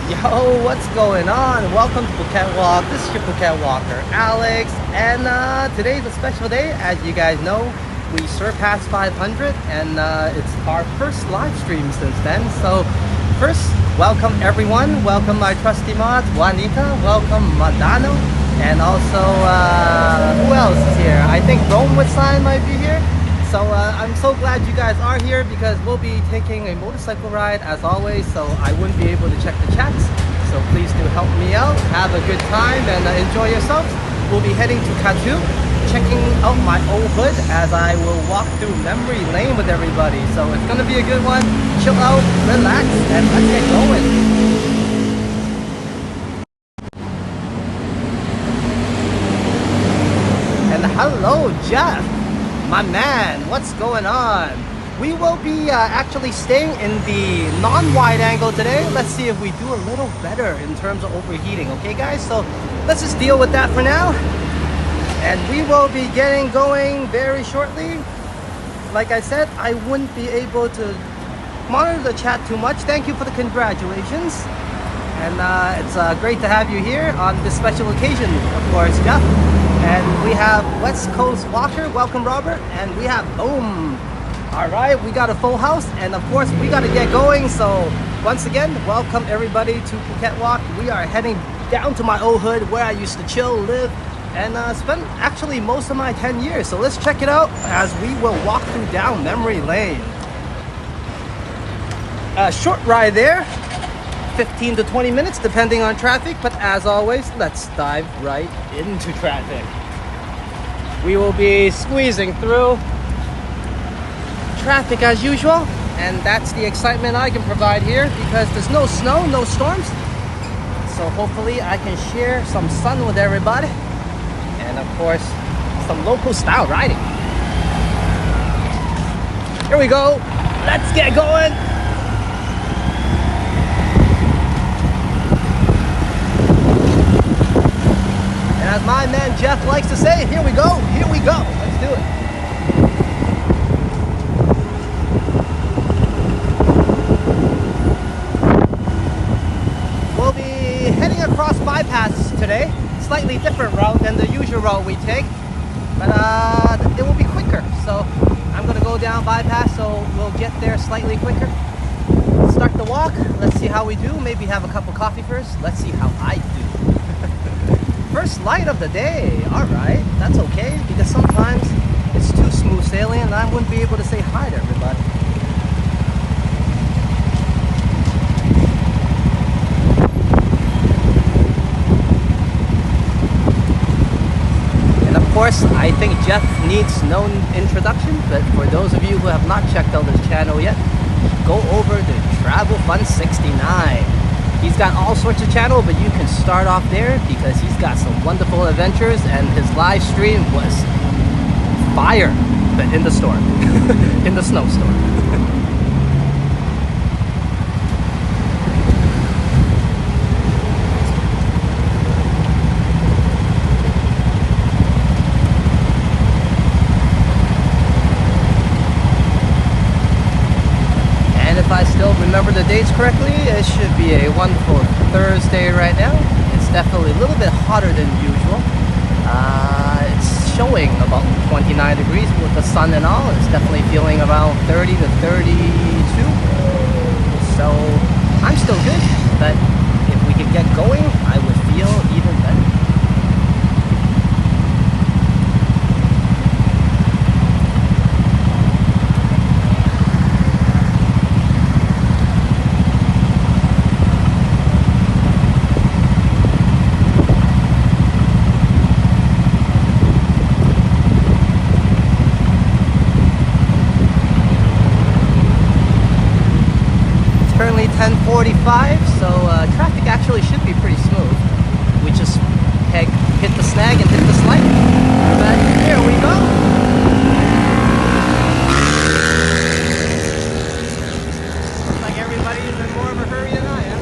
Yo, what's going on? Welcome to Phuket Walk. This is your Phuket Walker, Alex. And today's a special day. As you guys know, we surpassed 500 and it's our first live stream since then. So first, welcome everyone. Welcome my trusty mods, Juanita. Welcome Madano. And also, who else is here? I think Rome with Sign might be here. So I'm so glad you guys are here because we'll be taking a motorcycle ride as always, so I wouldn't be able to check the chats. So please do help me out. Have a good time and enjoy yourselves. We'll be heading to Kathu, checking out my old hood as I will walk through memory lane with everybody. So it's gonna be a good one. Chill out, relax, and let's get going. And hello, Jeff. My man, what's going on? We will be actually staying in the non-wide angle today. Let's see if we do a little better in terms of overheating, okay guys? So let's just deal with that for now. And we will be getting going very shortly. Like I said, I wouldn't be able to monitor the chat too much. Thank you for the congratulations. And it's great to have you here on this special occasion, of course, Jeff. And we have West Coast Walker, welcome Robert, and we have Boom. All right, we got a full house, and of course we got to get going. So once again, welcome everybody to Phuket Walk. We are heading down to my old hood where I used to chill, live, and spend actually most of my 10 years. So let's check it out as we will walk through down memory lane. A short ride there. 15 to 20 minutes depending on traffic, but as always, let's dive right into traffic. We will be squeezing through traffic as usual, and that's the excitement I can provide here because there's no snow, no storms. So hopefully I can share some sun with everybody and of course some local style riding. Here we go, let's get going. As my man Jeff likes to say, here we go, let's do it. We'll be heading across bypass today, slightly different route than the usual route we take, but it will be quicker. So I'm gonna go down bypass so we'll get there slightly quicker. Start the walk, let's see how we do, maybe have a cup of coffee first, let's see how I do. First light of the day, alright, that's okay, because sometimes it's too smooth sailing and I wouldn't be able to say hi to everybody. And of course, I think Jeff needs no introduction, but for those of you who have not checked out his channel yet, go over to Travel Fun 69. He's got all sorts of channels, but you can start off there because he's got some wonderful adventures and his live stream was fire, but in the storm, in the snowstorm. If I still remember the dates correctly, it should be a wonderful Thursday right now. It's definitely a little bit hotter than usual. It's showing about 29 degrees with the sun and all. It's definitely feeling around 30 to 32. So I'm still good, but if we could get going, I would feel even better. Currently 10:45, so traffic actually should be pretty smooth. We just hit the snag and hit the slide. But here we go. Looks like everybody's in more of a hurry than I am.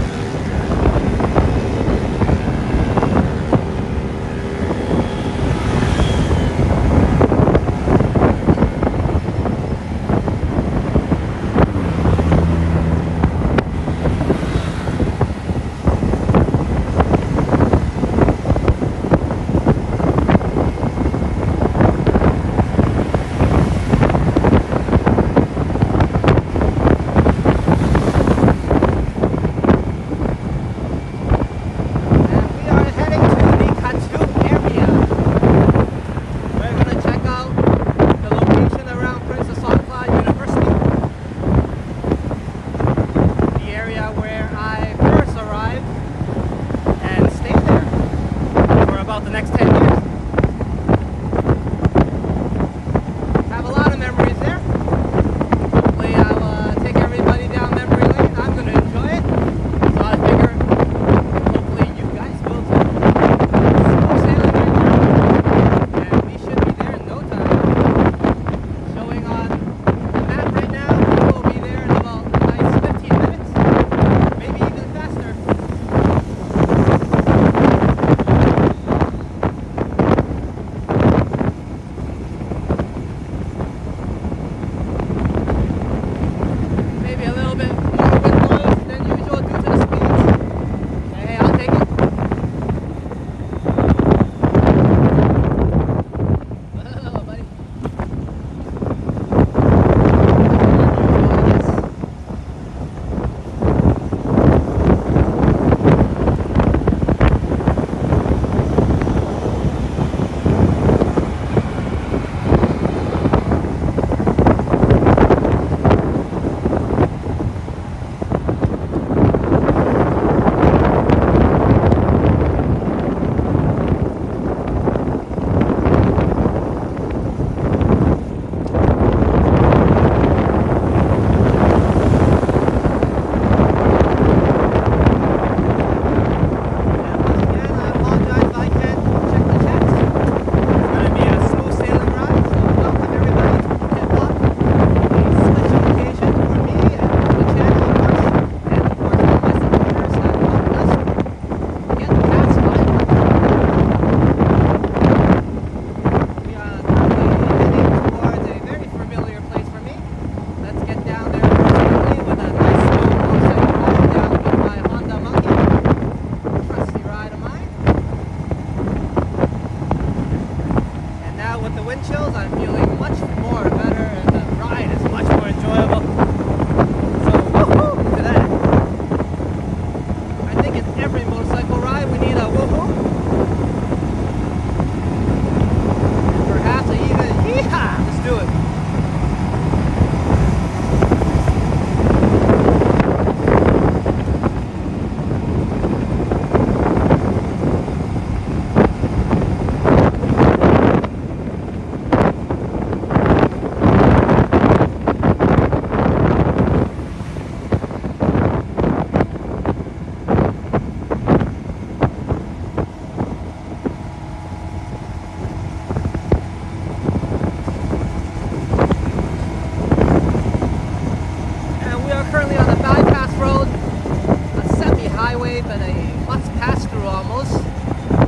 highway, but a must pass through almost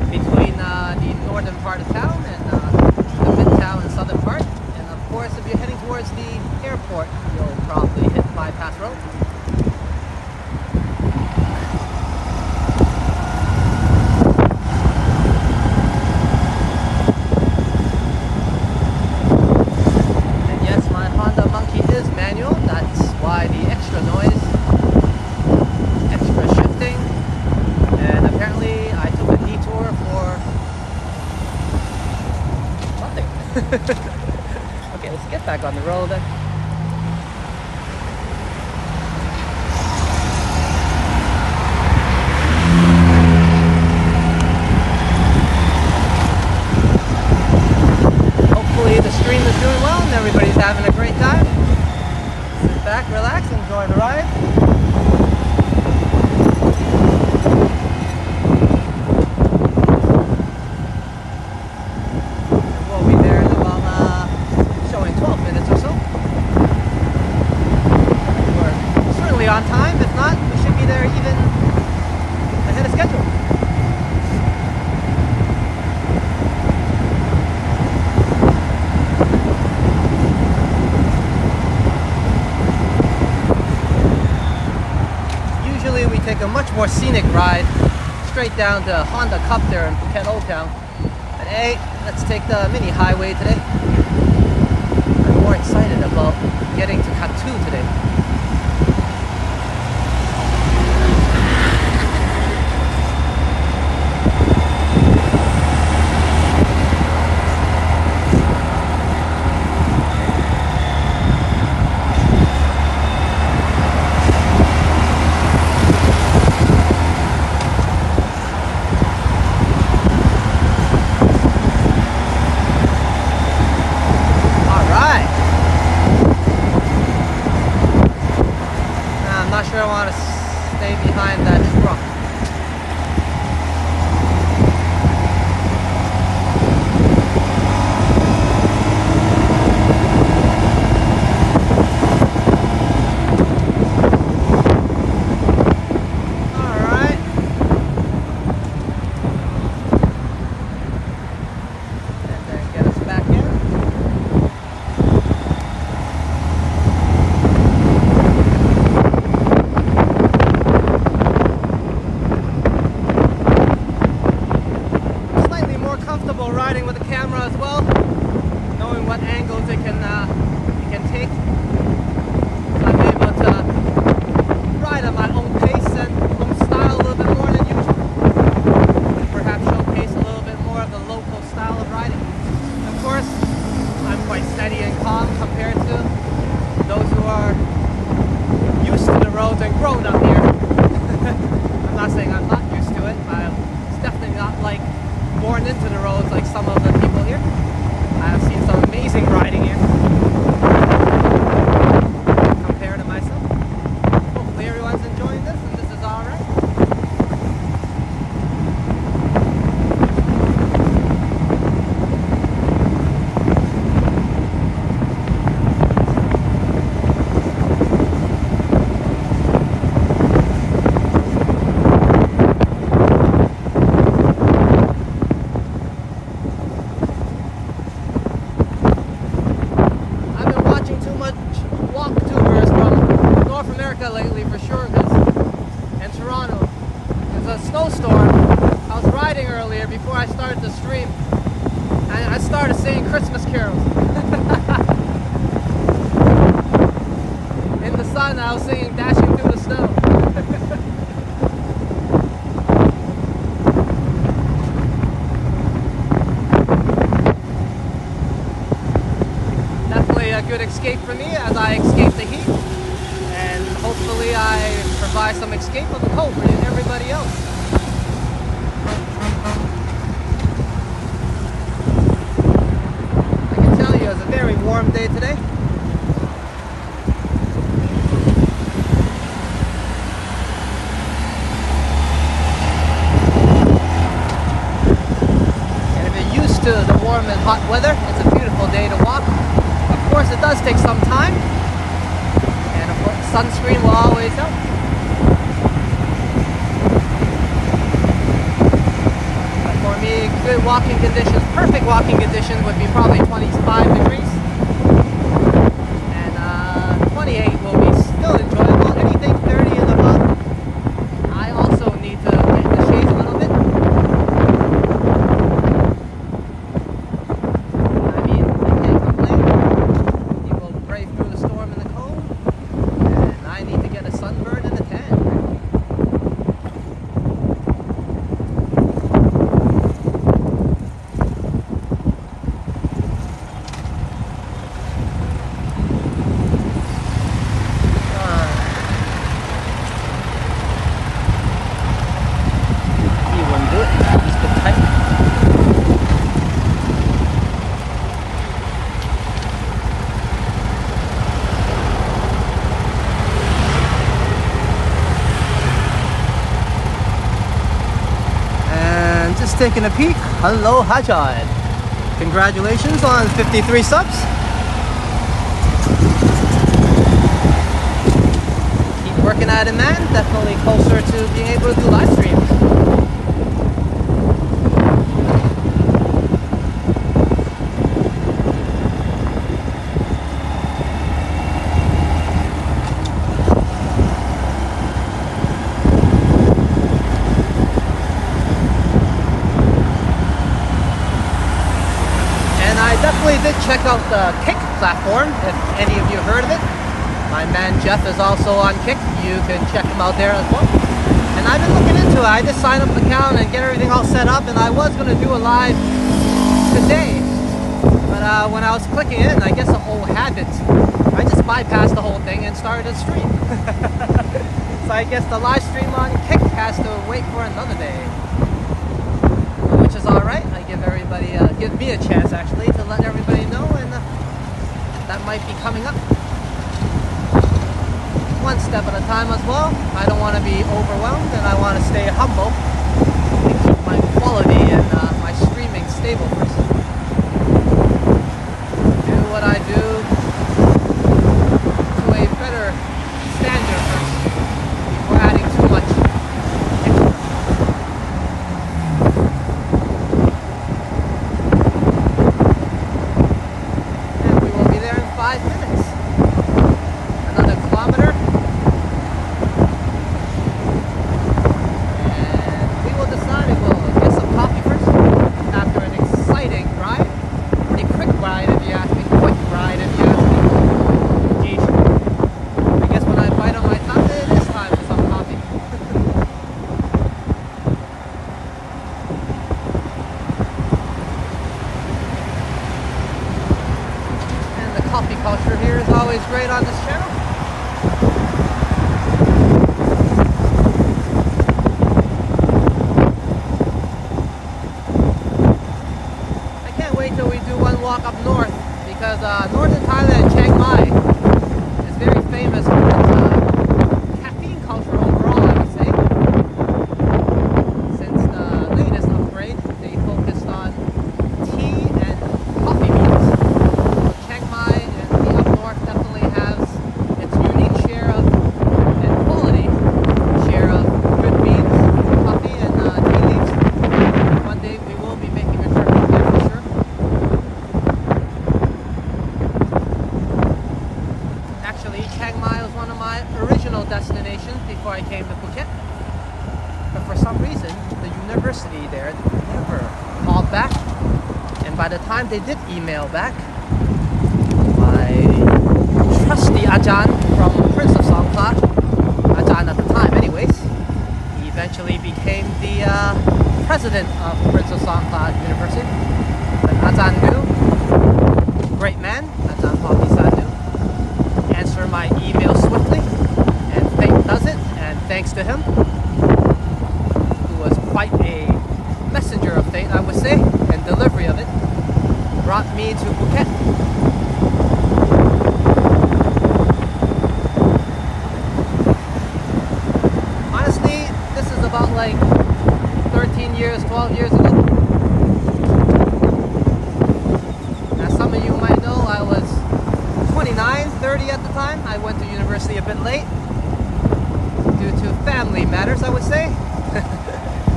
between the northern part of town and the midtown and southern part. And of course, if you're heading towards the airport, you'll probably hit Bypass Road. Okay, let's get back on the road then. Hopefully the stream is doing well and everybody's having a great time. Sit back, relax, enjoy the ride. On time. If not, we should be there even ahead of schedule. Usually we take a much more scenic ride straight down to Honda Cup there in Phuket Old Town. But hey, let's take the mini highway today. I'm more excited about getting to Kathu today. I want to stay behind that truck. Alright. And then get us back in. Riding with the camera as well, knowing what angles it can take. So I'm able to ride at my own pace and own style a little bit more than usual. And perhaps showcase a little bit more of the local style of riding. Of course, I'm quite steady and calm compared to those who are used to the roads and grown up here. I'm not saying I'm not used to it, but it's definitely not like born into the roads like some of the people here. I have seen some amazing riding here compared to myself. Hopefully everyone's enjoying this and this is alright. Lately for sure, because in Toronto there's a snowstorm. I was riding earlier before I started the stream and I started singing Christmas carols. In the sun I was singing Dashing Through the Snow. Definitely a good escape for me as I escape the heat. And hopefully I provide some escape of the cold for everybody else. I can tell you it's a very warm day today. And if you're used to the warm and hot weather, it's a beautiful day to walk. Of course it does take some time. Sunscreen will always help. walking conditions, perfect walking conditions would be probably 25 degrees. And 28 will be still enjoyable. Anything 30 and above, I also need to get in the shades a little bit. I mean, I can't complain. You will brave through the storm and the cold. And I need to get a sunburn and a tan. Just taking a peek. Hello, Hajad. Congratulations on 53 subs. Keep working at it, man. Definitely closer to being able to do live streams. Definitely did check out the Kick platform, if any of you heard of it. My man Jeff is also on Kick. You can check him out there as well. And I've been looking into it. I just signed up an account and get everything all set up, and I was going to do a live today. But when I was clicking in, I guess an old habit, I just bypassed the whole thing and started a stream. So I guess the live stream on Kick has to wait for another day. Which is alright. I give everybody, give me a chance actually to let everybody know, and that might be coming up. One step at a time as well. I don't want to be overwhelmed, and I want to stay humble and keep my quality and my streaming stable first. Do what I do to a better standard first before adding too much. Coffee culture here is always great on this channel. I can't wait till we do one walk up north, because northern Thailand, Chiang Mai, is very famous for its caffeine culture overall, I would say. Since the latest upgrade, they focused on tea and coffee beans. Chiang Mai definitely has its unique share of and quality share of good beans, coffee, and tea leaves. One day we will be making a trip there for sure. Actually, Chiang Mai was one of my original destinations before I came to Phuket. But for some reason, the university there never called back. And by the time they did email back, trusty Ajahn from Prince of Songkla, Ajahn at the time anyways, he eventually became the president of Prince of Songkla University. And Ajahn knew, great man, Ajahn Papi Sadhu, answered my email swiftly, and fate does it, and thanks to him, who was quite a messenger of fate, I would say, and delivery of it, brought me to Phuket. About like 13 years, 12 years ago. As some of you might know, I was 29, 30 at the time. I went to university a bit late due to family matters, I would say.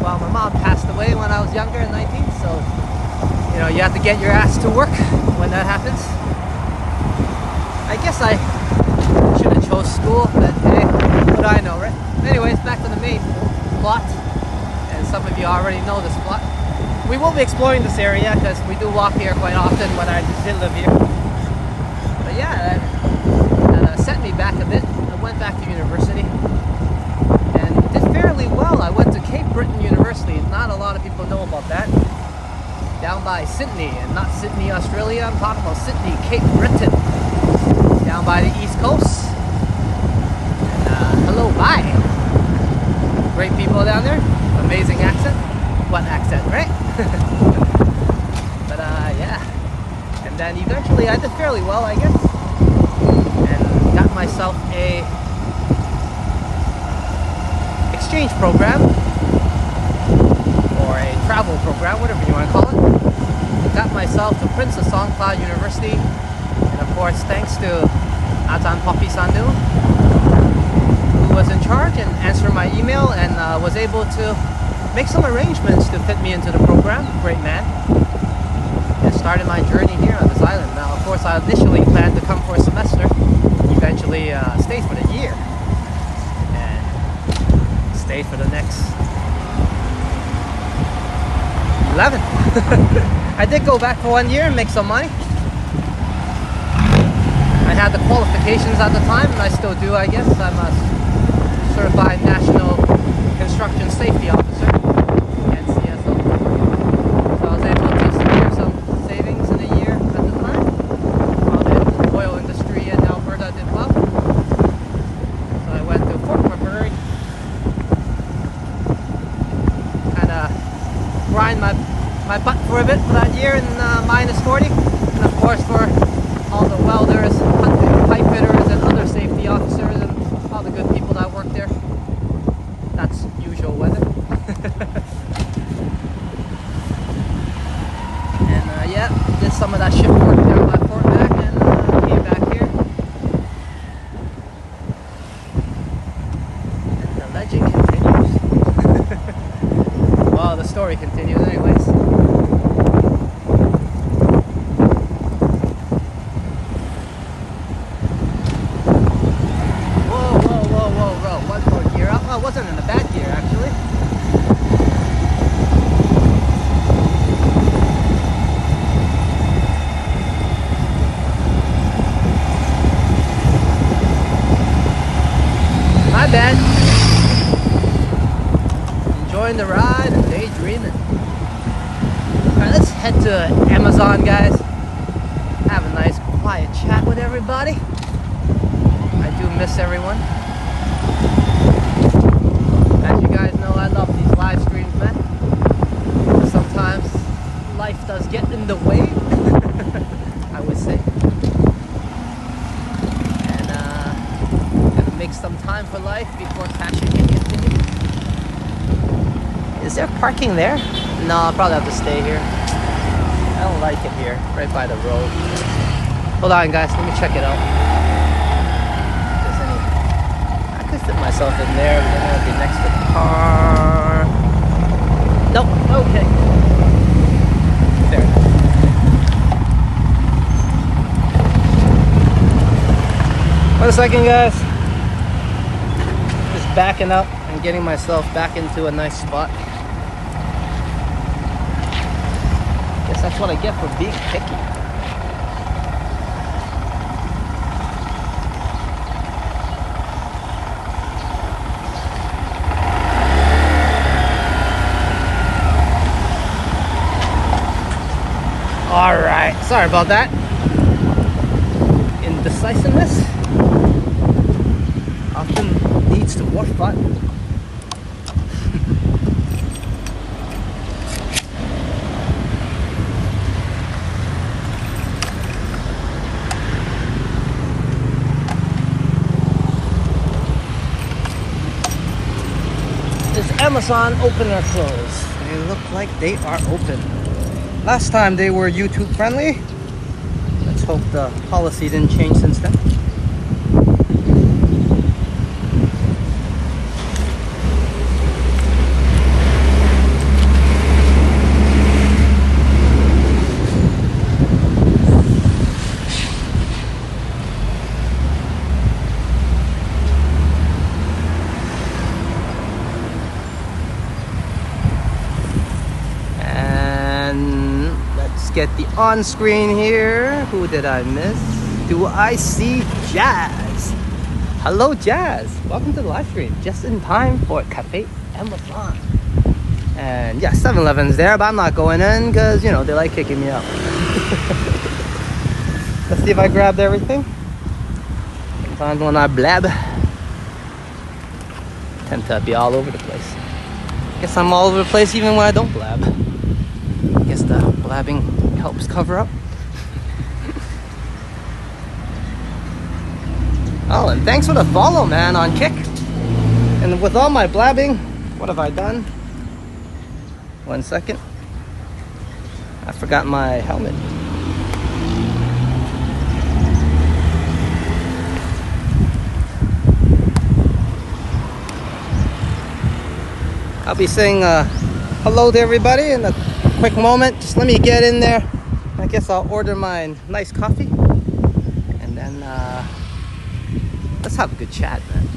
Well, my mom passed away when I was younger at 19, so you know, you have to get your ass to work when that happens. I guess I should have chose school, but hey, what do I know, right? Anyways, back to the main plot, and some of you already know this plot. We will be exploring this area because we do walk here quite often when I did live here. But yeah, that set me back a bit. I went back to university and did fairly well. I went to Cape Breton University. Not a lot of people know about that. Down by Sydney, and not Sydney, Australia. I'm talking about Sydney, Cape Breton. Down by the East Coast. And hello, bye. Great people down there. Amazing accent. What accent, right? But yeah. And then eventually I did fairly well, I guess. And got myself a exchange program. Or a travel program, whatever you want to call it. Got myself to Princess Songkla University. And of course, thanks to Atan Poppy Sandu, who was in charge and answered my email and was able to make some arrangements to fit me into the program. Great man. And started my journey here on this island. Now, of course, I initially planned to come for a semester. Eventually stayed for the year. And stayed for the next 11. I did go back for 1 year and make some money. I had the qualifications at the time, and I still do, I guess. I'm a certified national construction safety officer, NCSO. So I was able to secure some savings in a year at the time. While the oil industry in Alberta did well. So I went to Fort McMurray. Kind of grind my butt for a bit for that year in minus 40. And of course for all the welders, pipe fitters, and other safety officers, and all the good people that work there. That's usual weather. And yeah, did some of that shift work down by Fort Mac and came back here. And the legend continues. Well, the story continues anyways. I wasn't in a bad gear actually. My bad. Enjoying the ride and daydreaming. Alright, let's head to Amazon, guys. Have a nice quiet chat with everybody. I do miss everyone. As you guys know, I love these live streams, man. Sometimes life does get in the way, I would say. And gotta make some time for life before passion can continue. Is there parking there? No, I'll probably have to stay here. I don't like it here, right by the road. Hold on, guys, let me check it out. Fit myself in there, but then I'll be next to the car. Nope, okay. Fair enough. One second, guys. Just backing up and getting myself back into a nice spot. Guess that's what I get for being picky. Alright, sorry about that. Indecisiveness often leads to more fun. Is Amazon open or closed? They look like they are open. Last time they were YouTube friendly. Let's hope the policy didn't change since then. get the on-screen here. Who did I miss? Do I see Jazz? Hello, Jazz. Welcome to the live stream. Just in time for Cafe Amazon. And yeah, 7-Eleven's there, but I'm not going in because, you know, they like kicking me out. Let's see if I grabbed everything. Sometimes when I blab, tend to be all over the place. Guess I'm all over the place even when I don't blab. Guess the blabbing helps cover up. Oh, and thanks for the follow, man, on Kick. And with all my blabbing, what have I done? 1 second. I forgot my helmet. I'll be saying hello to everybody in a quick moment. Just let me get in there. I guess I'll order my nice coffee. And then let's have a good chat, man.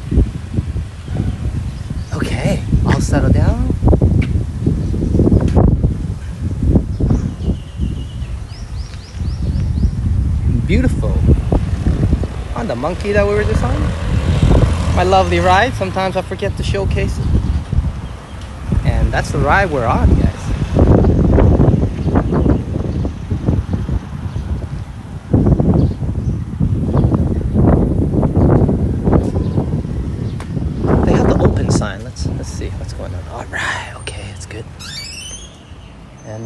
Okay, all settled down. Beautiful. On the monkey that we were just on. My lovely ride. Sometimes I forget to showcase it. And that's the ride we're on, guys. They have the open sign. Let's see what's going on. All right, okay, it's good. And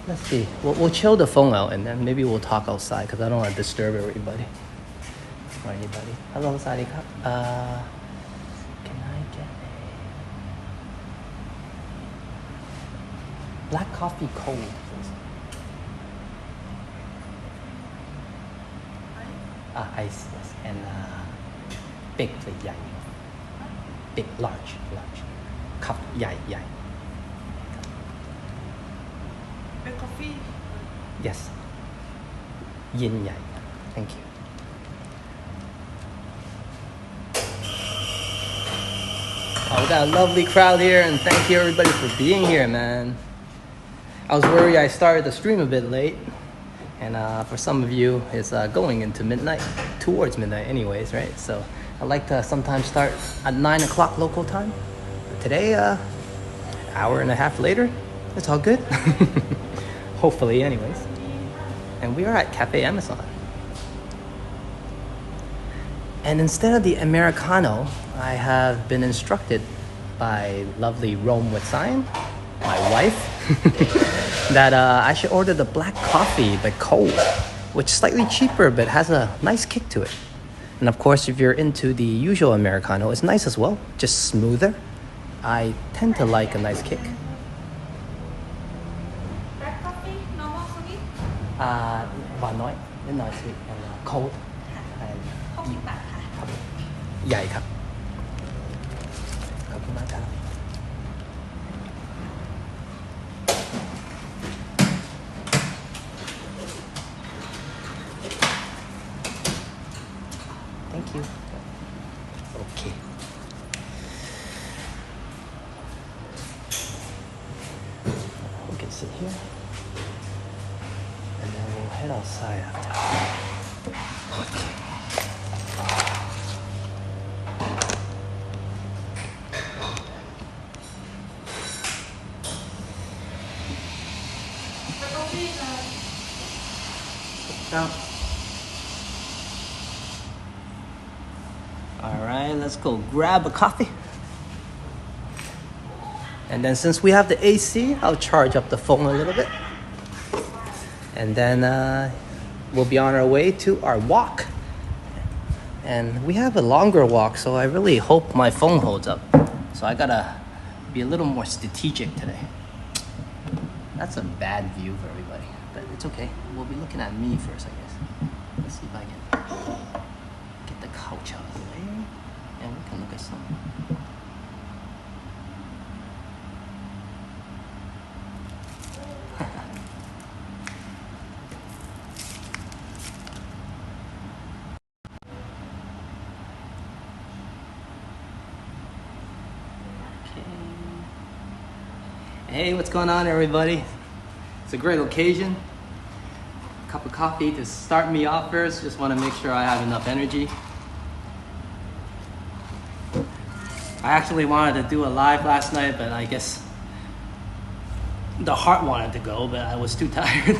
let's see. We'll chill the phone out, and then maybe we'll talk outside because I don't want to disturb everybody or anybody. Hello, Sarika. Can I get a black coffee cold, please? Ice, yes, and big, please, yeah. Big, large. Cup, yeah. Big coffee. Yes. Yin yang. Thank you. Oh, we got a lovely crowd here, and thank you everybody for being here, man. I was worried I started the stream a bit late, and for some of you, it's going into midnight, towards midnight anyways, right? So I like to sometimes start at 9 o'clock local time. But today, hour and a half later, it's all good. Hopefully, anyways. And we are at Cafe Amazon. And instead of the Americano, I have been instructed by lovely Rome with Sign, my wife, that I should order the black coffee but cold, which is slightly cheaper but has a nice kick to it. And of course, if you're into the usual Americano, it's nice as well, just smoother. I tend to like a nice kick. Black coffee, normal sweet. หวานน้อยนิดหน่อย sweet and cold and 60 บาทค่ะ ครับใหญ่ครับขอบคุณมากครับ Thank you. Okay. We can sit here. And then we'll head outside after. Okay. Black coffee Down. All right, let's go grab a coffee. And then since we have the AC, I'll charge up the phone a little bit. And then we'll be on our way to our walk. And we have a longer walk, so I really hope my phone holds up. So I gotta be a little more strategic today. That's a bad view for everybody, but it's okay. We'll be looking at me first, I guess. Let's see if I can get the couch out of the way, and we can look at some. Hey, what's going on, everybody? It's a great occasion. cup of coffee to start me off first. Just want to make sure I have enough energy. I actually wanted to do a live last night, but I guess the heart wanted to go, but I was too tired.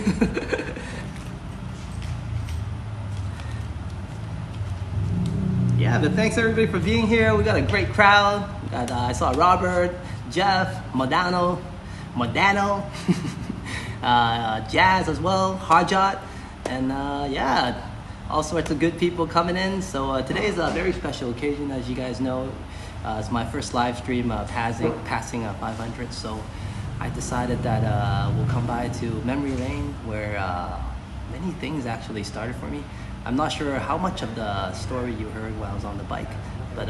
Yeah, but thanks everybody for being here. We got a great crowd. We got, I saw Robert, Jeff, Modano, Jazz as well, Harjot, and yeah, all sorts of good people coming in. So today is a very special occasion, as you guys know. It's my first live stream passing 500, so I decided that we'll come by to memory lane where many things actually started for me. I'm not sure how much of the story you heard while I was on the bike, but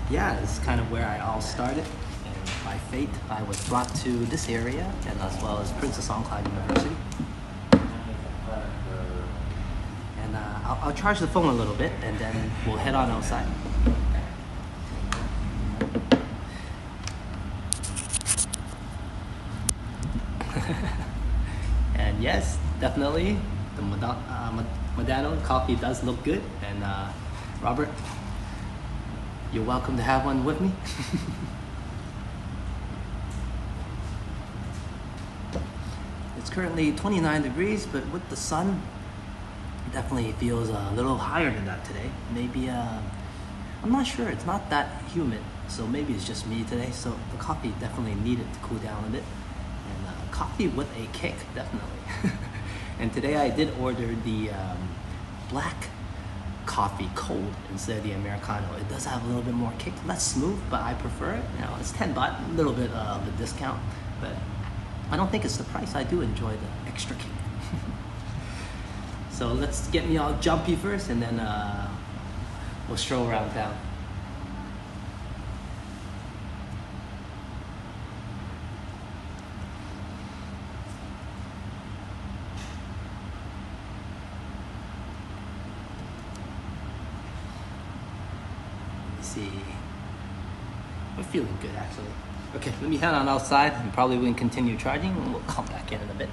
yeah, it's kind of where I all started. And by fate, I was brought to this area, and as well as Princess Songkla University. And I'll charge the phone a little bit, and then we'll head on outside. And yes, definitely, the Modano coffee does look good, and Robert, you're welcome to have one with me. It's currently 29 degrees, but with the sun, it definitely feels a little higher than that today. Maybe, I'm not sure, it's not that humid, so maybe it's just me today, so the coffee definitely needed to cool down a bit. And coffee with a kick, definitely. And today I did order the black coffee cold instead of the Americano. It does have a little bit more kick, less smooth, but I prefer it. You know, it's 10 baht, a little bit of a discount, but I don't think it's the price. I do enjoy the extra kick. So let's get me all jumpy first, and then we'll stroll around town. See, we're feeling good actually. Okay, let me head on outside and probably we can continue charging, and we'll come back in a bit.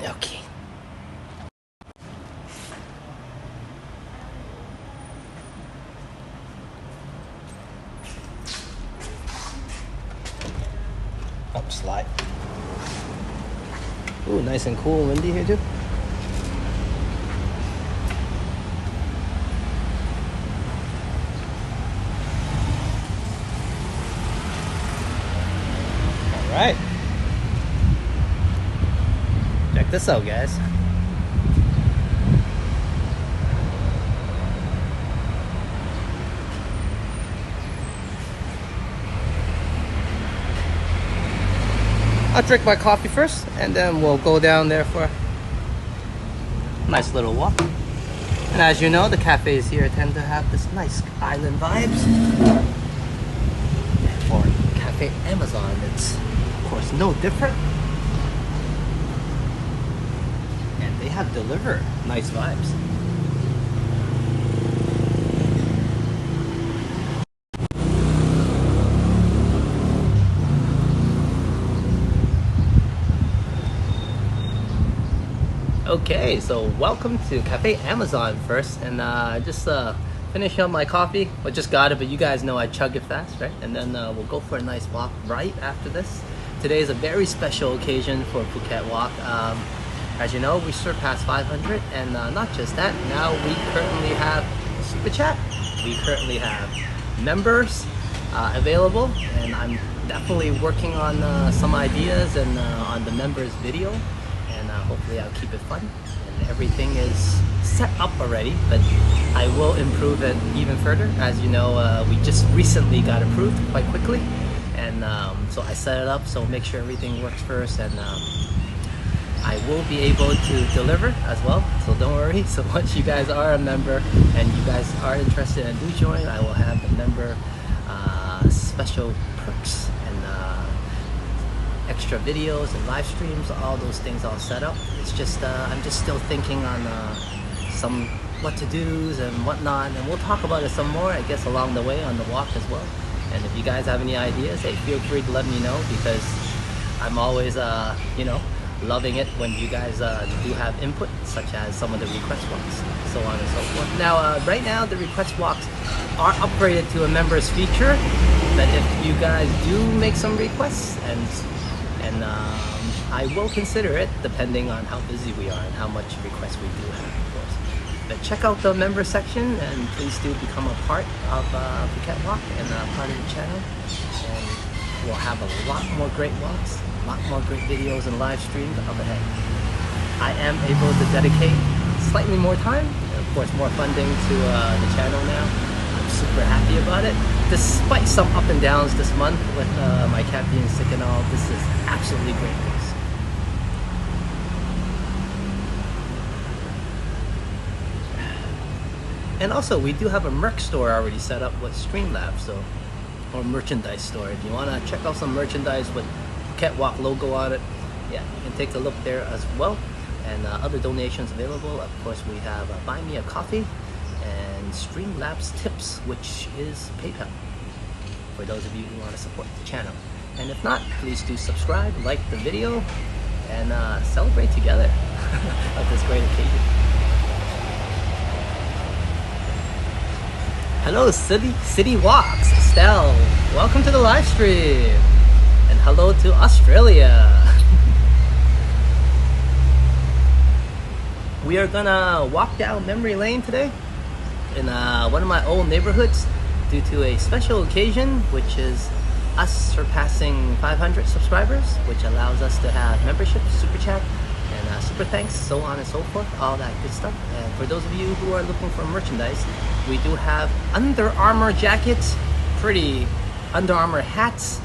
Okay. Up slide. Ooh, nice and cool and windy here too. All right. Check this out, guys. I'll drink my coffee first, and then we'll go down there for a nice little walk. And as you know, the cafes here tend to have this nice island vibes. For Cafe Amazon, it's of course no different. And they have delivered nice vibes. Okay, so welcome to Cafe Amazon first, and just finishing up my coffee. I just got it, but you guys know I chug it fast, right? And then we'll go for a nice walk right after this. Today is a very special occasion for Phuket Walk. As you know, we surpassed 500, and not just that, now we currently have Super Chat. We currently have members available, and I'm definitely working on some ideas and on the members video. Hopefully I'll keep it fun, and everything is set up already, but I will improve it even further. As you know, we just recently got approved quite quickly, and so I set it up, so make sure everything works first, and I will be able to deliver as well, so don't worry. So once you guys are a member and you guys are interested and do join, I will have the member special perks and extra videos and live streams, all those things all set up. It's just I'm just still thinking on some what to do's and whatnot, and we'll talk about it some more, I guess, along the way on the walk as well. And if you guys have any ideas, hey, feel free to let me know, because I'm always, you know, loving it when you guys do have input, such as some of the request walks, so on and so forth. Now, right now, the request walks are upgraded to a members feature, that if you guys do make some requests, and I will consider it depending on how busy we are and how much requests we do have, of course. But check out the member section, and please do become a part of Phuket Walk and part of the channel. And we'll have a lot more great walks, a lot more great videos and live streams up ahead. I am able to dedicate slightly more time, and of course more funding to the channel now. I'm super happy about it. Despite some up and downs this month with my cat being sick and all, this is absolutely great news. And also, we do have a merch store already set up with Streamlabs, so, or merchandise store. If you want to check out some merchandise with Phuket Walk logo on it, yeah, you can take a look there as well. And other donations available. Of course, we have Buy Me a Coffee and Streamlabs Tips, which is PayPal, for those of you who want to support the channel. And if not, please do subscribe, like the video, and celebrate together of this great occasion. Hello, City Walks, Estelle. Welcome to the live stream, and hello to Australia. We are gonna walk down memory lane today in one of my old neighborhoods due to a special occasion, which is us surpassing 500 subscribers, which allows us to have membership, super chat, and super thanks, so on and so forth, all that good stuff. And for those of you who are looking for merchandise, we do have Under Armour jackets, pretty Under Armour hats,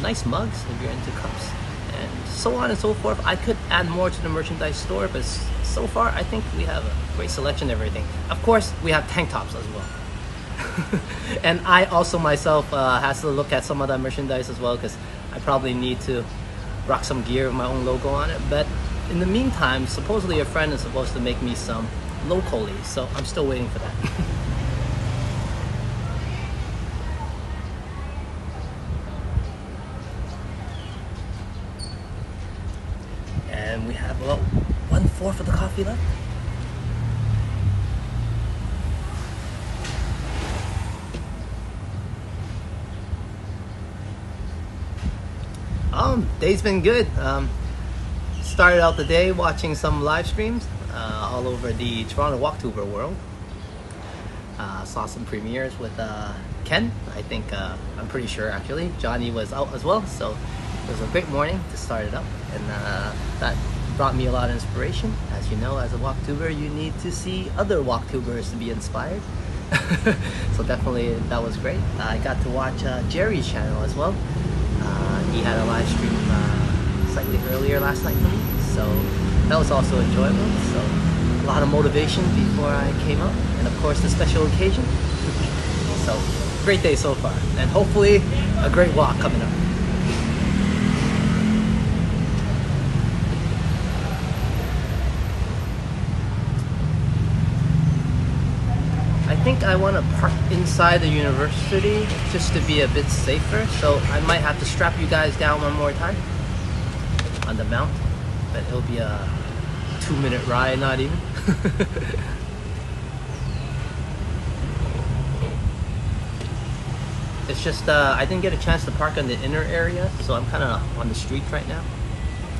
nice mugs if you're into cups, and so on and so forth. I could add more to the merchandise store, but so far I think we have a great selection of everything. Of course, we have tank tops as well. And I also myself has to look at some of that merchandise as well, because I probably need to rock some gear with my own logo on it. But in the meantime, supposedly a friend is supposed to make me some locally, so I'm still waiting for that. And we have about 1/4 of the coffee left. Day's been good. Started out the day watching some live streams all over the Toronto Walktuber world. Saw some premieres with Ken. I think, I'm pretty sure actually, Johnny was out as well. So it was a great morning to start it up. And that brought me a lot of inspiration. As you know, as a Walktuber, you need to see other Walktubers to be inspired. So definitely that was great. I got to watch Jerry's channel as well. He had a live stream slightly earlier last night for me, so that was also enjoyable. So a lot of motivation before I came out, and of course the special occasion. So great day so far, and hopefully a great walk coming up. I think I want to park inside the university just to be a bit safer, so I might have to strap you guys down one more time on the mount, but it'll be a 2-minute ride, not even. It's just I didn't get a chance to park in the inner area, so I'm kind of on the street right now,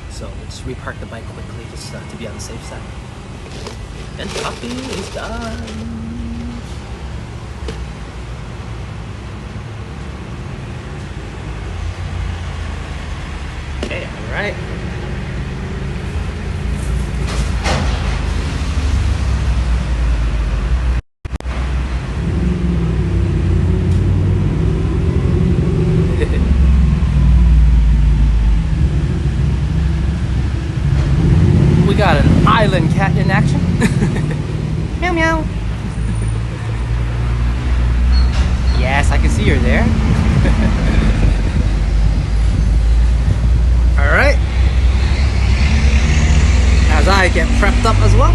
so let's repark the bike quickly just to be on the safe side. And coffee is done. Okay, all right. We got an island cat in action. Meow meow. Yes, I can see her there. Alright, as I get prepped up as well.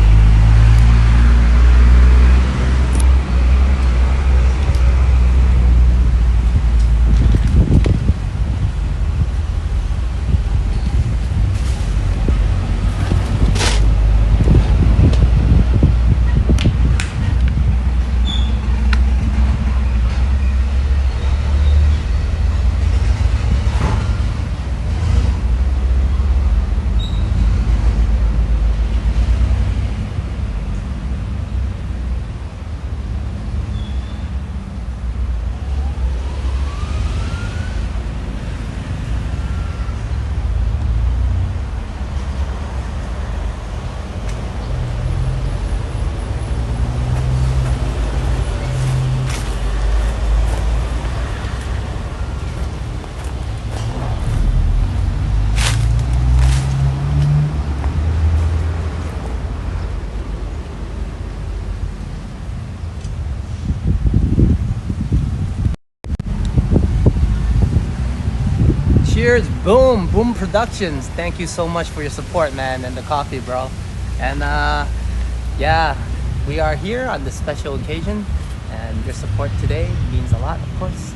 Boom Productions. Thank you so much for your support, man, and the coffee, bro. And yeah, we are here on this special occasion, and your support today means a lot, of course,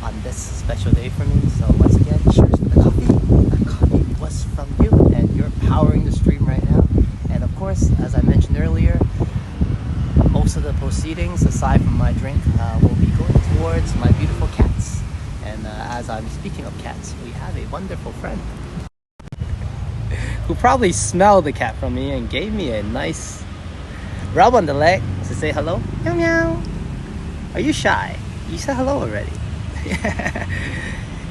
on this special day for me. So once again, cheers to the coffee. That coffee was from you, and you're powering the stream right now. And of course, as I mentioned earlier, most of the proceedings, aside from my drink, will be going towards my beautiful cats. And as I'm speaking of cats, we have a wonderful friend who probably smelled the cat from me and gave me a nice rub on the leg to say hello. Meow meow. Are you shy? You said hello already.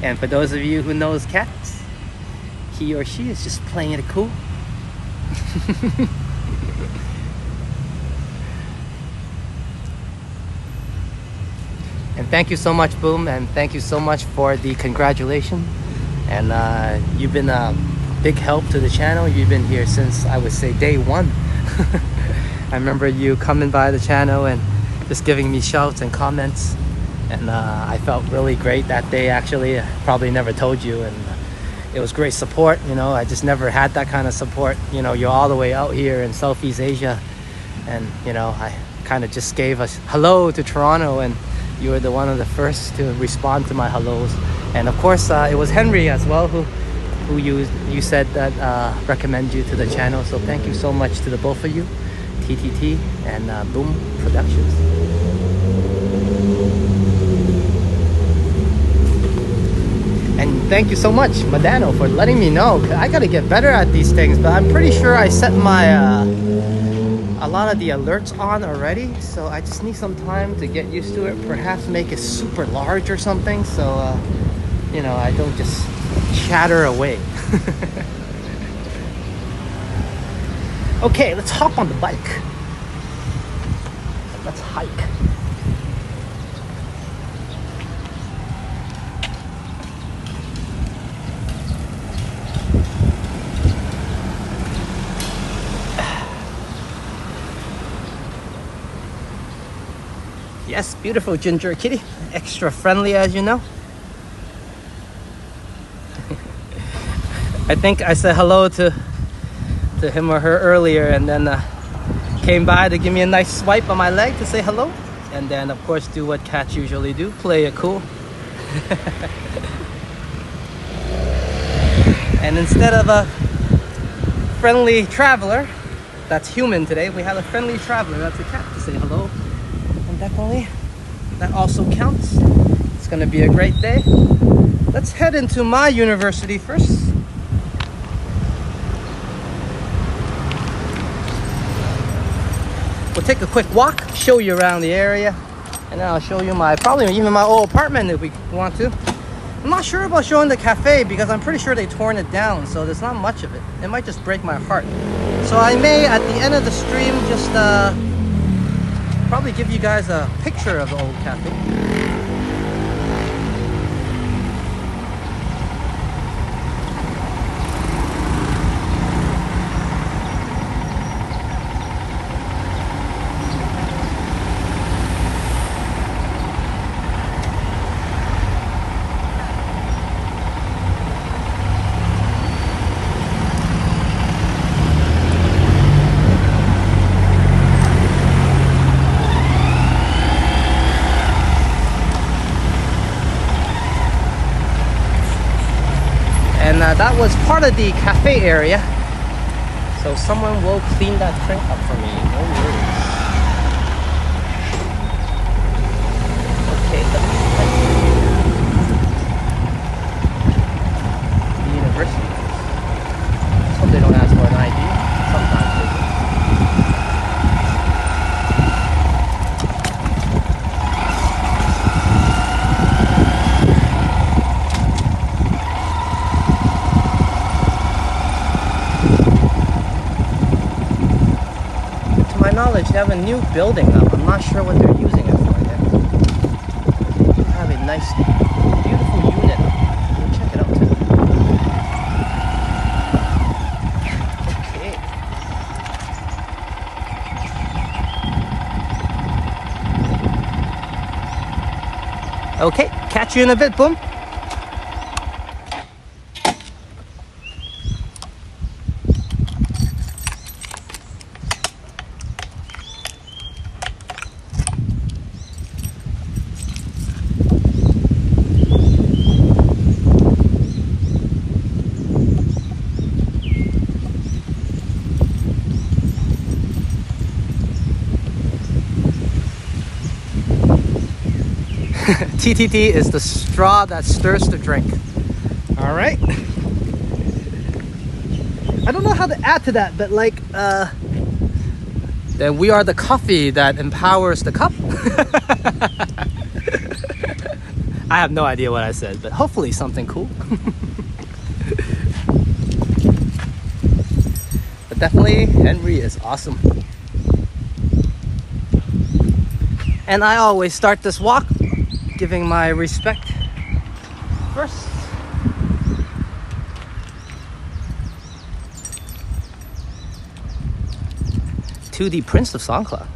And for those of you who knows cats, he or she is just playing it cool. And thank you so much, Boom, and thank you so much for the congratulations. And you've been a big help to the channel. You've been here since, I would say, day one. I remember you coming by the channel and just giving me shouts and comments. And I felt really great that day, actually. I probably never told you, and it was great support. You know, I just never had that kind of support. You know, you're all the way out here in Southeast Asia, and you know, I kind of just gave a hello to Toronto, and you were one of the first to respond to my hellos. And of course, it was Henry as well who you said that recommend you to the channel. So thank you so much to the both of you, TTT and Boom Productions. And thank you so much, Madano, for letting me know. I gotta get better at these things, but I'm pretty sure I set my a lot of the alerts on already, so I just need some time to get used to it. Perhaps make it super large or something, so you know, I don't just chatter away. Okay, let's hop on the bike. Let's hike. Yes, beautiful ginger kitty. Extra friendly, as you know. I think I said hello to him or her earlier, and then came by to give me a nice swipe on my leg to say hello. And then, of course, do what cats usually do, play it cool. And instead of a friendly traveler that's human today, we have a friendly traveler that's a cat to say hello. Definitely, that also counts. It's gonna be a great day. Let's head into my university first. We'll take a quick walk, show you around the area, and then I'll show you probably even my old apartment if we want to. I'm not sure about showing the cafe because I'm pretty sure they torn it down, so there's not much of it. It might just break my heart. So I may, at the end of the stream, just probably give you guys a picture of the old cafe. And that was part of the cafe area, so someone will clean that drink up for me, no worries. Okay, the university. Let's hope they don't ask for an ID. Sometimes they do. Knowledge, they have a new building up. I'm not sure what they're using it for yet. They have a nice, beautiful unit up. We'll check it out too. Okay. Okay, catch you in a bit, Boom. TTT is the straw that stirs the drink. All right. I don't know how to add to that, but like, then we are the coffee that empowers the cup. I have no idea what I said, but hopefully something cool. But definitely, Henry is awesome. And I always start this walk giving my respect first. To the Prince of Songkla.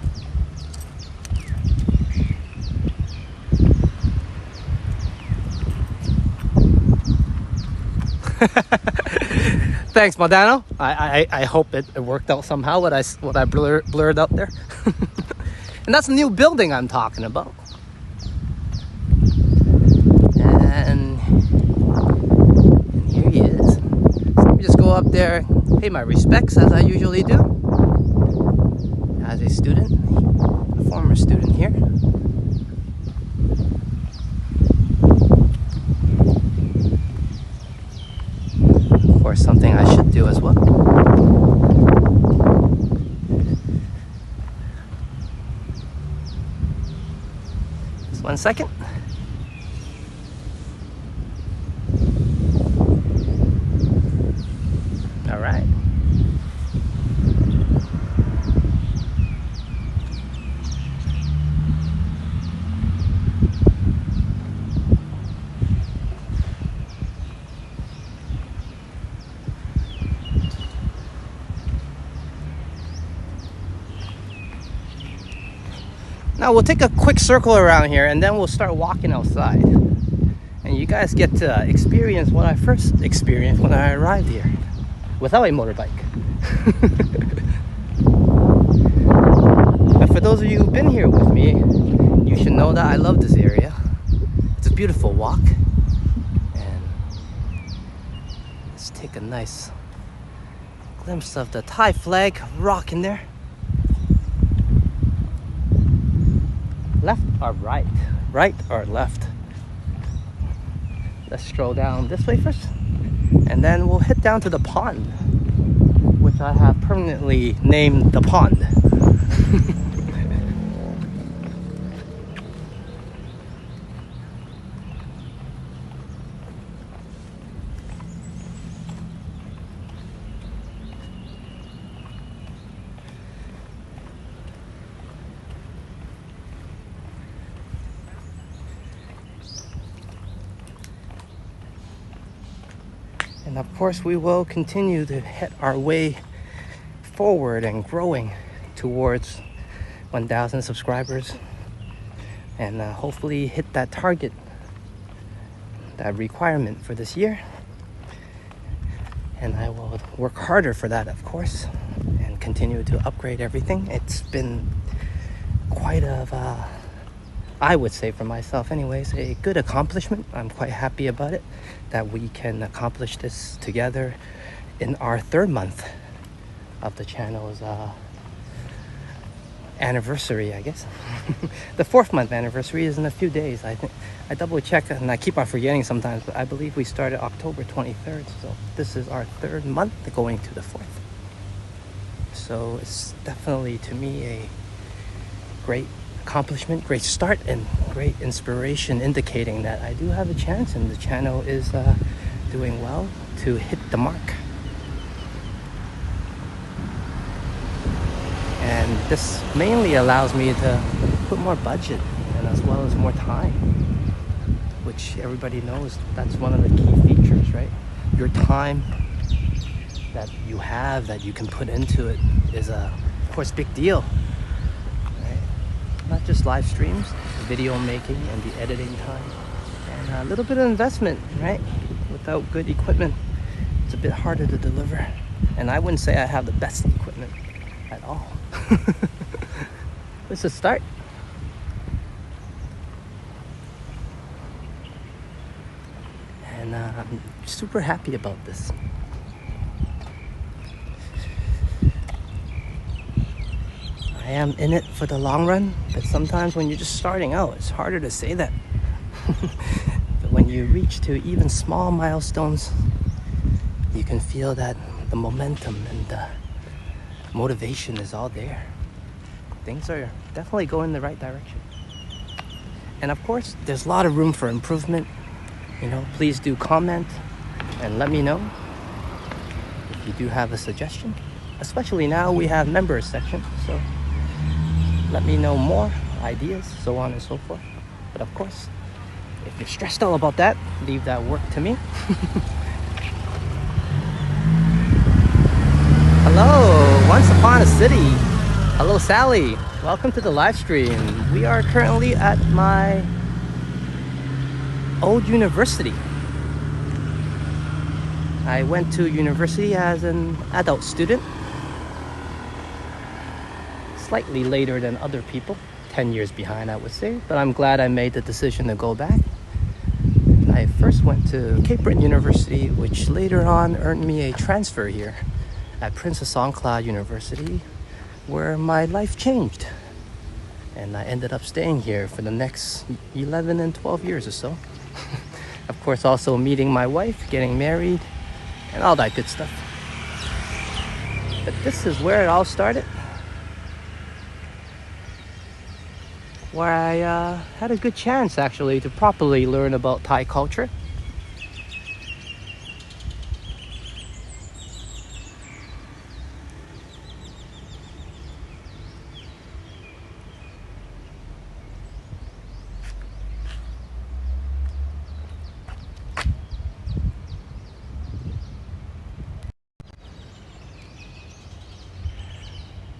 Thanks, Modano. I hope it worked out somehow what I blurred out there. And that's a new building I'm talking about. And here he is. So let me just go up there, pay my respects as I usually do. As a student, a former student here. Of course, something I should do as well. Just 1 second. All right. Now we'll take a quick circle around here and then we'll start walking outside. And you guys get to experience what I first experienced when I arrived here without a motorbike. But for those of you who've been here with me, you should know that I love this area. It's a beautiful walk. And let's take a nice glimpse of the Thai flag rocking there. Left or right? Right or left? Let's stroll down this way first. And then we'll head down to the pond, which I have permanently named the pond. And of course, we will continue to head our way forward and growing towards 1,000 subscribers and hopefully hit that target, that requirement for this year. And I will work harder for that, of course, and continue to upgrade everything. It's been quite a I would say for myself anyways, a good accomplishment. I'm quite happy about it that we can accomplish this together in our 3rd month of the channel's anniversary, I guess. The 4th month anniversary is in a few days. I think I double check and I keep on forgetting sometimes, but I believe we started October 23rd, so this is our 3rd month going to the 4th. So it's definitely to me a great accomplishment, great start, and great inspiration, indicating that I do have a chance and the channel is doing well to hit the mark. And this mainly allows me to put more budget and as well as more time, which everybody knows that's one of the key features, right? Your time that you have that you can put into it is of course big deal. Not just live streams, video making and the editing time, and a little bit of investment, right? Without good equipment, it's a bit harder to deliver. And I wouldn't say I have the best equipment at all. It's a start. And I'm super happy about this. I am in it for the long run, but sometimes when you're just starting out, it's harder to say that. But when you reach to even small milestones, you can feel that the momentum and the motivation is all there. Things are definitely going in the right direction. And of course, there's a lot of room for improvement. You know, please do comment and let me know if you do have a suggestion. Especially now we have members section, so let me know more ideas, so on and so forth. But of course, if you're stressed out about that, leave that work to me. Hello, once upon a city. Hello, Sally. Welcome to the live stream. We are currently at my old university. I went to university as an adult student. Slightly later than other people. 10 years behind, I would say. But I'm glad I made the decision to go back. I first went to Cape Breton University, which later on earned me a transfer here at Princess Songkla University, where my life changed. And I ended up staying here for the next 11 and 12 years or so. Of course, also meeting my wife, getting married, and all that good stuff. But this is where it all started, where I had a good chance actually to properly learn about Thai culture.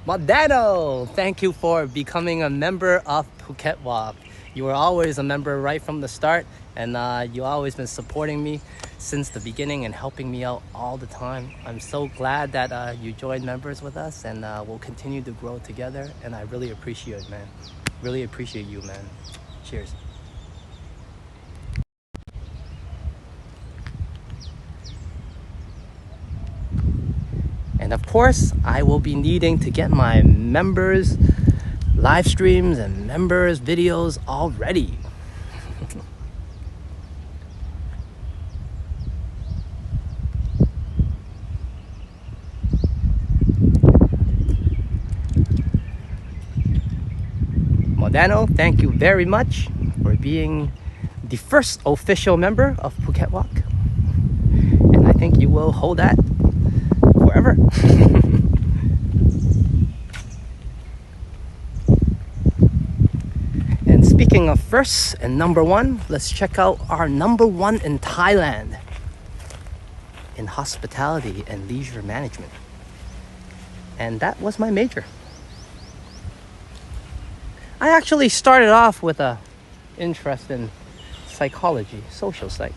Modano, thank you for becoming a member of Phuket Walk. You were always a member right from the start, and you always been supporting me since the beginning and helping me out all the time. I'm so glad that you joined members with us, and we'll continue to grow together. And I really appreciate it, man. Really appreciate you, man. Cheers. And of course, I will be needing to get my members live streams and members videos all ready. Modano, thank you very much for being the first official member of Phuket Walk. And I think you will hold that forever. And speaking of first and number one, let's check out our number one in Thailand in hospitality and leisure management. And that was my major. I actually started off with an interest in psychology, social psych.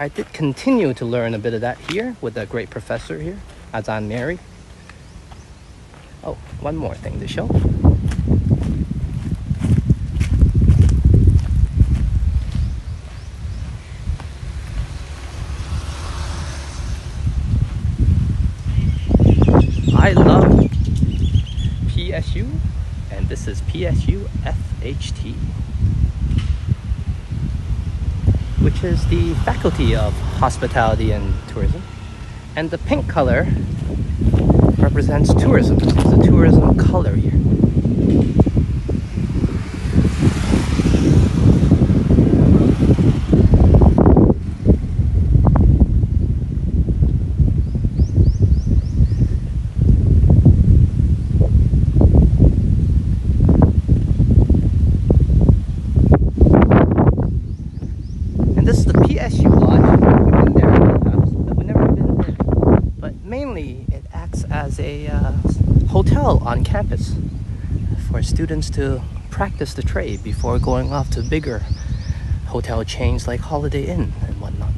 I did continue to learn a bit of that here with a great professor here, Azan Mary. Oh, one more thing to show. I love PSU, and this is PSU FHT, which is the Faculty of Hospitality and Tourism. And the pink color represents tourism. It's the tourism color here. This is the PSU Lodge. We've been there many times, but we've never been there. But mainly, it acts as a hotel on campus for students to practice the trade before going off to bigger hotel chains like Holiday Inn and whatnot.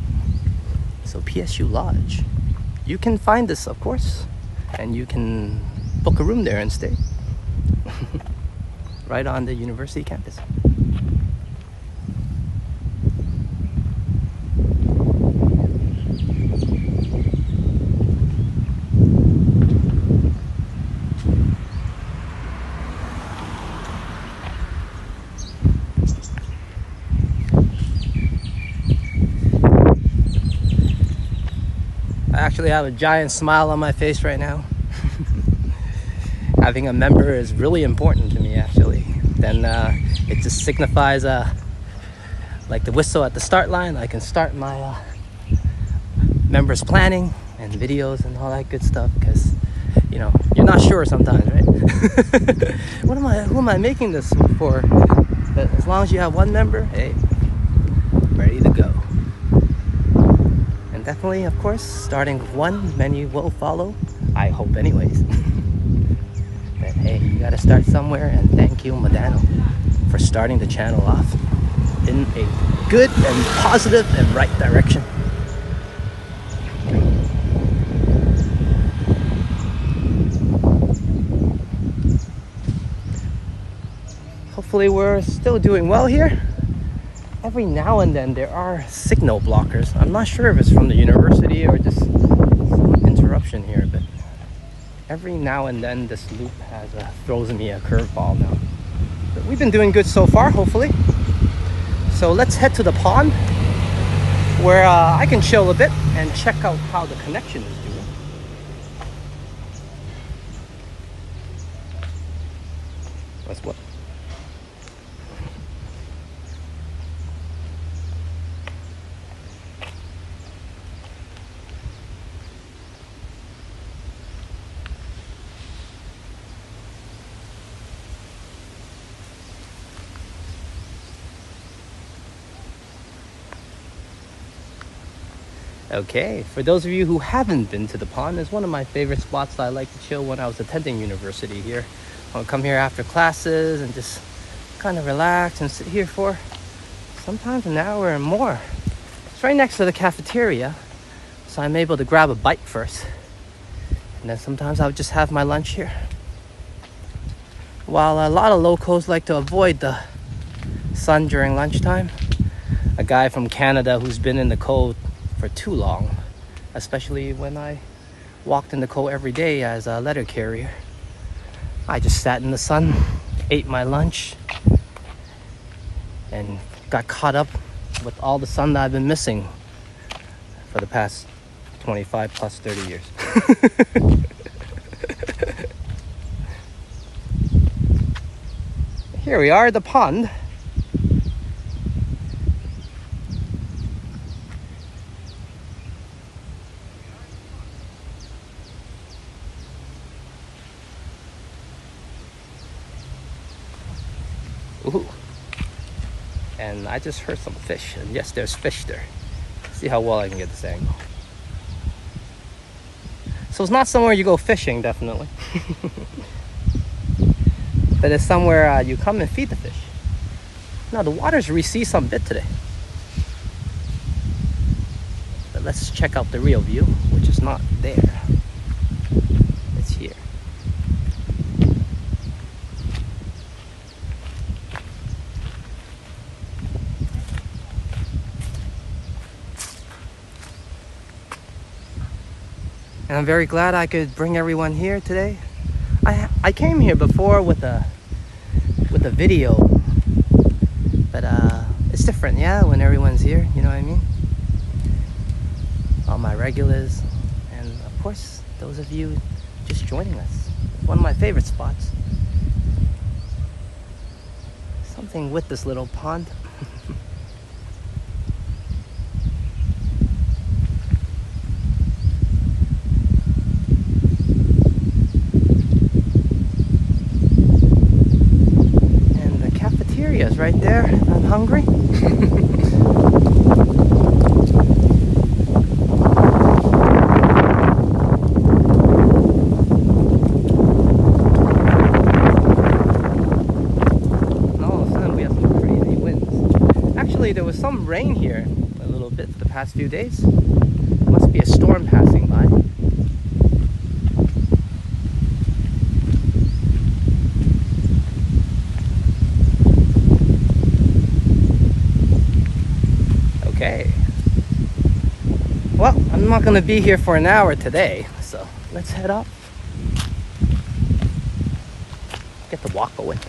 So PSU Lodge. You can find this, of course, and you can book a room there and stay. Right on the university campus. I actually have a giant smile on my face right now. Having a member is really important to me, actually. Then it just signifies like the whistle at the start line. I can start my members planning and videos and all that good stuff, because you know, you're not sure sometimes, right? Who am I making this for? But as long as you have one member, hey, ready to go. And definitely, of course, starting with one, many will follow. I hope anyways. But hey, you gotta start somewhere, and thank you, Modano, for starting the channel off in a good and positive and right direction. Hopefully we're still doing well here. Every now and then there are signal blockers. I'm not sure if it's from the university or just some interruption here, but every now and then this loop has throws me a curveball now. But we've been doing good so far, hopefully. So let's head to the pond where I can chill a bit and check out how the connection is doing. Let's go. Okay, for those of you who haven't been to the pond, it's one of my favorite spots that I like to chill when I was attending university here. I'll come here after classes and just kind of relax and sit here for sometimes an hour and more. It's right next to the cafeteria, so I'm able to grab a bite first. And then sometimes I'll just have my lunch here. While a lot of locals like to avoid the sun during lunchtime, a guy from Canada who's been in the cold for too long, especially when I walked in the cold every day as a letter carrier, I just sat in the sun, ate my lunch, and got caught up with all the sun that I've been missing for the past 25 plus 30 years. Here we are at the pond. Ooh. And I just heard some fish, and yes, there's fish there. See how well I can get this angle. So it's not somewhere you go fishing, definitely. But it's somewhere you come and feed the fish. Now the water's receded some bit today. But let's check out the real view, which is not there. It's here. And I'm very glad I could bring everyone here today. I came here before with a video, but it's different, yeah, when everyone's here, you know what I mean? All my regulars, and of course those of you just joining us. One of my favorite spots. Something with this little pond. Right there. I'm hungry. And all of a sudden we have some crazy winds. Actually, there was some rain here a little bit the past few days. Must be a storm passing by. Okay. Well, I'm not going to be here for an hour today, so let's head up. Get the walk going.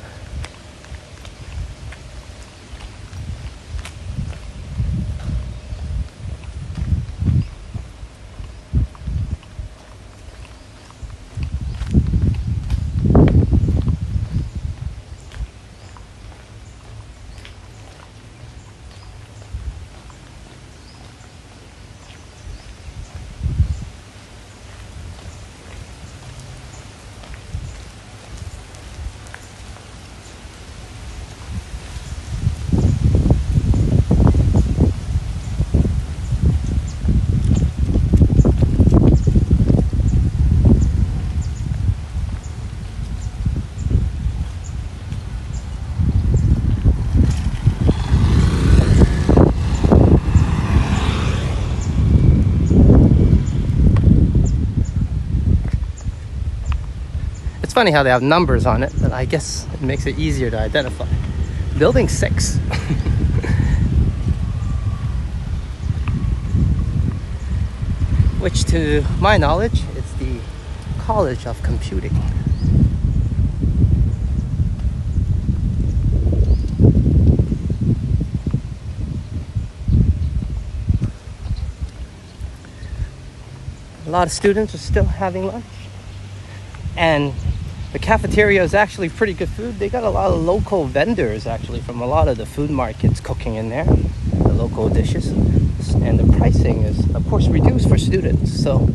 It's funny how they have numbers on it, but I guess it makes it easier to identify. Building 6. Which, to my knowledge, is the College of Computing. A lot of students are still having lunch, and the cafeteria is actually pretty good food. They got a lot of local vendors actually from a lot of the food markets cooking in there, the local dishes, and the pricing is of course reduced for students, so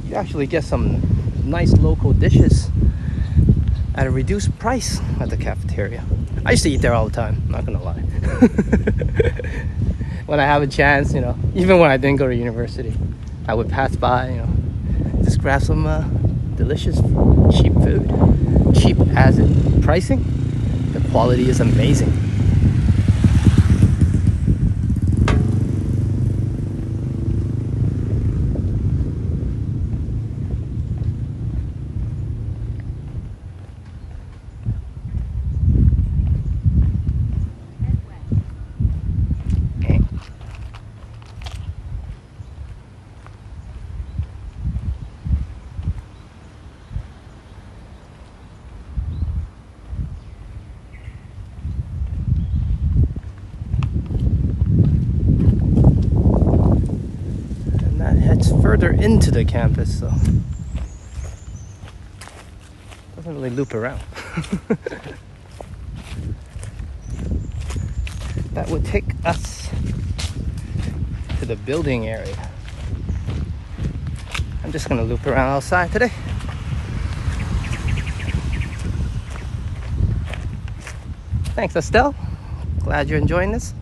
you actually get some nice local dishes at a reduced price at the cafeteria. I used to eat there all the time, not gonna lie. When I have a chance, you know, even when I didn't go to university, I would pass by, you know, just grab some delicious, cheap food. Cheap as in pricing. The quality is amazing. Further into the campus, so doesn't really loop around. That would take us to the building area. I'm just gonna loop around outside today. Thanks, Estelle. Glad you're enjoying this.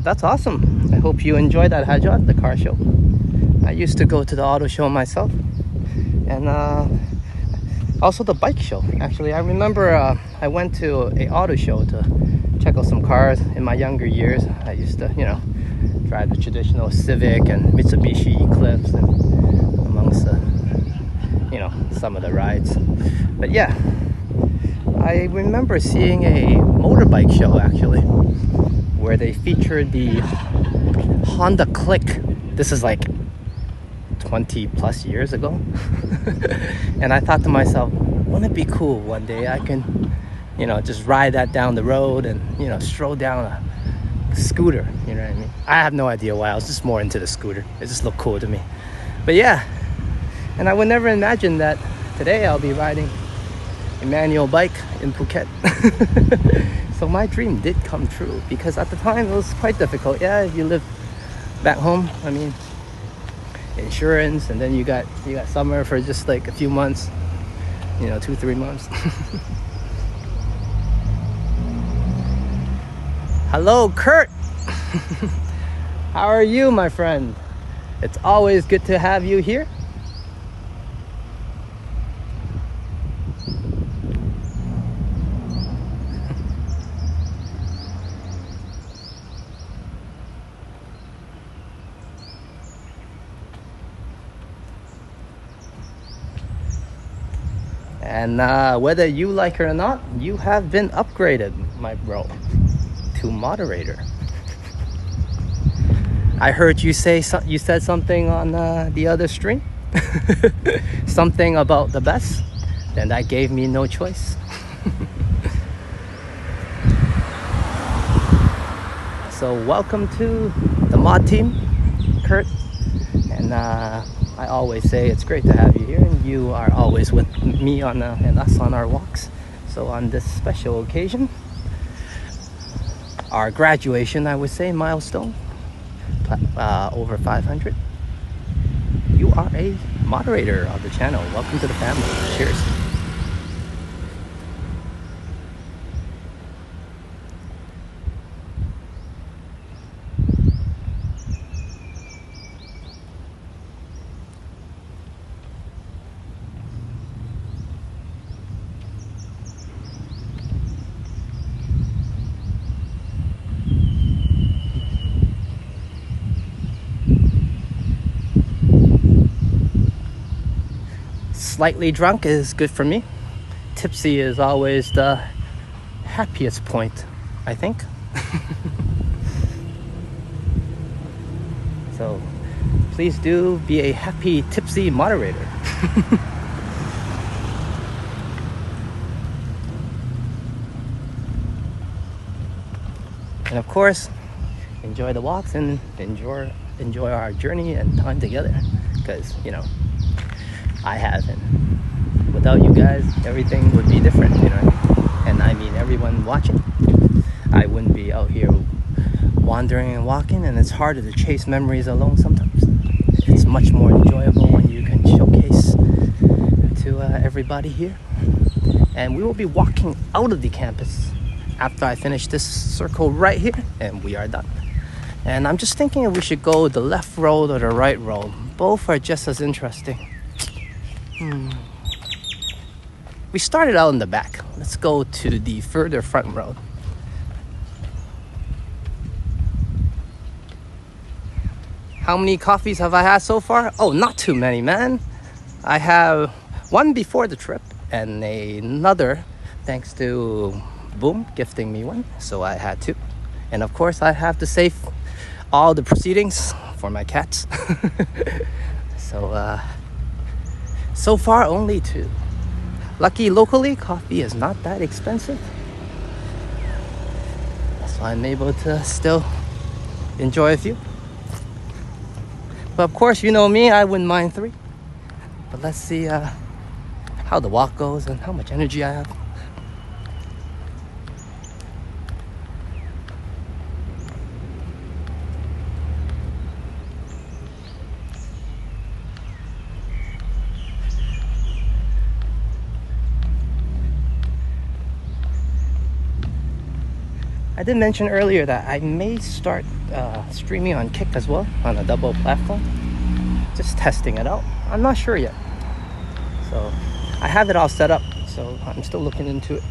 That's awesome. I hope you enjoyed that Hajjat, the car show. I used to go to the auto show myself, and also the bike show. Actually, I remember I went to a auto show to check out some cars in my younger years. I used to, you know, drive the traditional Civic and Mitsubishi Eclipse, and amongst the, you know, some of the rides. But yeah, I remember seeing a motorbike show actually, where they featured the Honda Click. This is like 20 plus years ago. And I thought to myself, wouldn't it be cool one day I can, you know, just ride that down the road and, you know, stroll down a scooter, you know what I mean? I have no idea why. I was just more into the scooter. It just looked cool to me. But yeah, and I would never imagine that today I'll be riding a manual bike in Phuket. So my dream did come true, because at the time it was quite difficult. Yeah, if you live back home, I mean, insurance, and then you got summer for just like a few months, you know, 2-3 months. Hello, Kurt. How are you, my friend? It's always good to have you here. And whether you like it or not, you have been upgraded, my bro, to moderator. I heard you say you said something on the other stream, something about the best. Then that gave me no choice. So welcome to the mod team, Kurt. And I always say it's great to have you here, and you are always with me on and us on our walks. So on this special occasion, our graduation, I would say, milestone, over 500, you are a moderator of the channel. Welcome to the family. Cheers. slightly drunk is good for me. Tipsy is always the happiest point, I think. So please do be a happy tipsy moderator. And of course, enjoy the walks and enjoy our journey and time together, because I haven't. Without you guys, everything would be different, and I mean everyone watching. I wouldn't be out here wandering and walking, and it's harder to chase memories alone sometimes. It's much more enjoyable when you can showcase to everybody here. And we will be walking out of the campus after I finish this circle right here, and we are done. And I'm just thinking if we should go the left road or the right road. Both are just as interesting. We started out in the back. Let's go to the further front road. How many coffees have I had so far? Oh, not too many, man. I have one before the trip and another thanks to Boom gifting me one. So I had two. And of course, I have to save all the proceedings for my cats. So far, only two. Lucky locally, coffee is not that expensive. That's why I'm able to still enjoy a few. But of course, you know me, I wouldn't mind three. But let's see how the walk goes and how much energy I have. I did mention earlier that I may start streaming on Kick as well, on a double platform. Just testing it out. I'm not sure yet. So I have it all set up, so I'm still looking into it.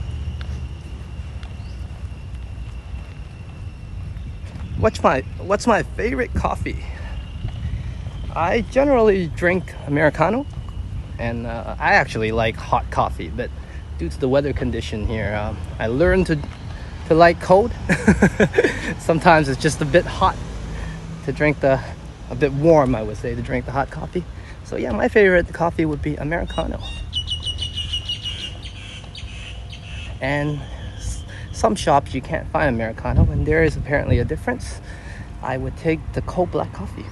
What's my favorite coffee? I generally drink Americano, and I actually like hot coffee, but due to the weather condition here, I learned to like cold. Sometimes it's just a bit hot to drink a bit warm, I would say, to drink the hot coffee. So yeah, my favorite coffee would be Americano. And some shops you can't find Americano, and there is apparently a difference. I would take the cold black coffee.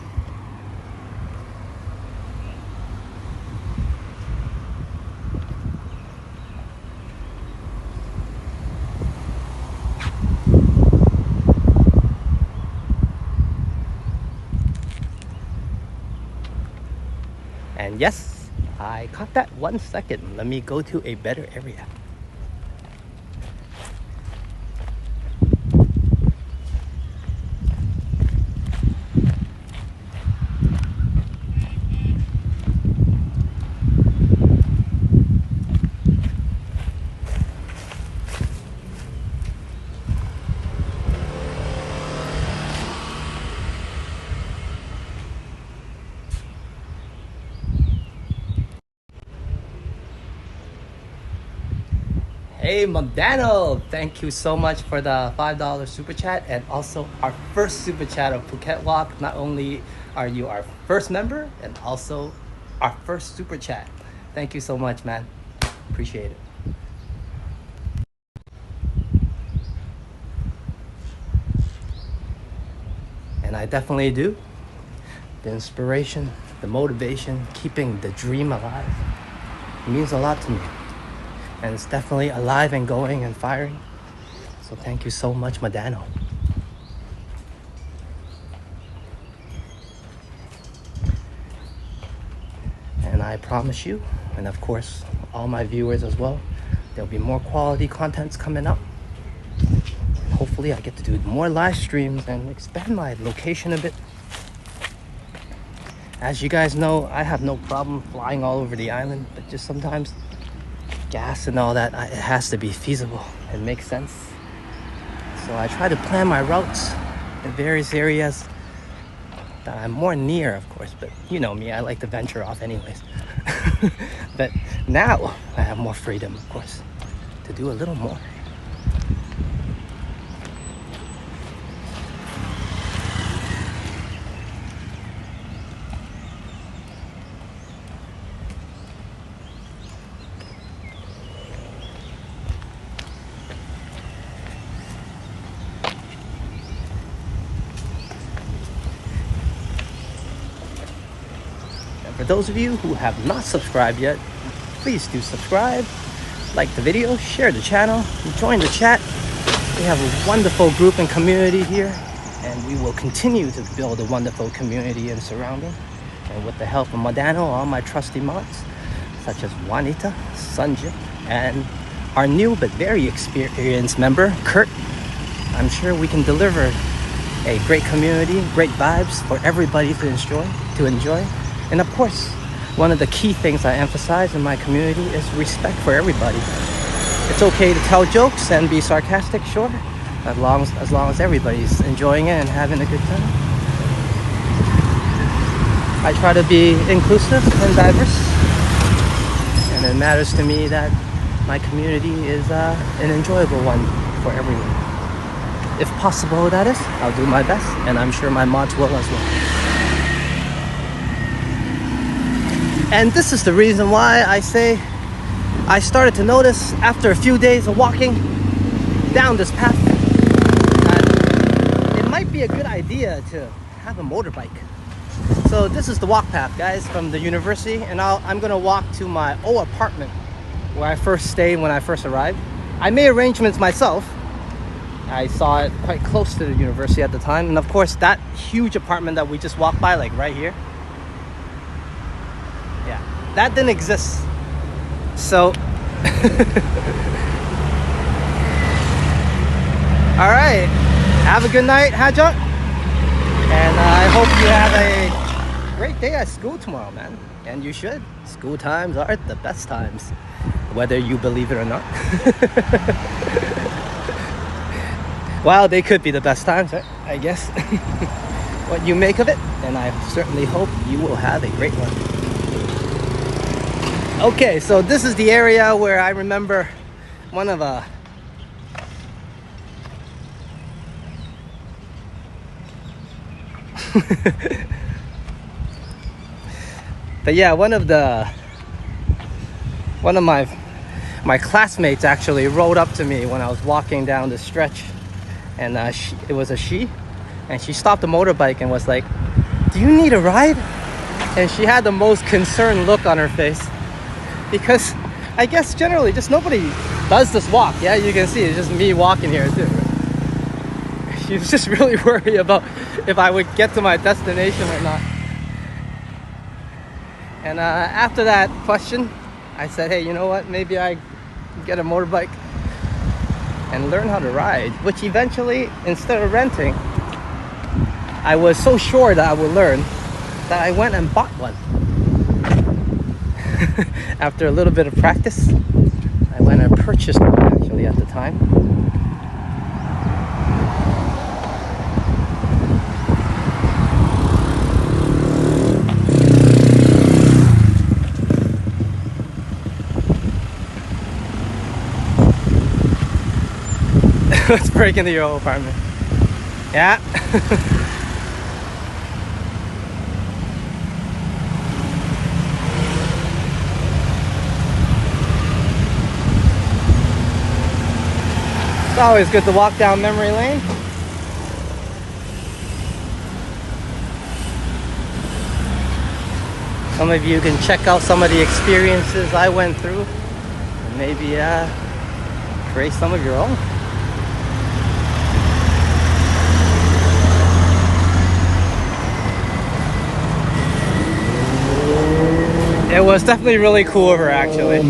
And yes, I caught that 1 second. Let me go to a better area. Hey Mondano, thank you so much for the $5 super chat, and also our first super chat of Phuket Walk. Not only are you our first member, and also our first super chat. Thank you so much, man. Appreciate it. And I definitely do. The inspiration, the motivation, keeping the dream alive, it means a lot to me. And it's definitely alive and going and firing. So thank you so much, Madano. And I promise you, and of course all my viewers as well, there'll be more quality contents coming up. And hopefully I get to do more live streams and expand my location a bit. As you guys know, I have no problem flying all over the island, but just sometimes gas and all that, it has to be feasible and make sense. So I try to plan my routes in various areas that I'm more near, of course, but you know me, I like to venture off anyways. But now I have more freedom, of course, to do a little more. For those of you who have not subscribed yet, please do subscribe, like the video, share the channel, join the chat. We have a wonderful group and community here, and we will continue to build a wonderful community and surrounding. And with the help of Modano, all my trusty mods, such as Juanita, Sanjay, and our new but very experienced member, Kurt, I'm sure we can deliver a great community, great vibes for everybody to enjoy. And of course, one of the key things I emphasize in my community is respect for everybody. It's okay to tell jokes and be sarcastic, sure, as long as everybody's enjoying it and having a good time. I try to be inclusive and diverse, and it matters to me that my community is an enjoyable one for everyone. If possible, that is, I'll do my best, and I'm sure my mods will as well. And this is the reason why I say I started to notice after a few days of walking down this path that it might be a good idea to have a motorbike. So this is the walk path, guys, from the university, and I'm gonna walk to my old apartment where I first stayed when I first arrived. I made arrangements myself. I saw it quite close to the university at the time, and of course that huge apartment that we just walked by, like right here, that didn't exist. So all right, have a good night, Hajot, and I hope you have a great day at school tomorrow, man. And you should. School times are the best times, whether you believe it or not. Well, they could be the best times, right? I guess. What you make of it, and I certainly hope you will have a great one. Okay, so this is the area where I remember one of but yeah, one of my classmates actually rode up to me when I was walking down the stretch, and it was a she, and she stopped the motorbike and was like, "Do you need a ride?" And she had the most concerned look on her face, because I guess generally just nobody does this walk. Yeah, you can see it's just me walking here too. She was just really worried about if I would get to my destination or not. And after that question, I said, hey, you know what, maybe I get a motorbike and learn how to ride, which eventually, instead of renting, I was so sure that I would learn that I went and bought one. After a little bit of practice, I went and purchased one actually at the time. Let's break into your old apartment. Yeah. It's always good to walk down memory lane. Some of you can check out some of the experiences I went through and maybe create some of your own. It was definitely really cool of her, actually.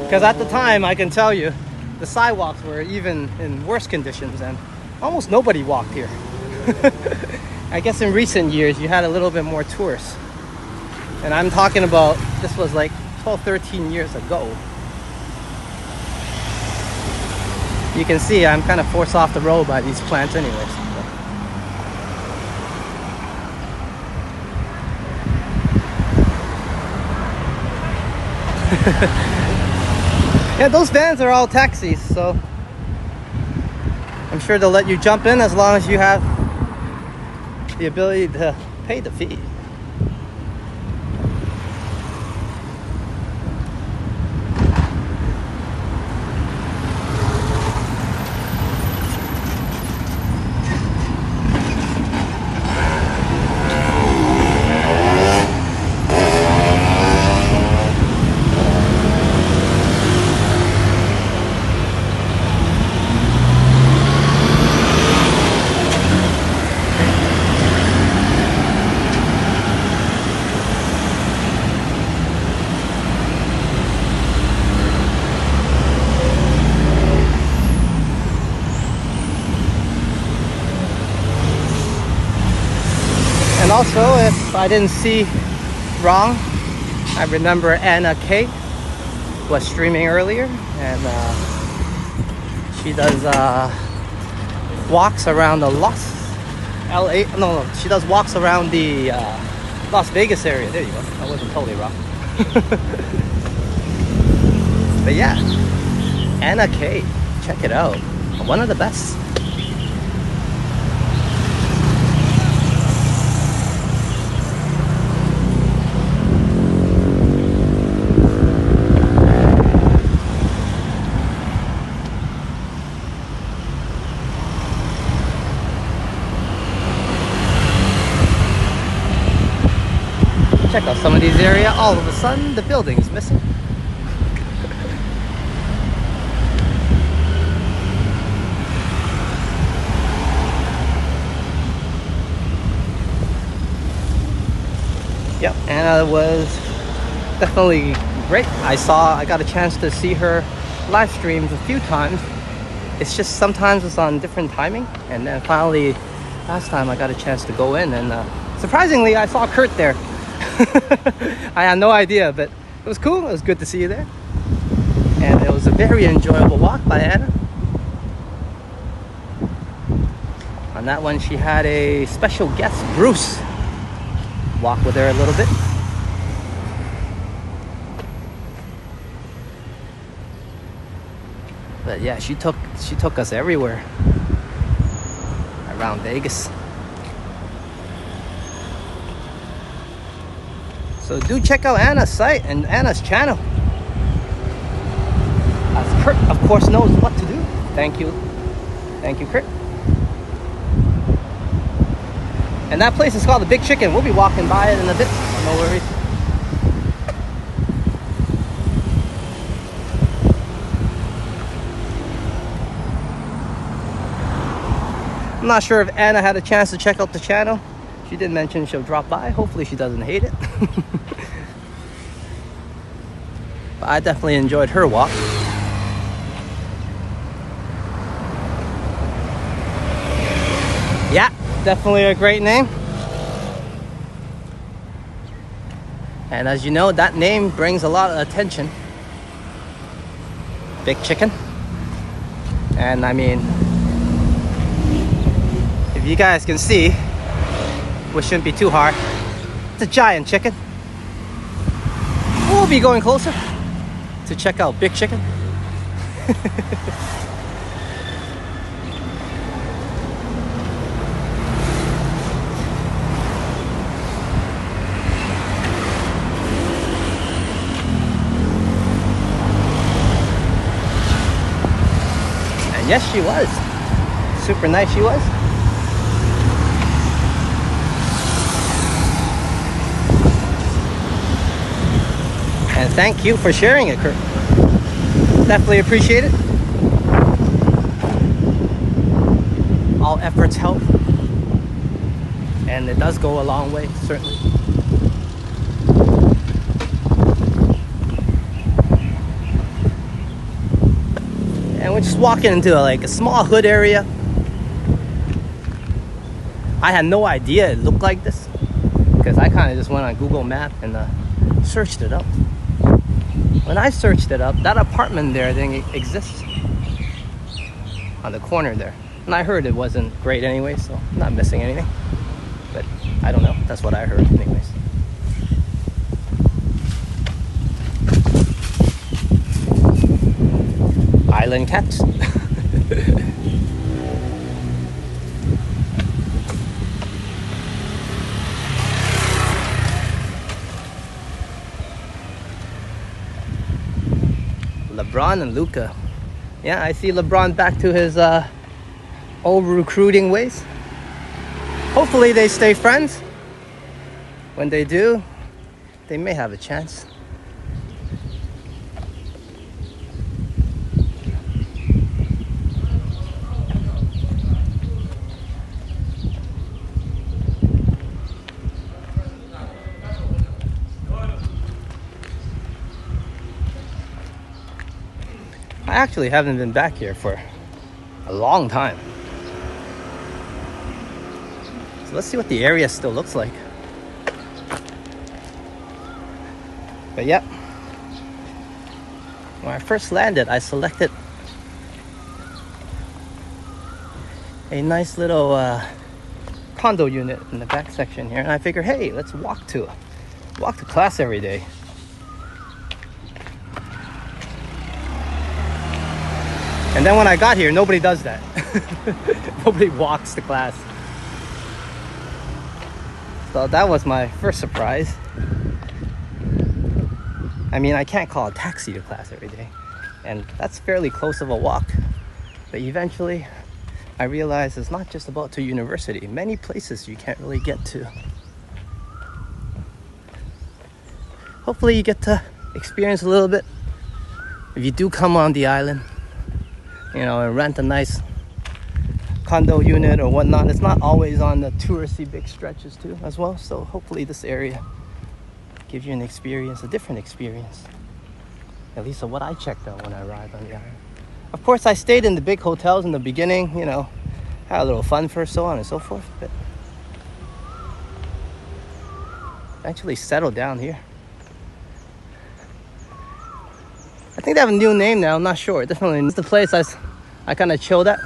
Because at the time, I can tell you, the sidewalks were even in worse conditions and almost nobody walked here. I guess in recent years, you had a little bit more tourists. And I'm talking about, this was like 12, 13 years ago. You can see I'm kind of forced off the road by these plants anyways. Yeah, those vans are all taxis, so I'm sure they'll let you jump in as long as you have the ability to pay the fee. And also, if I didn't see wrong, I remember Anna K was streaming earlier, and she does walks around the she does walks around the Las Vegas area. There you go. I wasn't totally wrong. But yeah, Anna K, check it out. One of the best. Check out some of these areas. All of a sudden, the building is missing. Yep, Anna was definitely great. I got a chance to see her live streams a few times. It's just sometimes it's on different timing, and then finally last time I got a chance to go in, and surprisingly I saw Kurt there. I had no idea, but it was cool. It was good to see you there, and it was a very enjoyable walk by Anna. On that one, she had a special guest, Bruce, walk with her a little bit. But yeah, she took us everywhere around Vegas. So do check out Anna's site and Anna's channel. As Kurt, of course, knows what to do. Thank you, Kurt. And that place is called the Big Chicken. We'll be walking by it in a bit. No worries. I'm not sure if Anna had a chance to check out the channel. She did mention she'll drop by. Hopefully she doesn't hate it. But I definitely enjoyed her walk. Yeah, definitely a great name. And as you know, that name brings a lot of attention. Big Chicken. And I mean, if you guys can see, which shouldn't be too hard, it's a giant chicken. We'll be going closer to check out Big Chicken. And yes, she was. Super nice she was. And thank you for sharing it, Kurt. Definitely appreciate it. All efforts help. And it does go a long way, certainly. And we're just walking into like a small hood area. I had no idea it looked like this, because I kind of just went on Google Maps and searched it up. When I searched it up, that apartment there didn't exist on the corner there. And I heard it wasn't great anyway, so I'm not missing anything. But I don't know. That's what I heard anyways. island cats. LeBron and Luca. Yeah, I see LeBron back to his old recruiting ways. Hopefully they stay friends. When they do, they may have a chance. I actually haven't been back here for a long time. So let's see what the area still looks like. But yep, when I first landed, I selected a nice little condo unit in the back section here, and I figured, hey, let's walk to class every day. And then when I got here, nobody does that. Nobody walks to class. So that was my first surprise. I mean, I can't call a taxi to class every day, and that's fairly close of a walk. But eventually, I realized it's not just about to university. Many places you can't really get to. Hopefully you get to experience a little bit. If you do come on the island, you know, and rent a nice condo unit or whatnot, it's not always on the touristy big stretches too as well. So hopefully this area gives you an experience, a different experience, at least of what I checked out when I arrived on the island. Of course, I stayed in the big hotels in the beginning, you know, had a little fun first, so on and so forth, but eventually settled down here. I think they have a new name now, I'm not sure. Definitely, it's the place I kind of chilled at.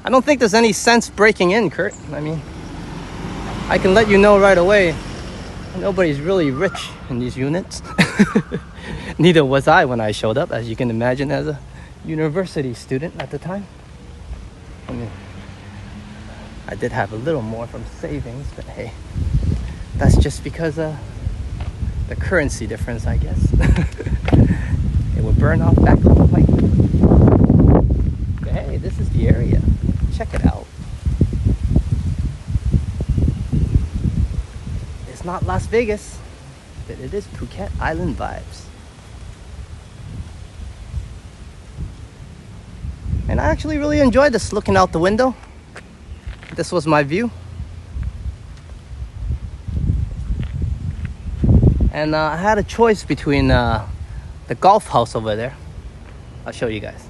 I don't think there's any sense breaking in, Kurt. I mean, I can let you know right away, nobody's really rich in these units. Neither was I when I showed up, as you can imagine, as a university student at the time. I mean, I did have a little more from savings, but hey, that's just because of the currency difference, I guess. It would burn off back on the pipe. But hey, this is the area. Check it out. It's not Las Vegas, but it is Phuket Island vibes. And I actually really enjoyed this, looking out the window. This was my view. And I had a choice between the golf house over there. I'll show you guys.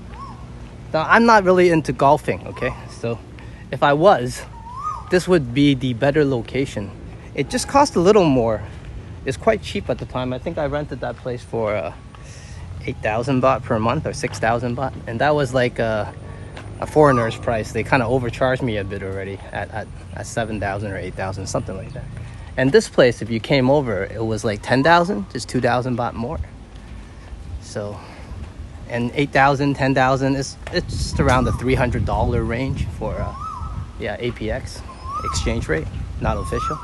Now, I'm not really into golfing, okay? So if I was, this would be the better location. It just cost a little more. It's quite cheap at the time. I think I rented that place for 8,000 baht per month or 6,000 baht. And that was like a foreigner's price. They kind of overcharged me a bit already at 7,000 or 8,000, something like that. And this place, if you came over, it was like 10,000, just 2,000 baht more. So, and 8,000, 10,000, it's just around the $300 range for APX exchange rate, not official.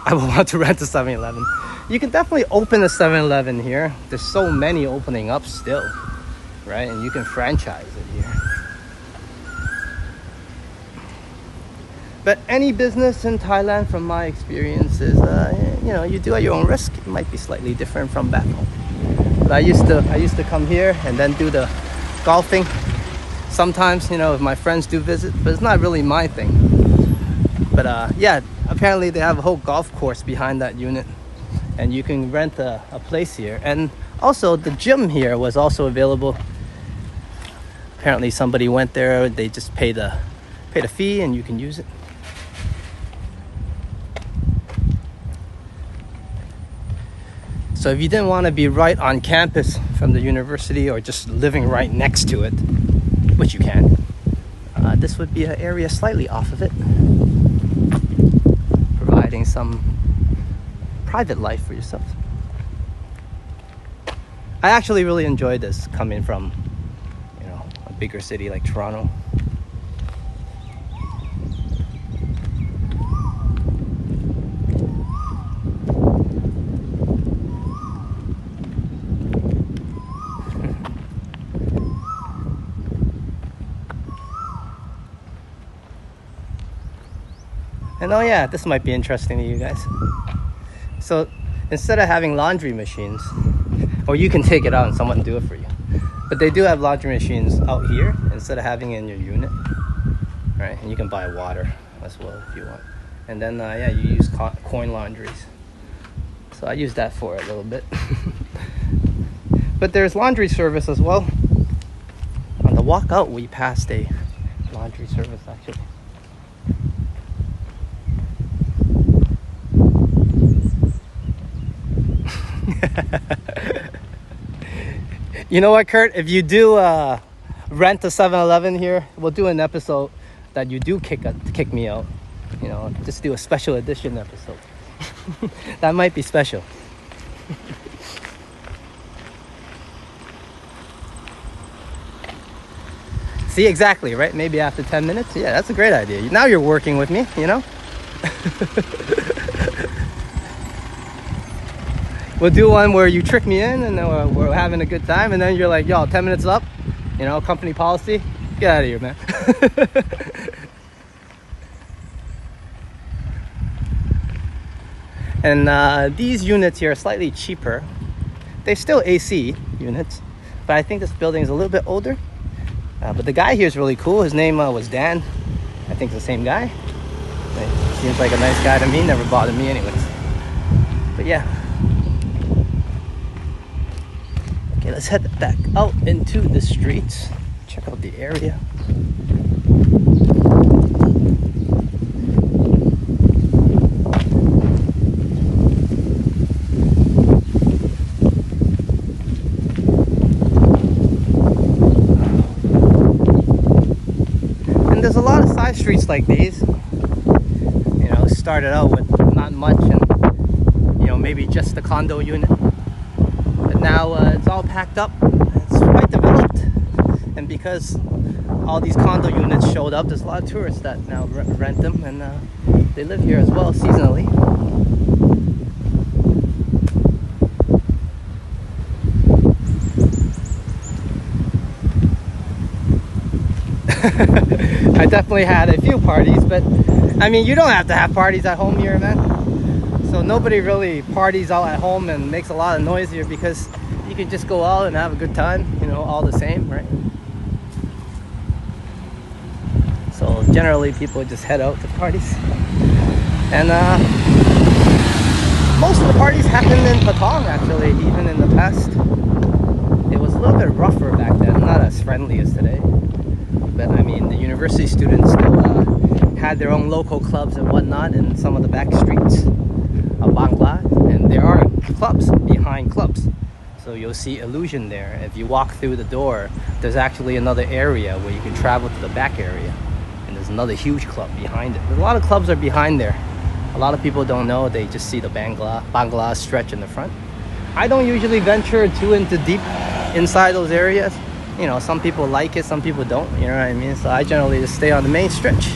I would want to rent a 7-Eleven. You can definitely open a 7-Eleven here. There's so many opening up still, right? And you can franchise it here. But any business in Thailand, from my experience, is you know, you do at your own risk. It might be slightly different from back home. But I used to come here and then do the golfing. Sometimes, you know, if my friends do visit, but it's not really my thing. But yeah, apparently they have a whole golf course behind that unit, and you can rent a place here. And also the gym here was also available. Apparently somebody went there, they just paid a fee and you can use it. So if you didn't want to be right on campus from the university or just living right next to it, which you can, this would be an area slightly off of it, providing some private life for yourself. I actually really enjoyed this coming from, you know, a bigger city like Toronto. And oh yeah, this might be interesting to you guys. So instead of having laundry machines, or you can take it out and someone do it for you, but they do have laundry machines out here instead of having it in your unit, right? And you can buy water as well if you want. And then yeah, you use coin laundries. So I use that for a little bit. But there's laundry service as well. On the walk out, we passed a laundry service actually. You know what, Kurt? If you do rent a 7-Eleven here, we'll do an episode that you do kick me out. You know, just do a special edition episode. That might be special. See, exactly, right? Maybe after 10 minutes. Yeah, that's a great idea. Now you're working with me, you know? We'll do one where you trick me in and then we're having a good time, and then you're like, yo, 10 minutes up, you know, company policy, get out of here, man. And these units here are slightly cheaper. They're still AC units, but I think this building is a little bit older. But the guy here is really cool. His name was Dan. I think it's the same guy. Seems like a nice guy to me, never bothered me anyways. But yeah. Okay, let's head back out into the streets. Check out the area. And there's a lot of side streets like these. You know, it started out with not much and, you know, maybe just the condo unit. But now it's all packed up. It's quite developed. And because all these condo units showed up, there's a lot of tourists that now rent them, and they live here as well seasonally. I definitely had a few parties, but I mean, you don't have to have parties at home here, man. So nobody really parties out at home and makes a lot of noise here, because you can just go out and have a good time, you know, all the same, right? So generally people just head out to parties. And most of the parties happened in Patong, actually, even in the past. It was a little bit rougher back then, not as friendly as today. But I mean, the university students still had their own local clubs and whatnot in some of the back streets of Bangla, and there are clubs behind clubs. So you'll see Illusion there. If you walk through the door, there's actually another area where you can travel to the back area, and there's another huge club behind it. A lot of clubs are behind there. A lot of people don't know, they just see the Bangla stretch in the front. I don't usually venture too into deep inside those areas. You know, some people like it, some people don't, you know what I mean? So I generally just stay on the main stretch.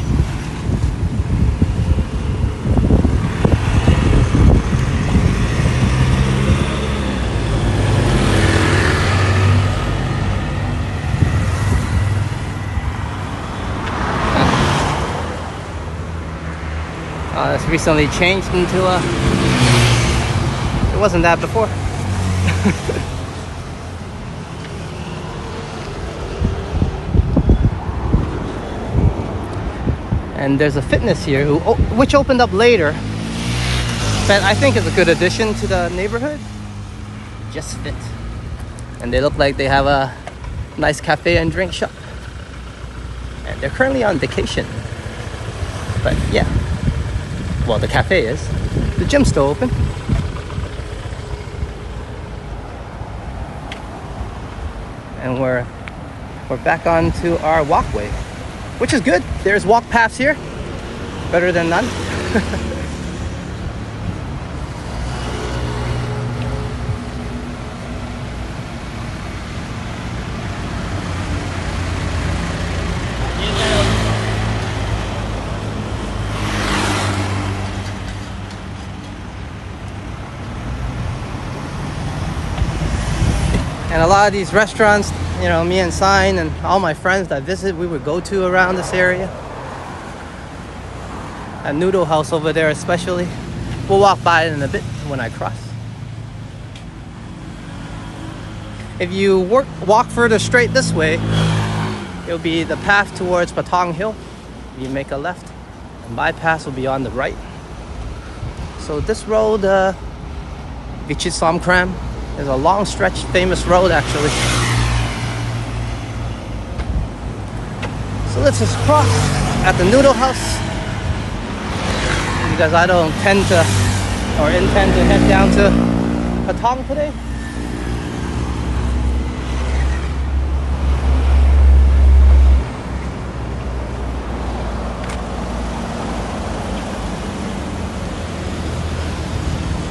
It's recently changed into it wasn't that before. And there's a fitness here which opened up later, but I think it's a good addition to the neighborhood. Just Fit. And they look like they have a nice cafe and drink shop. And they're currently on vacation. But yeah. Well, the cafe is. The gym's still open. And we're back onto our walkway, which is good. There's walk paths here. Better than none. And a lot of these restaurants, you know, me and Sign and all my friends that visit, we would go to around this area. A noodle house over there especially. We'll walk by it in a bit when I cross. If you walk further straight this way, it'll be the path towards Patong Hill. You make a left, and bypass will be on the right. So this road, Vichit Somkram, is a long stretch, famous road actually. So let's just cross at the noodle house, because I don't intend to head down to Patong today.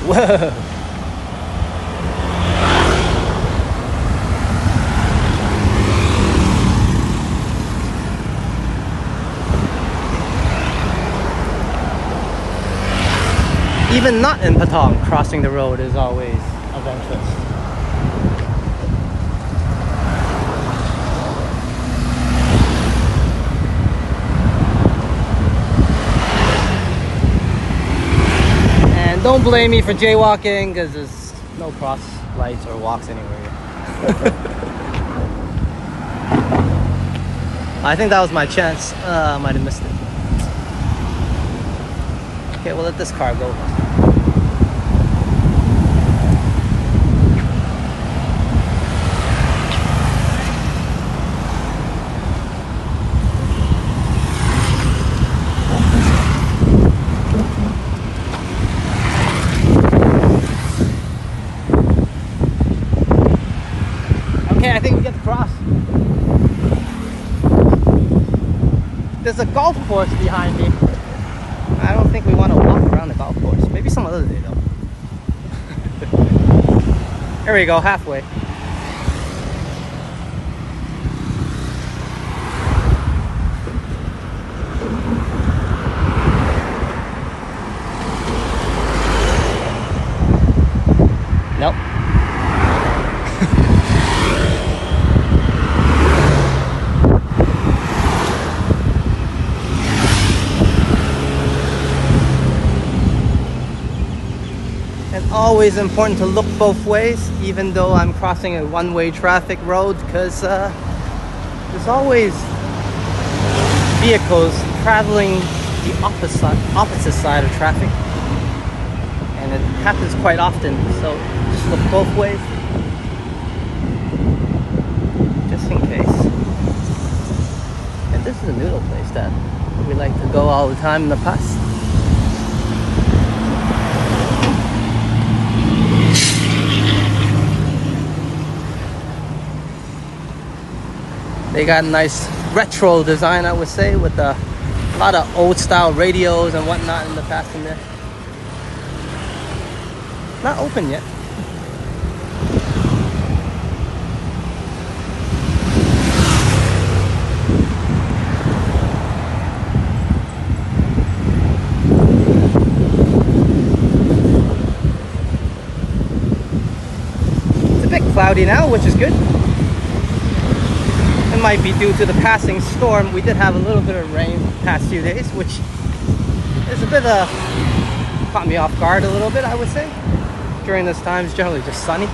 Whoa. Even not in Patong, crossing the road is always of interest. And don't blame me for jaywalking, because there's no cross lights or walks anywhere here. I think that was my chance. I might have missed it. Okay, we'll let this car go. Okay, I think we get to cross. There's a golf course behind me. I don't think we want to walk around the golf course. Maybe some other day though. There we go, halfway. Nope. Always important to look both ways, even though I'm crossing a one-way traffic road, because there's always vehicles traveling the opposite side of traffic, and it happens quite often. So just look both ways, just in case. And this is a noodle place that we like to go all the time in the past. They got a nice retro design, I would say, with a lot of old style radios and whatnot in the past in there. Not open yet. It's a bit cloudy now, which is good. It might be due to the passing storm. We did have a little bit of rain the past few days, which is a bit caught me off guard a little bit, I would say. During this time, it's generally just sunny.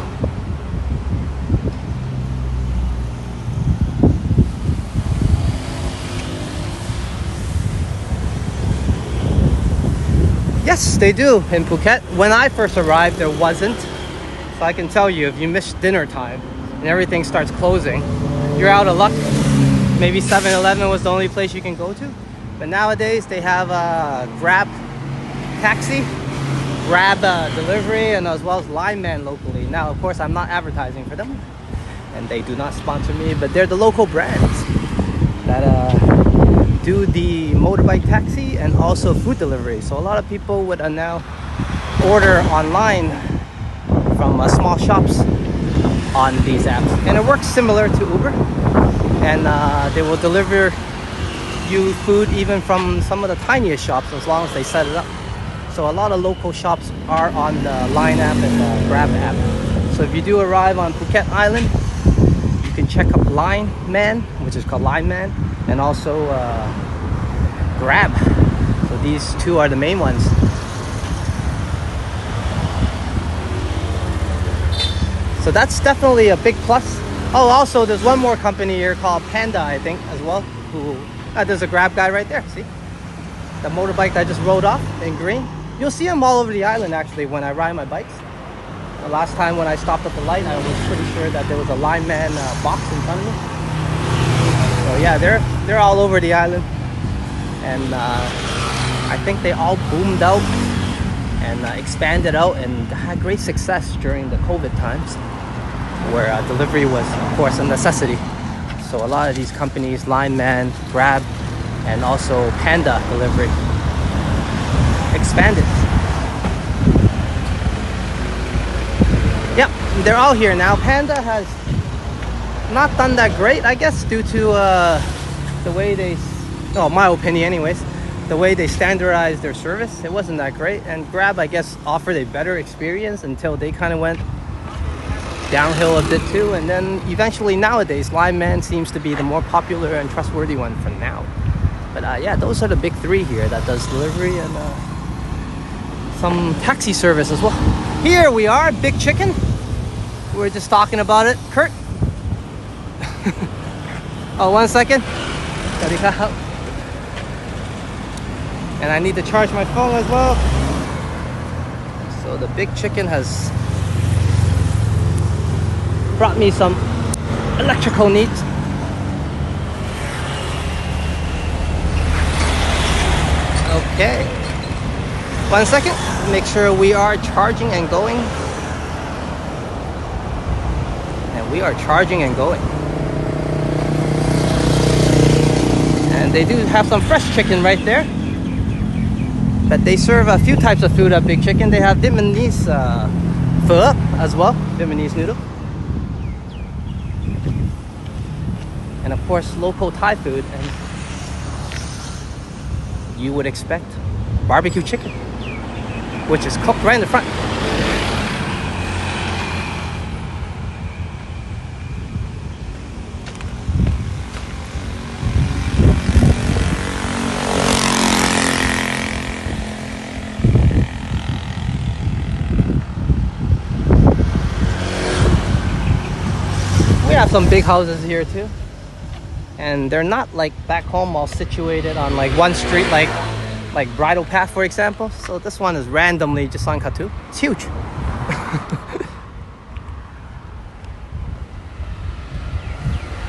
Yes, they do in Phuket. When I first arrived, there wasn't. So I can tell you, if you miss dinner time and everything starts closing, you're out of luck. Maybe 7-Eleven was the only place you can go to. But nowadays they have a Grab taxi, Grab delivery, and as well as Line Man locally. Now, of course, I'm not advertising for them, and they do not sponsor me, but they're the local brands that do the motorbike taxi and also food delivery. So a lot of people would now order online from small shops on these apps, and it works similar to Uber, and they will deliver you food even from some of the tiniest shops as long as they set it up. So a lot of local shops are on the Line app and the Grab app. So if you do arrive on Phuket Island, you can check up Line Man, which is called Line Man, and also Grab. So these two are the main ones. So that's definitely a big plus. Oh, also there's one more company here called Panda, I think, as well. Who there's a Grab guy right there. See the motorbike that I just rode off in green. You'll see them all over the island actually when I ride my bikes. The last time when I stopped at the light, I was pretty sure that there was a lineman box in front of me. So yeah, they're all over the island, and I think they all boomed out and expanded out and had great success during the COVID times, where delivery was, of course, a necessity. So a lot of these companies, Lineman, Grab, and also Panda delivery, expanded. Yep, they're all here now. Panda has not done that great, I guess, due to the way they, my opinion anyways, the way they standardized their service. It wasn't that great. And Grab, I guess, offered a better experience until they kind of went downhill a bit too. And then eventually nowadays, Lineman seems to be the more popular and trustworthy one for now. But yeah, those are the big three here that does delivery and some taxi service as well. Here we are, Big Chicken. We were just talking about it. Kurt. Oh, 1 second. And I need to charge my phone as well. So the Big Chicken has brought me some electrical needs. Okay. 1 second. Make sure we are charging and going. And we are charging and going. And they do have some fresh chicken right there. But they serve a few types of food at Big Chicken. They have Vietnamese pho as well, Vietnamese noodle. And of course, local Thai food. And you would expect barbecue chicken, which is cooked right in the front. We have some big houses here too. And they're not like back home all situated on like one street like Bridle Path, for example. So this one is randomly just on Kathu. It's huge.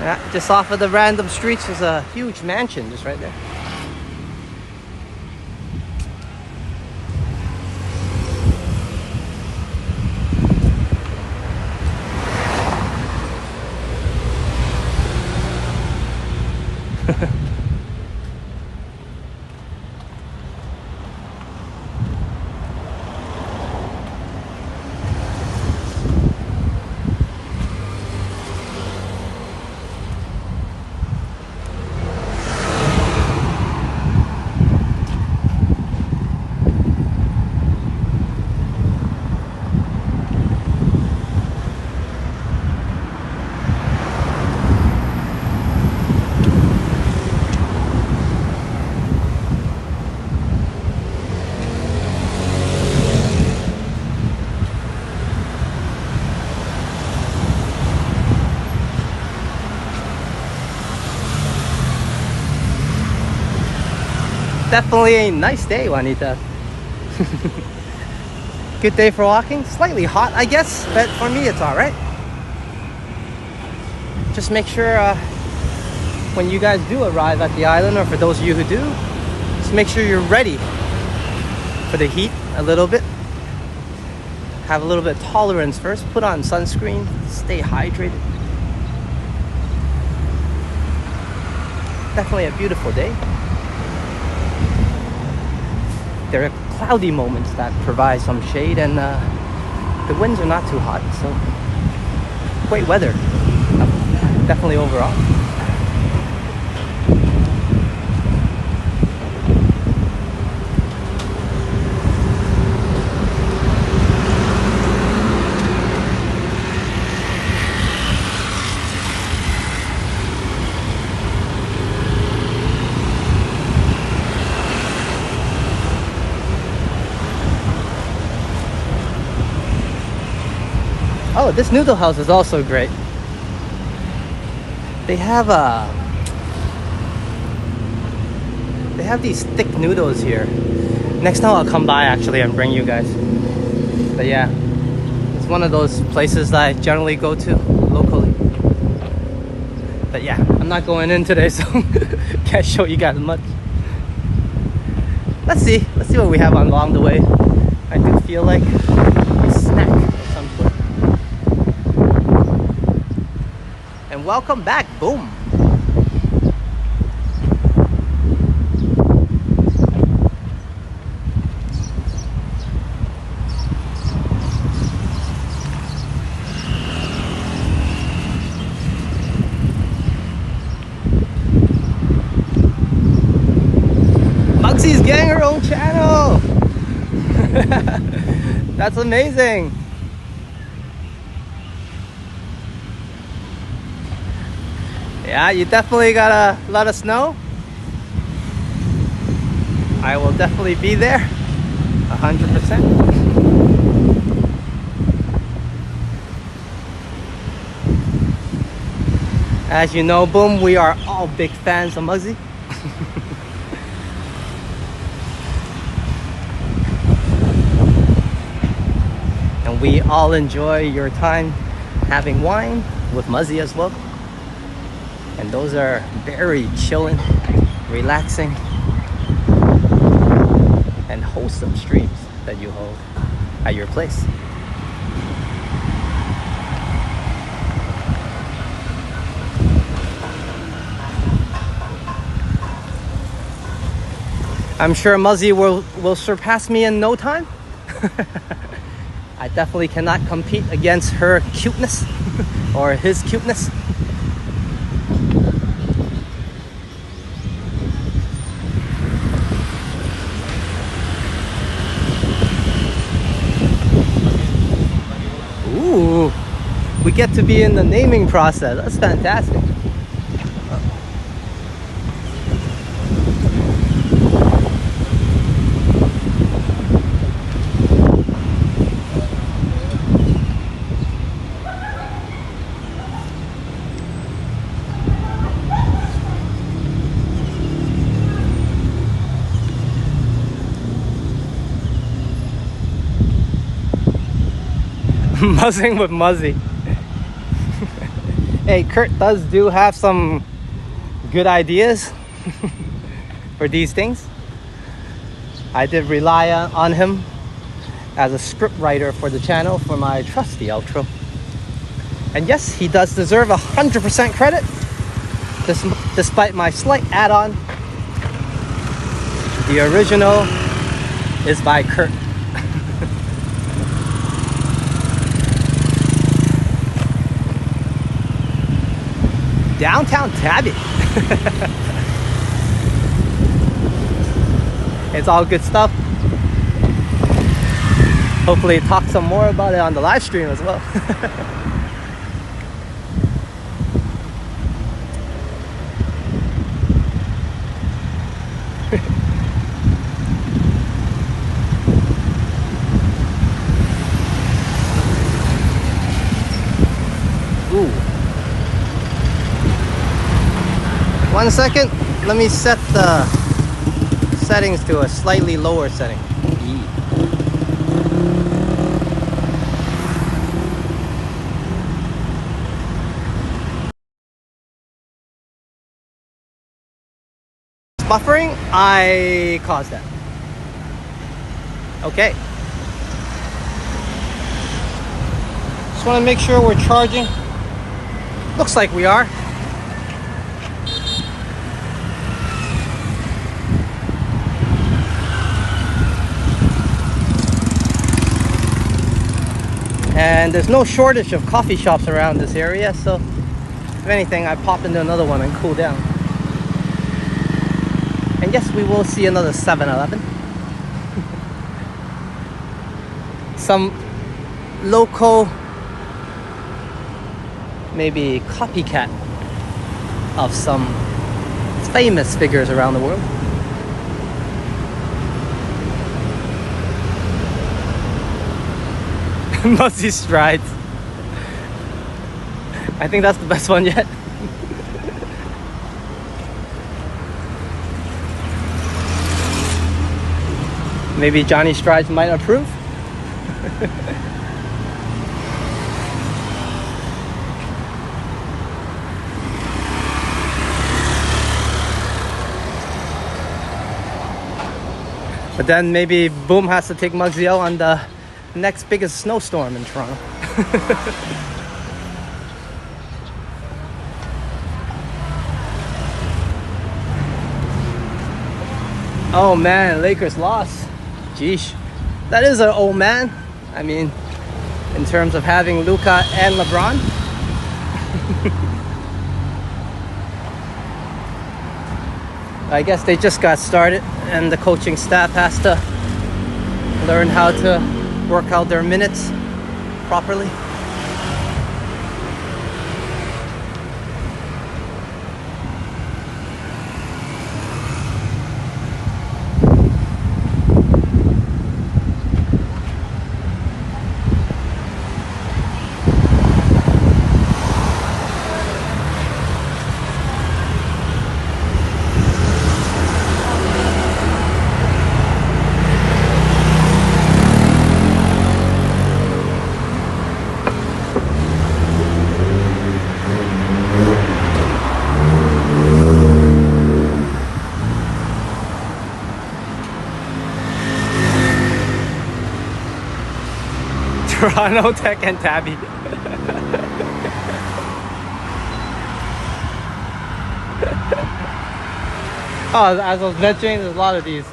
Yeah, just off of the random streets is a huge mansion just right there. Definitely a nice day, Juanita. Good day for walking. Slightly hot, I guess, but for me it's alright. Just make sure when you guys do arrive at the island, or for those of you who do, just make sure you're ready for the heat a little bit. Have a little bit of tolerance first. Put on sunscreen. Stay hydrated. Definitely a beautiful day. There are cloudy moments that provide some shade, and the winds are not too hot, so great weather. Definitely overall. Oh, this noodle house is also great. They have these thick noodles here. Next time I'll come by actually and bring you guys. But yeah, it's one of those places that I generally go to locally. But yeah, I'm not going in today, so can't show you guys much. Let's see what we have along the way. I do feel like a snack of some sort. And welcome back, boom. Muggsy's getting her own channel. That's amazing. Yeah, you definitely gotta let us know. I will definitely be there 100%. As you know, boom, we are all big fans of Muggsy. And we all enjoy your time having wine with Muzzy as well. And those are very chilling, relaxing, and wholesome streams that you hold at your place. I'm sure Muzzy will surpass me in no time. I definitely cannot compete against her cuteness or his cuteness. Ooh, we get to be in the naming process. That's fantastic. Muzzing with Muzzy. Hey, Kurt do have some good ideas for these things. I did rely on him as a script writer for the channel for my trusty outro. And yes, he does deserve 100% credit, despite my slight add-on. The original is by Kurt. Downtown Tabby. It's all good stuff. Hopefully talk some more about it on the live stream as well. Ooh. 1 second, let me set the settings to a slightly lower setting. Buffering, I caused that. Okay. Just want to make sure we're charging. Looks like we are. And there's no shortage of coffee shops around this area, so if anything, I popped into another one and cool down. And yes, we will see another 7-Eleven. Some local, maybe copycat of some famous figures around the world. Muzzy strides. I think that's the best one yet. Maybe Johnny Strides might approve. But then maybe Boom has to take Muggsy on the next biggest snowstorm in Toronto. Oh man, Lakers lost. Jeesh. That is an old man. I mean, in terms of having Luka and LeBron. I guess they just got started and the coaching staff has to learn how to work out their minutes properly. Toronto Tech and Tabby. Oh, as I was mentioning, there's a lot of these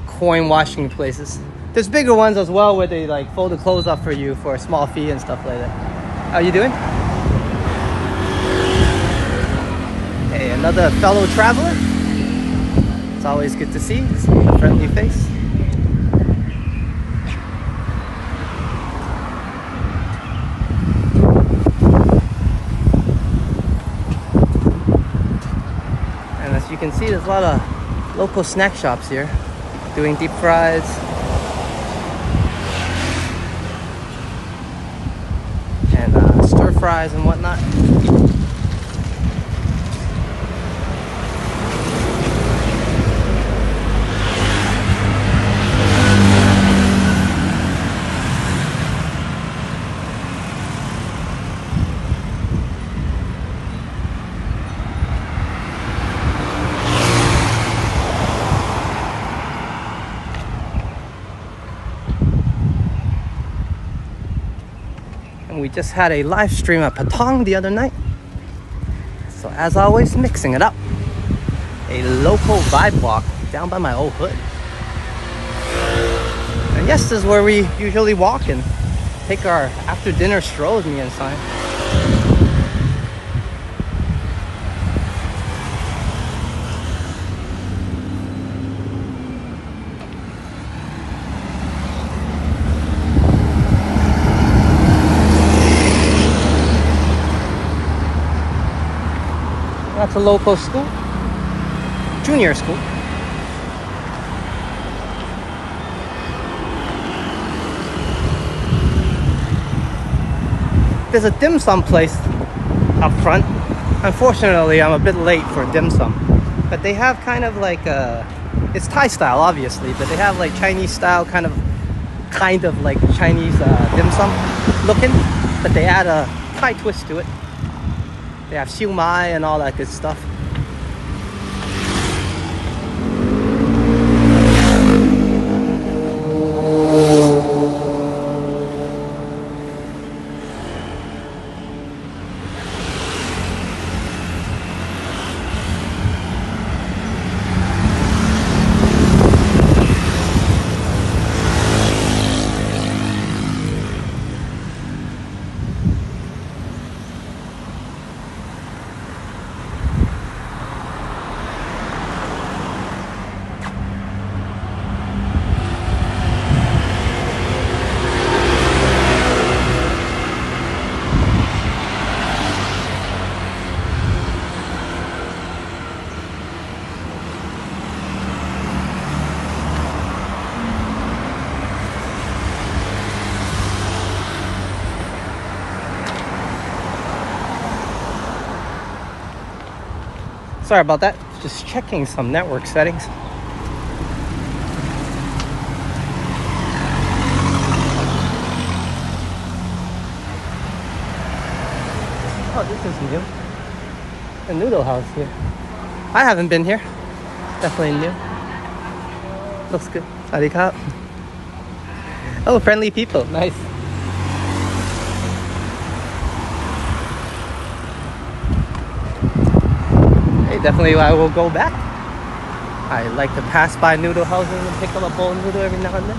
coin washing places. There's bigger ones as well where they like fold the clothes up for you for a small fee and stuff like that. How you doing? Hey, another fellow traveler. It's always good to see a friendly face. You can see there's a lot of local snack shops here doing deep fries and stir fries and whatnot. And we just had a live stream at Patong the other night. So as always, mixing it up. A local vibe walk down by my old hood. And yes, this is where we usually walk and take our after dinner strolls, me and Simon. That's a local school, junior school. There's a dim sum place up front. Unfortunately, I'm a bit late for dim sum, but they have kind of like it's Thai style obviously, but they have like Chinese style kind of like Chinese dim sum looking, but they add a Thai twist to it. They have siu mai and all that good stuff. Sorry about that. Just checking some network settings. Oh, this is new. A noodle house here. I haven't been here. Definitely new. Looks good. Sarikap. Oh, friendly people. Nice. Hey, definitely I will go back. I like to pass by noodle houses and pick up a bowl of noodle every now and then.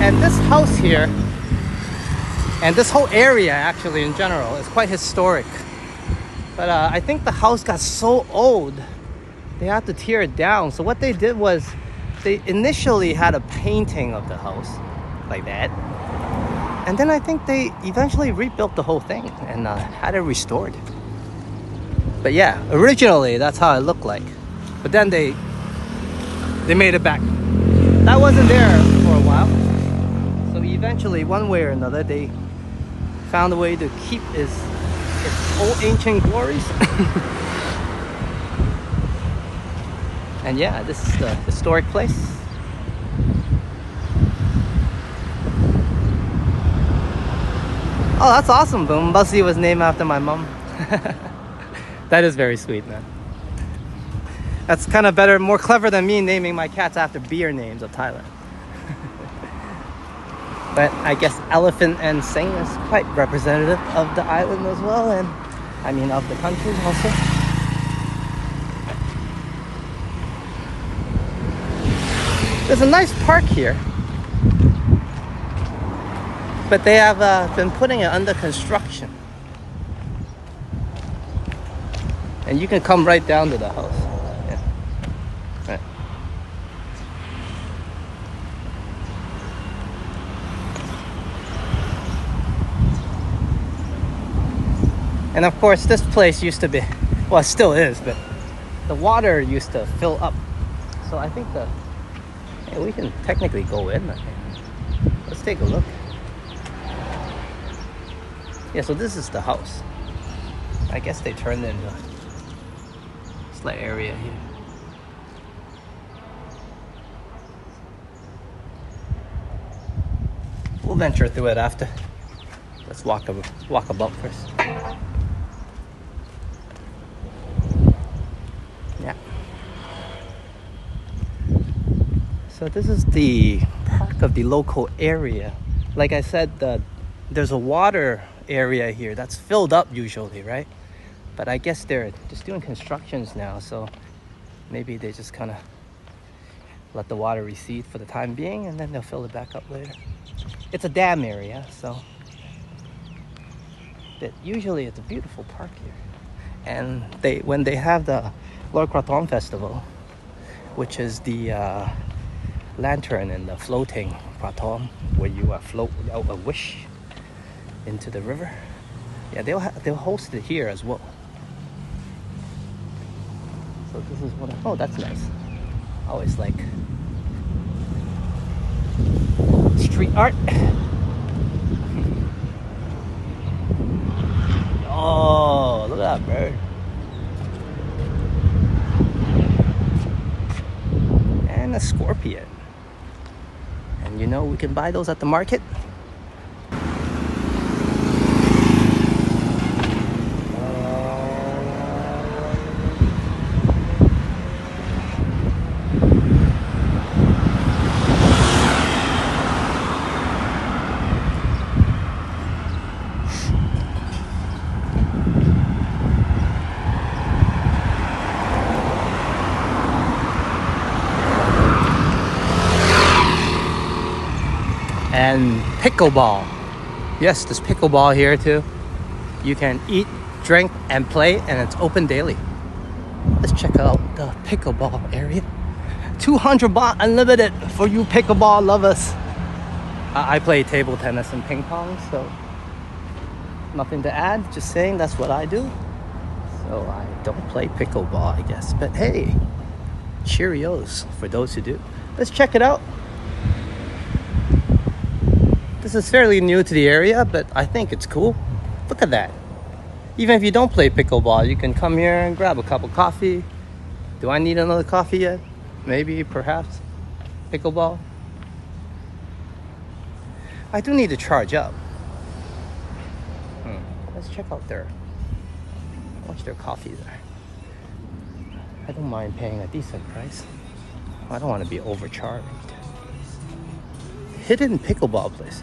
And this house here, and this whole area actually in general, is quite historic. But I think the house got so old, they had to tear it down. So what they did was, they initially had a painting of the house, like that. And then I think they eventually rebuilt the whole thing and had it restored. But yeah, originally that's how it looked like. But then they made it back. That wasn't there for a while. So eventually, one way or another, they found a way to keep its old ancient glories. And yeah, this is the historic place. Oh, that's awesome. Bumbasi was named after my mom. That is very sweet, man. That's kind of better, more clever than me naming my cats after beer names of Thailand. But I guess elephant and sing is quite representative of the island as well, and I mean of the country also. There's a nice park here, but they have been putting it under construction. And you can come right down to the house. Yeah. Right. And of course, this place used to be, well, it still is, but the water used to fill up. So I think hey, we can technically go in. Let's take a look. Yeah, so this is the house. I guess they turned it into a slight area here. We'll venture through it after. Let's walk about first. Yeah. So this is the park of the local area. Like I said, there's a water area here that's filled up usually, right? But I guess they're just doing constructions now, so maybe they just kind of let the water recede for the time being, and then they'll fill it back up later. It's a dam area, so but usually it's a beautiful park here. And when they have the Lord Krathong Festival, which is the lantern and the floating krathong, where you float without a wish into the river. Yeah, they'll host it here as well. So this is one. Oh, that's nice. I always like street art. Oh, look at that bird. And a scorpion. And you know, we can buy those at the market. And pickleball. Yes, there's pickleball here too. You can eat, drink, and play, and it's open daily. Let's check out the pickleball area. 200 baht unlimited for you pickleball lovers. I play table tennis and ping pong, so nothing to add. Just saying that's what I do. So I don't play pickleball, I guess. But hey, cheerios for those who do. Let's check it out. This is fairly new to the area, but I think it's cool. Look at that. Even if you don't play pickleball, you can come here and grab a cup of coffee. Do I need another coffee yet? Maybe, perhaps. Pickleball. I do need to charge up. Let's check out their, how much their coffee there. I don't mind paying a decent price. I don't want to be overcharged. Hidden pickleball place.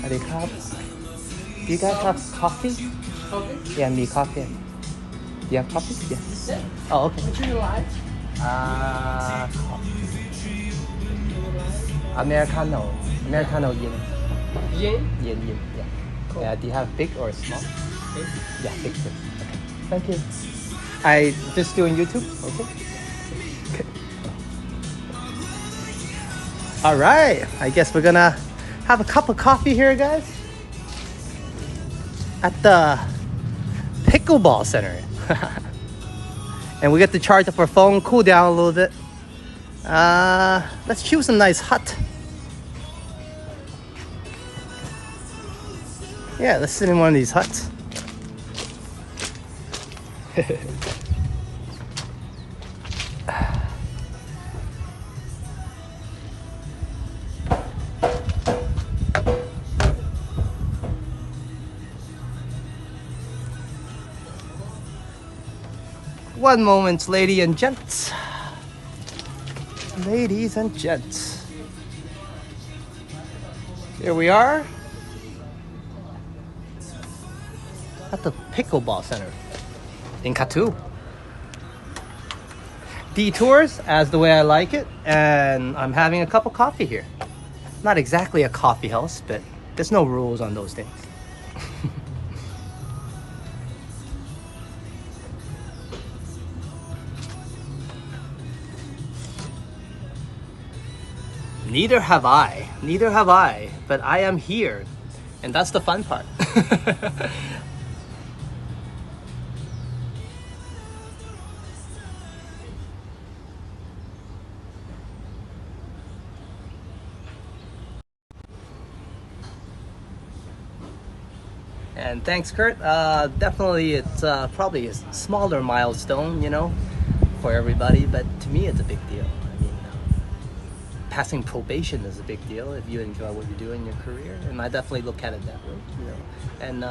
Do you guys have coffee? Coffee? Yeah, me coffee. Do you have coffee? Yes. Yeah. Oh, okay. What do you like? Americano. Americano yin. Yin? Yin. Yeah. Cool. Yeah, do you have big or small? Big. Yeah, big please. Okay. Thank you. I just doing YouTube. Okay. All right. I guess we're gonna have a cup of coffee here, guys, at the pickleball center. And we get to charge up our phone, cool down a little bit. Let's choose a nice hut. Yeah, let's sit in one of these huts. One moment, ladies and gents. Ladies and gents. Here we are at the pickleball center in Kathu. Detours as the way I like it, and I'm having a cup of coffee here. Not exactly a coffee house, but there's no rules on those things. Neither have I, but I am here, and that's the fun part. And thanks, Kurt. Definitely, it's probably a smaller milestone, you know, for everybody, but to me, it's a big deal. I mean, passing probation is a big deal if you enjoy what you do in your career, and I definitely look at it that way, you know. And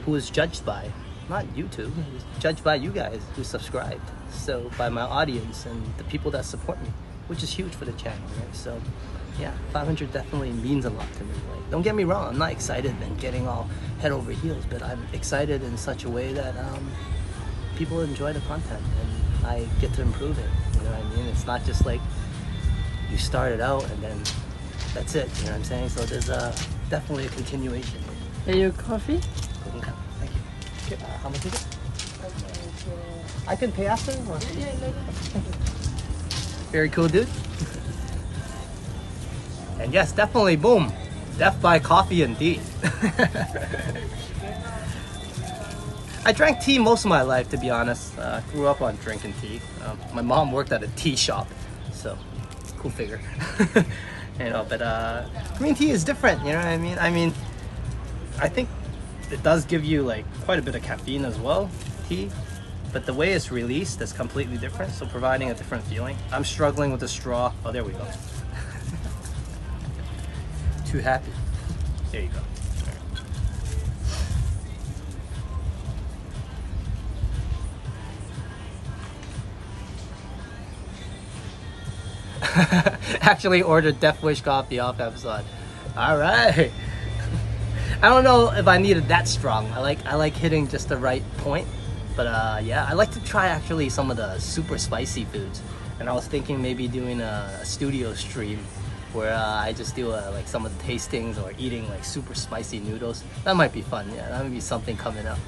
who is judged by? Not YouTube, it's judged by you guys who subscribed. So by my audience and the people that support me, which is huge for the channel, right? So yeah, 500 definitely means a lot to me. Like, don't get me wrong, I'm not excited and getting all head over heels, but I'm excited in such a way that people enjoy the content and I get to improve it. You know what I mean? It's not just like you started out and then that's it. You know what I'm saying? So there's definitely a continuation. Are you coffee? Thank you. Okay, how much is it? I can pay after? Or? Yeah, later. Very cool, dude. And yes, definitely, boom, death by coffee indeed. I drank tea most of my life, to be honest. Grew up on drinking tea. My mom worked at a tea shop, so cool figure. You know, but green tea is different, you know what I mean? I mean, I think it does give you like quite a bit of caffeine as well, tea, but the way it's released is completely different, so providing a different feeling. I'm struggling with the straw. Oh, there we go. Too happy. There you go. Actually ordered Death Wish coffee off Amazon. All right. I don't know if I needed that strong. I like hitting just the right point. But yeah, I like to try actually some of the super spicy foods. And I was thinking maybe doing a studio stream where I just do like some of the tastings or eating like super spicy noodles. That might be fun. Yeah, that might be something coming up.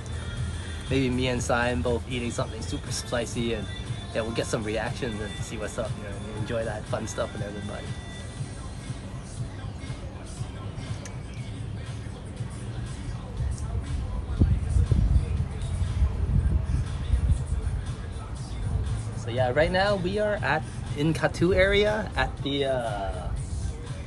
Maybe me and Simon both eating something super spicy, and yeah, we'll get some reactions and see what's up. You know, and enjoy that fun stuff with everybody. So yeah, right now we are in Kathu area at the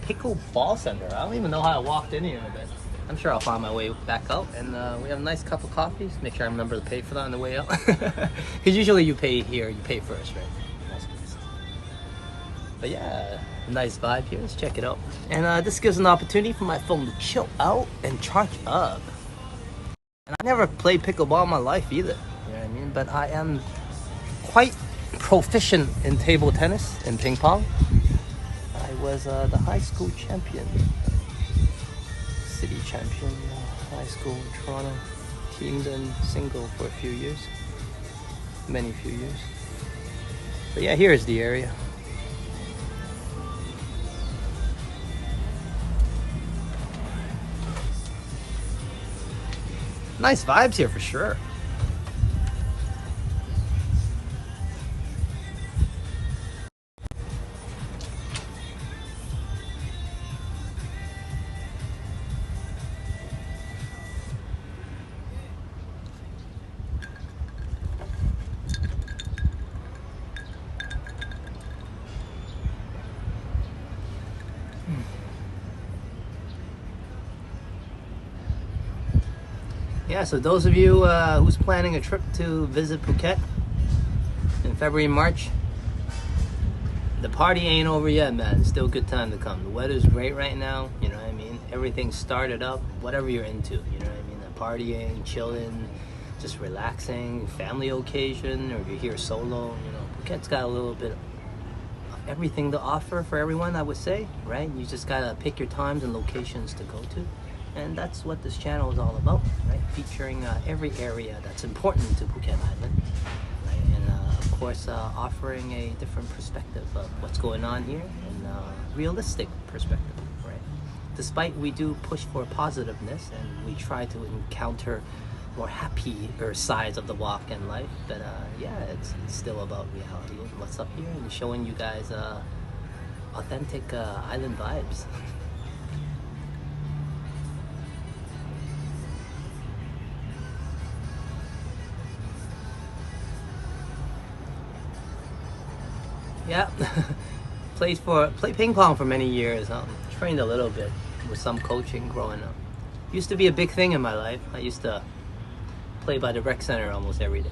pickleball center. I don't even know how I walked in here, but I'm sure I'll find my way back out. And we have a nice cup of coffee. Make sure I remember to pay for that on the way out. Because usually you pay here, you pay first, right? Most places. But yeah, nice vibe here. Let's check it out. And this gives an opportunity for my phone to chill out and charge up. And I never played pickleball in my life either. You know what I mean? But I am quite proficient in table tennis and ping pong. I was the high school champion, city champion, high school in Toronto, teams and single for a few years, many few years. But yeah, here's the area. Nice vibes here for sure. Yeah, so those of you who's planning a trip to visit Phuket in February, March, the party ain't over yet, man. It's still a good time to come. The weather's great right now, you know what I mean? Everything's started up, whatever you're into, you know what I mean? The partying, chilling, just relaxing, family occasion, or if you're here solo, you know, Phuket's got a little bit of everything to offer for everyone, I would say, right? You just gotta pick your times and locations to go to. And that's what this channel is all about, right? Featuring every area that's important to Phuket Island, right? And of course, offering a different perspective of what's going on here and realistic perspective, right? Despite we do push for positiveness and we try to encounter more happier sides of the walk in life, but yeah, it's still about reality and what's up here and showing you guys authentic island vibes. Yeah, played ping pong for many years. Trained a little bit with some coaching growing up. Used to be a big thing in my life. I used to play by the rec center almost every day.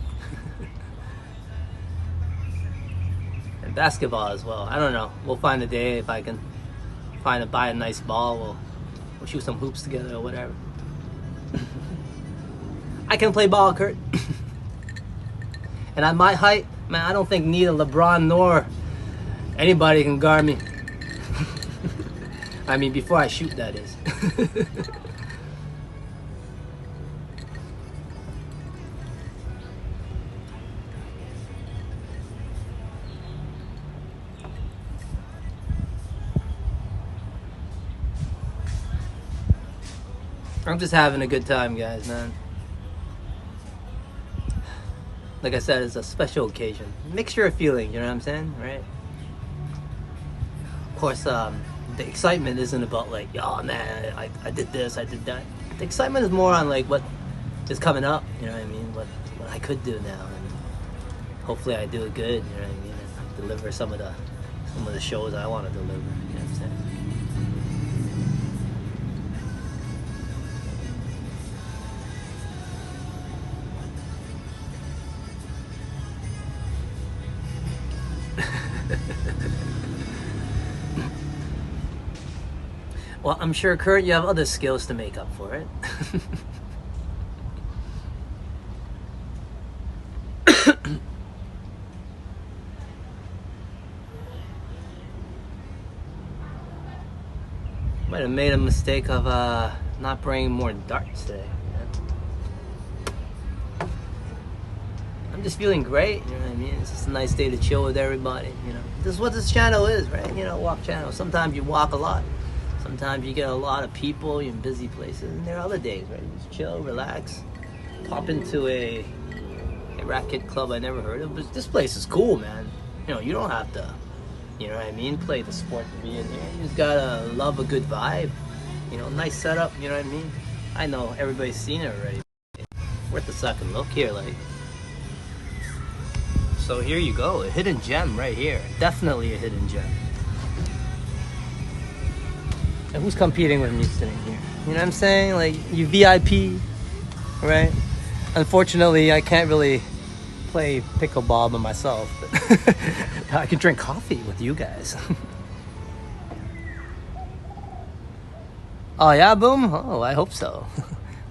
And basketball as well. I don't know. We'll find a day if I can buy a nice ball. We'll shoot some hoops together or whatever. I can play ball, Kurt. And at my height, man, I don't think neither LeBron nor anybody can guard me. I mean, before I shoot, that is. I'm just having a good time, guys, man. Like I said, it's a special occasion. Mixture of feeling, you know what I'm saying, right? Of course, the excitement isn't about like, oh man, I did this, I did that. The excitement is more on like what is coming up, you know what I mean? What I could do now, and hopefully I do it good, you know what I mean? And deliver some of the shows I want to deliver, you know what I'm saying? Well, I'm sure, Kurt, you have other skills to make up for it. Might have made a mistake of not bringing more darts today. I'm just feeling great, you know what I mean? It's just a nice day to chill with everybody, you know. This is what this channel is, right? You know, walk channel. Sometimes you walk a lot. Sometimes you get a lot of people, you're in busy places, and there are other days, right? You just chill, relax, pop into a racket club I never heard of. But this place is cool, man. You know, you don't have to, you know what I mean, play the sport to be in here. You just gotta love a good vibe. You know, nice setup, you know what I mean? I know everybody's seen it already. Worth a second look here, like. So here you go, a hidden gem right here. Definitely a hidden gem. And who's competing with me sitting here? You know what I'm saying? Like, you VIP, right? Unfortunately, I can't really play pickleball by myself, but I can drink coffee with you guys. Oh yeah, Boom? Oh, I hope so.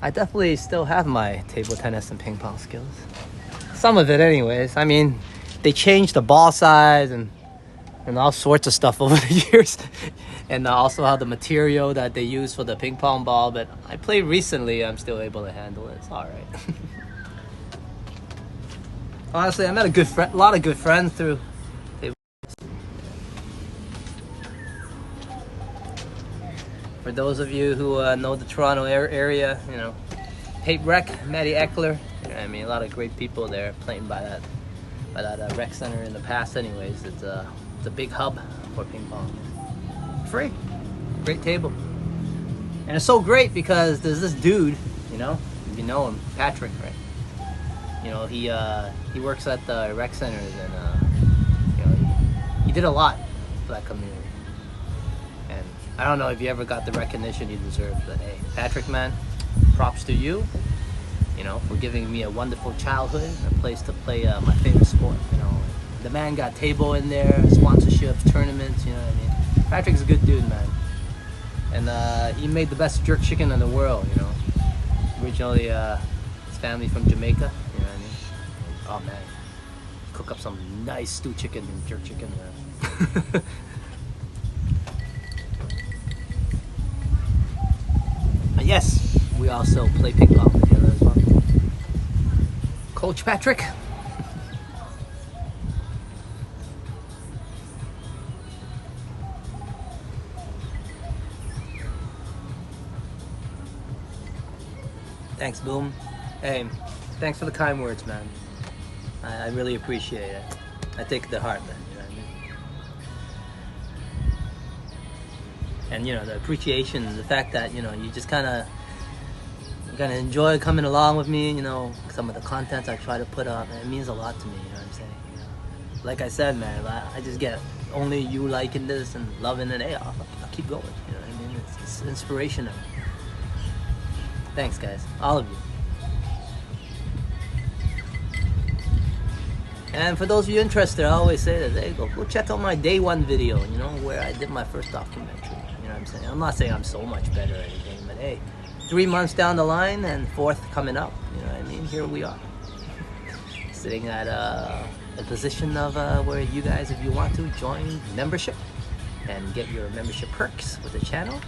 I definitely still have my table tennis and ping pong skills. Some of it anyways. I mean, they changed the ball size and all sorts of stuff over the years. And also how the material that they use for the ping pong ball. But I played recently, I'm still able to handle it. It's alright. Honestly, I met a lot of good friends through table tennis. For those of you who know the Toronto area, you know, Tate Rec, Matty Eckler. You know, I mean, a lot of great people there playing by that rec center in the past. Anyways, it's a big hub for ping pong. Free, great table, and it's so great because there's this dude, you know, if you know him, Patrick, right? You know, he works at the rec centers, and you know, he did a lot for that community. And I don't know if you ever got the recognition you deserve, but hey, Patrick, man, props to you. You know, for giving me a wonderful childhood, a place to play my favorite sport. You know, the man got table in there, sponsorships, tournaments. You know what I mean? Patrick's a good dude, man, and he made the best jerk chicken in the world. You know, originally his family from Jamaica. You know what I mean? Oh man, cook up some nice stew chicken and jerk chicken, man. But yes, we also play ping pong together as well. Coach Patrick. Thanks, Boom. Hey, thanks for the kind words, man. I really appreciate it. I take it to heart, man. You know what I mean? And you know, the appreciation, the fact that, you know, you just kind of enjoy coming along with me. You know, some of the content I try to put up, and it means a lot to me. You know what I'm saying? You know, like I said, man, I just get only you liking this and loving it. Hey, I'll keep going. You know what I mean? It's inspirational. Thanks, guys, all of you. And for those of you interested, I always say that, hey, go check out my day one video, you know, where I did my first documentary. You know what I'm saying? I'm not saying I'm so much better or anything, but hey, 3 months down the line and 4th coming up, you know what I mean? Here we are. Sitting at a position of where you guys, if you want to, join membership and get your membership perks with the channel.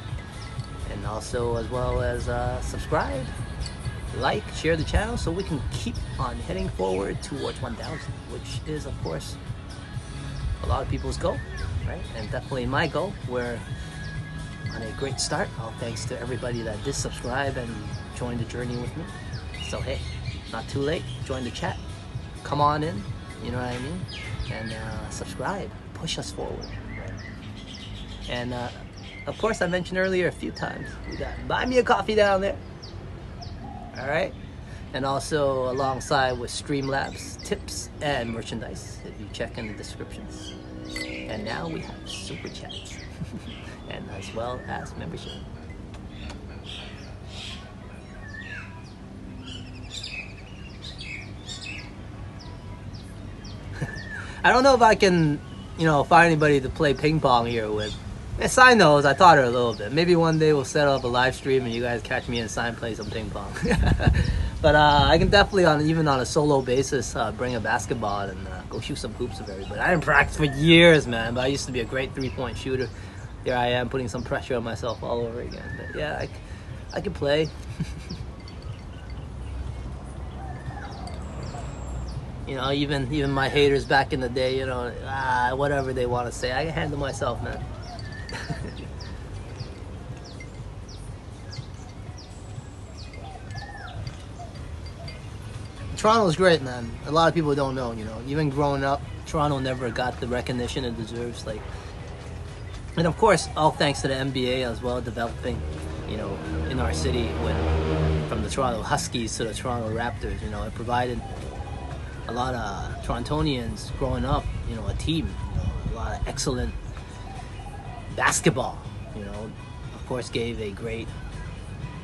And also, as well as subscribe, like, share the channel so we can keep on heading forward towards 1,000, which is, of course, a lot of people's goal, right? And definitely my goal. We're on a great start. All thanks to everybody that did subscribe and join the journey with me. So, hey, not too late. Join the chat. Come on in, you know what I mean? And subscribe. Push us forward, right? And of course, I mentioned earlier a few times, we got Buy Me a Coffee down there. All right. And also alongside with Streamlabs tips and merchandise if you check in the descriptions. And now we have super chats and as well as membership. I don't know if I can, you know, find anybody to play ping pong here with. And Sign knows, I taught her a little bit. Maybe one day we'll set up a live stream and you guys catch me and Sign play some ping pong. But I can definitely, even on a solo basis, bring a basketball and go shoot some hoops with everybody. I didn't practice for years, man, but I used to be a great three-point shooter. Here I am putting some pressure on myself all over again. But yeah, I can play. You know, even my haters back in the day, you know, whatever they want to say, I can handle myself, man. Toronto's great, man. A lot of people don't know, you know. Even growing up, Toronto never got the recognition it deserves. Like, and of course, all thanks to the NBA as well, developing, you know, in our city, from the Toronto Huskies to the Toronto Raptors. You know, it provided a lot of Torontonians growing up, you know, a team, you know, a lot of excellent basketball, you know, of course gave a great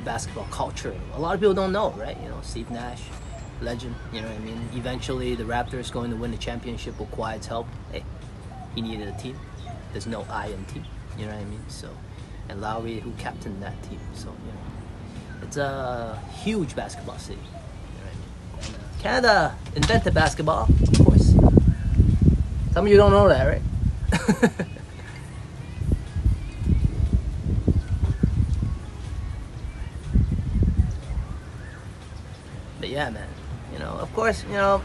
basketball culture. A lot of people don't know, right? You know, Steve Nash, legend, you know what I mean? Eventually the Raptors going to win the championship with Kawhi's help. Hey, he needed a team. There's no I in team, you know what I mean? So, and Lowry who captained that team. So, you know, it's a huge basketball city. You know what I mean? And, Canada invented basketball, of course. Some of you don't know that, right? But yeah, man, you know, of course, you know,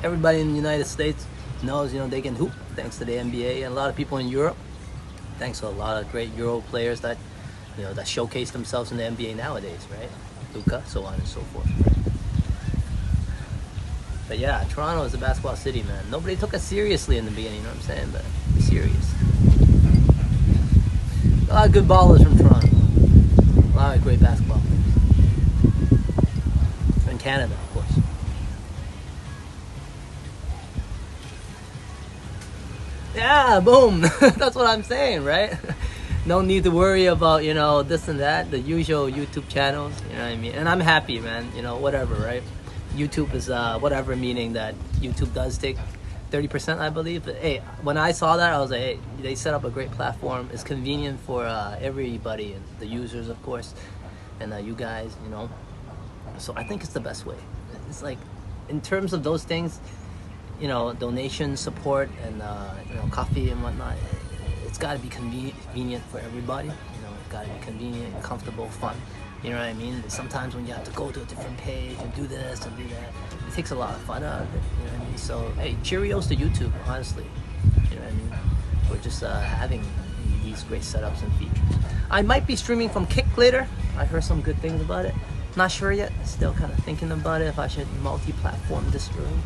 everybody in the United States knows, you know, they can hoop thanks to the NBA, and a lot of people in Europe, thanks to a lot of great Euro players that, you know, that showcase themselves in the NBA nowadays, right? Luka, so on and so forth. Right? But yeah, Toronto is a basketball city, man. Nobody took us seriously in the beginning, you know what I'm saying? But we're serious. A lot of good ballers from Toronto. A lot of great basketball players. In Canada, of course. Yeah, boom. That's what I'm saying, right? No need to worry about, you know, this and that, the usual YouTube channels, you know what I mean? And I'm happy, man, you know, whatever, right? YouTube is whatever, meaning that YouTube does take 30%, I believe. But hey, when I saw that, I was like, hey, they set up a great platform. It's convenient for everybody, and the users, of course, and you guys, you know. So I think it's the best way. It's like, in terms of those things, you know, donation, support, and you know, coffee and whatnot, it's got to be convenient for everybody. You know, it's got to be convenient, comfortable, fun. You know what I mean? Sometimes when you have to go to a different page and do this and do that, it takes a lot of fun out of it. You know what I mean? So hey, Cheerios to YouTube, honestly. You know what I mean? We're just having these great setups and features. I might be streaming from Kick later. I heard some good things about it. Not sure yet. Still kind of thinking about it, if I should multi-platform this early.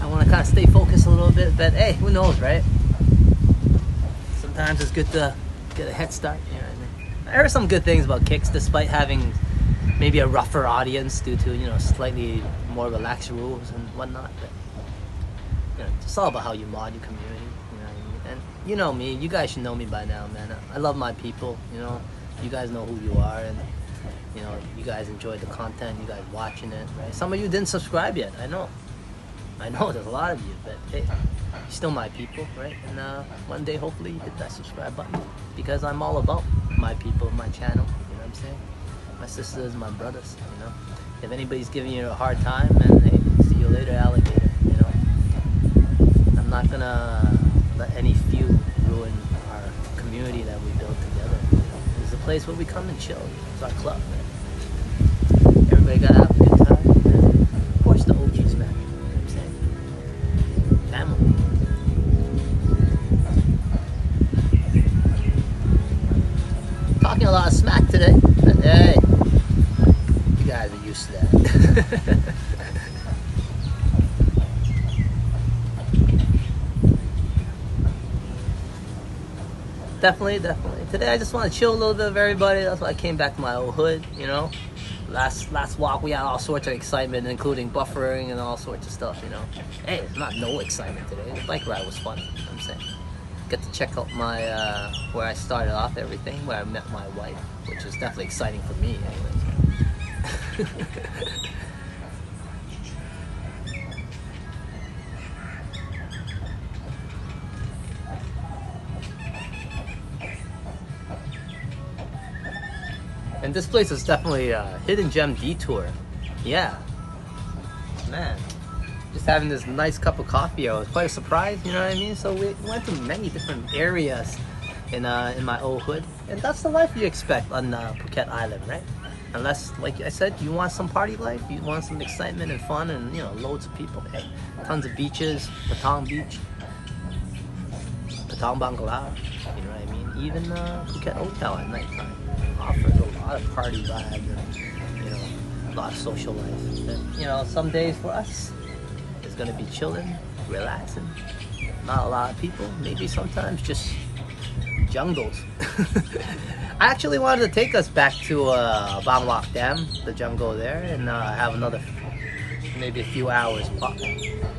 I want to kind of stay focused a little bit, but hey, who knows, right? Sometimes it's good to get a head start. You know what I mean? I heard some good things about Kicks, despite having maybe a rougher audience due to, you know, slightly more relaxed rules and whatnot. But you know, it's all about how you mod your community. You know what I mean? And you know me. You guys should know me by now, man. I love my people. You know, you guys know who you are, and you know, you guys enjoyed the content. You guys watching it, right? Some of you didn't subscribe yet. I know there's a lot of you, but hey, you're still my people, right? And one day, hopefully, you hit that subscribe button, because I'm all about my people, my channel, you know what I'm saying? My sisters, my brothers, you know? If anybody's giving you a hard time, then hey, see you later, alligator, you know? I'm not gonna let any few ruin our community that we built together. You know? It's a place where we come and chill. It's our club, man. Everybody gotta have a good time, man. Of course, the OGs, man. Family. Talking a lot of smack today, but hey, you guys are used to that. Definitely. Today I just want to chill a little bit with everybody. That's why I came back to my old hood, you know. Last walk we had all sorts of excitement, including buffering and all sorts of stuff, you know. Hey, it's not no excitement today. The bike ride was fun, you know what I'm saying. Get to check out my where I started off everything, where I met my wife, which was definitely exciting for me anyways. And this place is definitely a hidden gem detour. Yeah. Man. Just having this nice cup of coffee, I was quite a surprise, you know what I mean? So we went to many different areas in my old hood. And that's the life you expect on Phuket Island, right? Unless, like I said, you want some party life, you want some excitement and fun and, you know, loads of people. Hey, tons of beaches, Patong Beach, Patong Bangla, you know what I mean? Even Phuket Hotel at nighttime offers a lot of party vibes and, you know, a lot of social life. And, you know, some days for us, it's gonna be chilling, relaxing, not a lot of people, maybe sometimes just jungles. I actually wanted to take us back to Bang Lok Dam, the jungle there, and have another maybe a few hours. But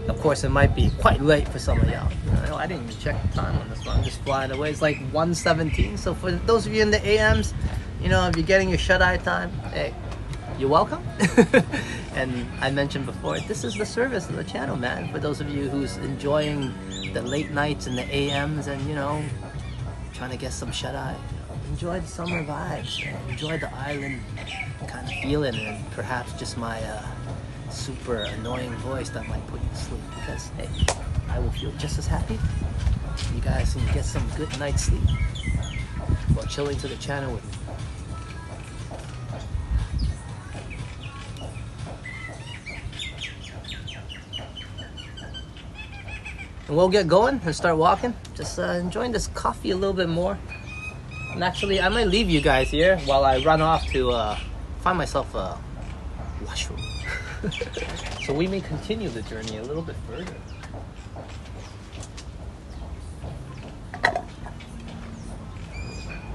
of course, it might be quite late for some of y'all. I didn't even check the time on this one. I'm just flying away. It's like 1:17. So for those of you in the AMs, if you're getting your shut-eye time, hey, you're welcome. And I mentioned before, this is the service of the channel, man. For those of you who's enjoying the late nights and the AMs and, trying to get some shut-eye. Enjoy the summer vibes. Enjoy the island kind of feeling, and perhaps just my super annoying voice that might put you to sleep. Because, hey, I will feel just as happy. You guys can get some good night's sleep while chilling to the channel with me. And we'll get going and start walking. Just enjoying this coffee a little bit more. And actually, I might leave you guys here while I run off to find myself a washroom. So we may continue the journey a little bit further.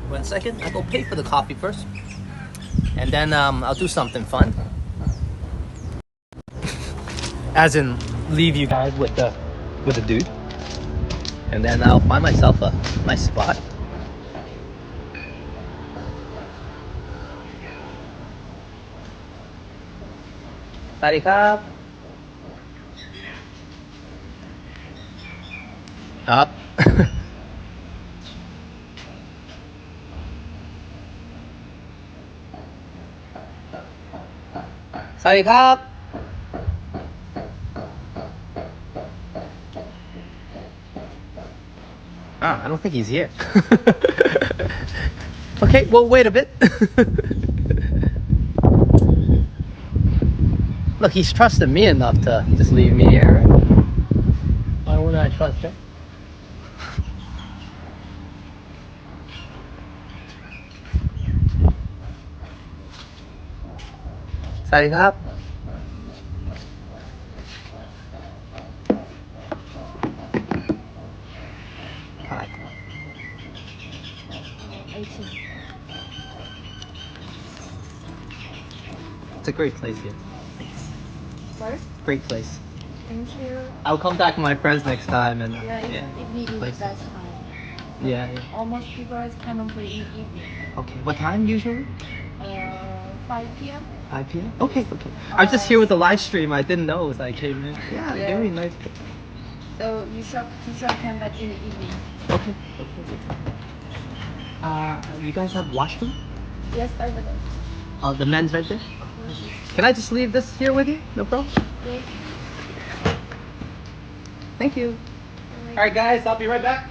One second, I go pay for the coffee first. And then I'll do something fun. As in, leave you guys with the dude. And then I'll find myself a nice spot. Sorry, Kap. Up. Sorry, Kap. I don't think he's here. Okay, well, wait a bit. Look, he's trusted me enough to just leave me here, right? Why wouldn't I trust him? Sorry, Kap. Hi. 18. It's a great place here. Sorry? Great place. Thank you. I'll come back with my friends next time and Evening is place. best time. Yeah. Almost people is kind of free in evening. Okay, what time usually? 5 p.m. 5 p.m. Okay. I was just here with the live stream. I didn't know as I came in. Yeah, Yeah. very nice. So you should come back in the evening. Okay. You guys have washroom? Yes, over there. Oh, the men's right there? Can I just leave this here with you? No problem? Yes. Thank you. Alright guys, I'll be right back.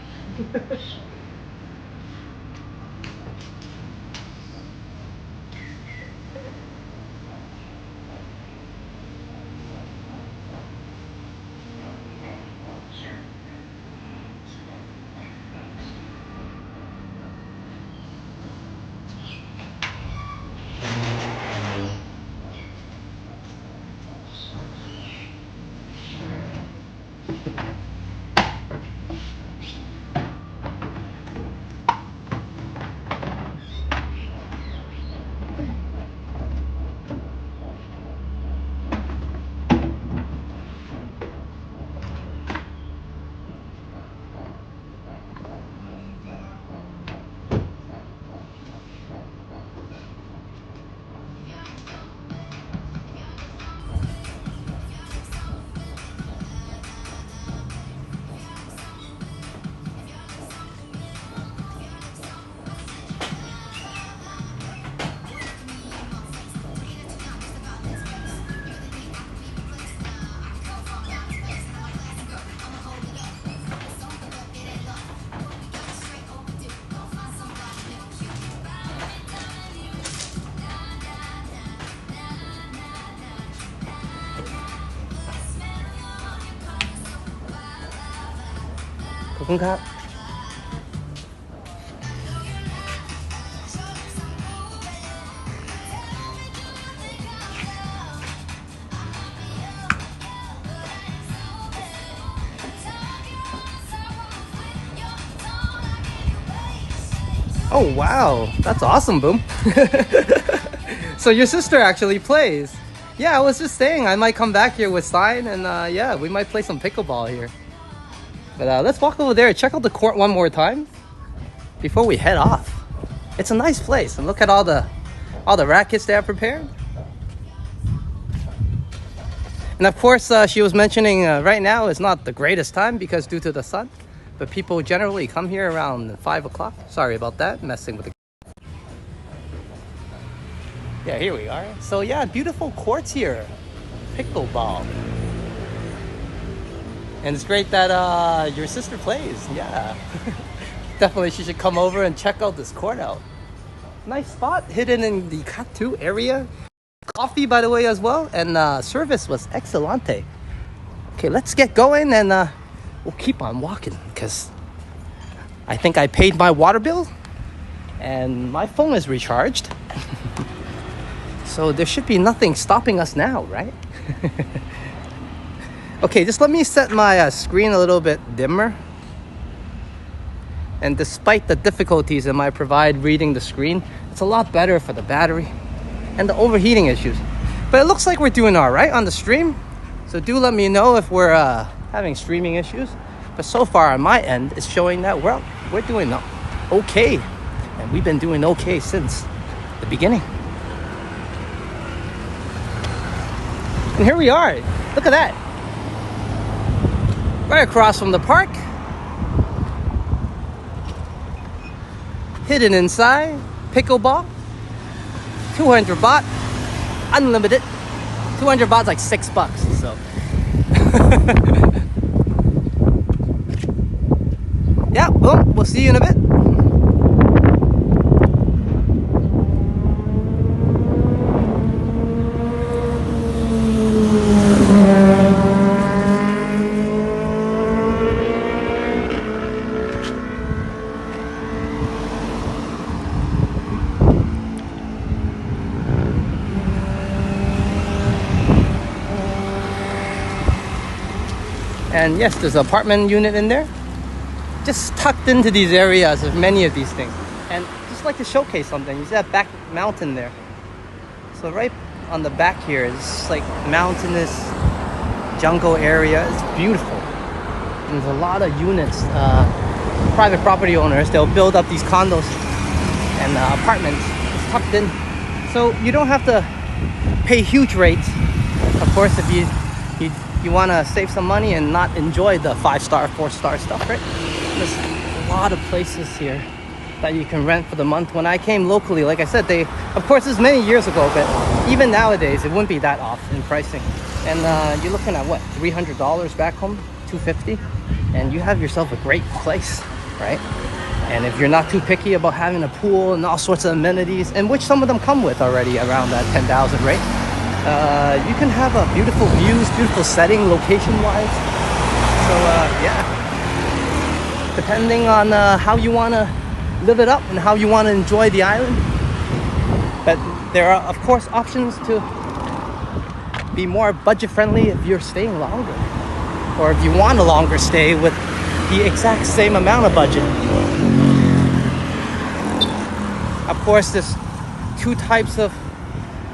Oh wow, that's awesome, Boom. So your sister actually plays. Yeah, I was just saying I might come back here with Stein and yeah, we might play some pickleball here. But let's walk over there and check out the court one more time before we head off. It's a nice place, and look at all the rackets they have prepared. And of course, she was mentioning right now is not the greatest time because due to the sun, but people generally come here around 5 o'clock. Sorry about that, messing with the... Yeah, here we are. So yeah, beautiful courts here. Pickleball. And it's great that your sister plays. Yeah. Definitely she should come over and check out this court out. Nice spot hidden in the Kathu area. Coffee, by the way, as well. And service was excellente. Okay, let's get going and we'll keep on walking because I think I paid my water bill and my phone is recharged. So there should be nothing stopping us now, right? Okay, just let me set my screen a little bit dimmer. And despite the difficulties it might provide reading the screen, it's a lot better for the battery and the overheating issues. But it looks like we're doing all right on the stream. So do let me know if we're having streaming issues. But so far on my end, it's showing that we're doing okay. And we've been doing okay since the beginning. And here we are. Look at that. Right across from the park. Hidden inside. Pickleball. 200 baht. Unlimited. 200 baht is like $6. So. Yeah, boom. We'll see you in a bit. And yes, there's an apartment unit in there. Just tucked into these areas of many of these things. And just like to showcase something, you see that back mountain there. So right on the back here is like mountainous jungle area. It's beautiful. And there's a lot of units. Private property owners, they'll build up these condos and apartments. It's tucked in. So you don't have to pay huge rates. Of course, if you want to save some money and not enjoy the 5-star, 4-star stuff, right? There's a lot of places here that you can rent for the month. When I came locally, like I said, of course, this is many years ago, but even nowadays, it wouldn't be that off in pricing. And you're looking at what, $300 back home, $250, and you have yourself a great place, right? And if you're not too picky about having a pool and all sorts of amenities, and which some of them come with already around that 10,000 rate, you can have a beautiful views, beautiful setting, location-wise. So yeah, depending on how you want to live it up and how you want to enjoy the island. But there are, of course, options to be more budget-friendly if you're staying longer, or if you want a longer stay with the exact same amount of budget. Of course, there's two types of,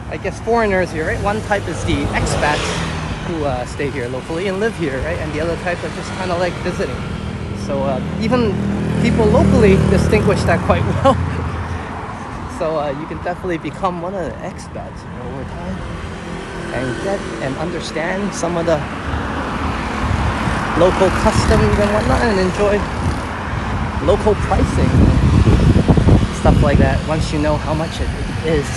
I guess, foreigners here, right? One type is the expats who stay here locally and live here, right? And the other type are just kind of like visiting. So even people locally distinguish that quite well. So you can definitely become one of the expats over time and get and understand some of the local customs and whatnot, and enjoy local pricing, stuff like that, once you know how much it is.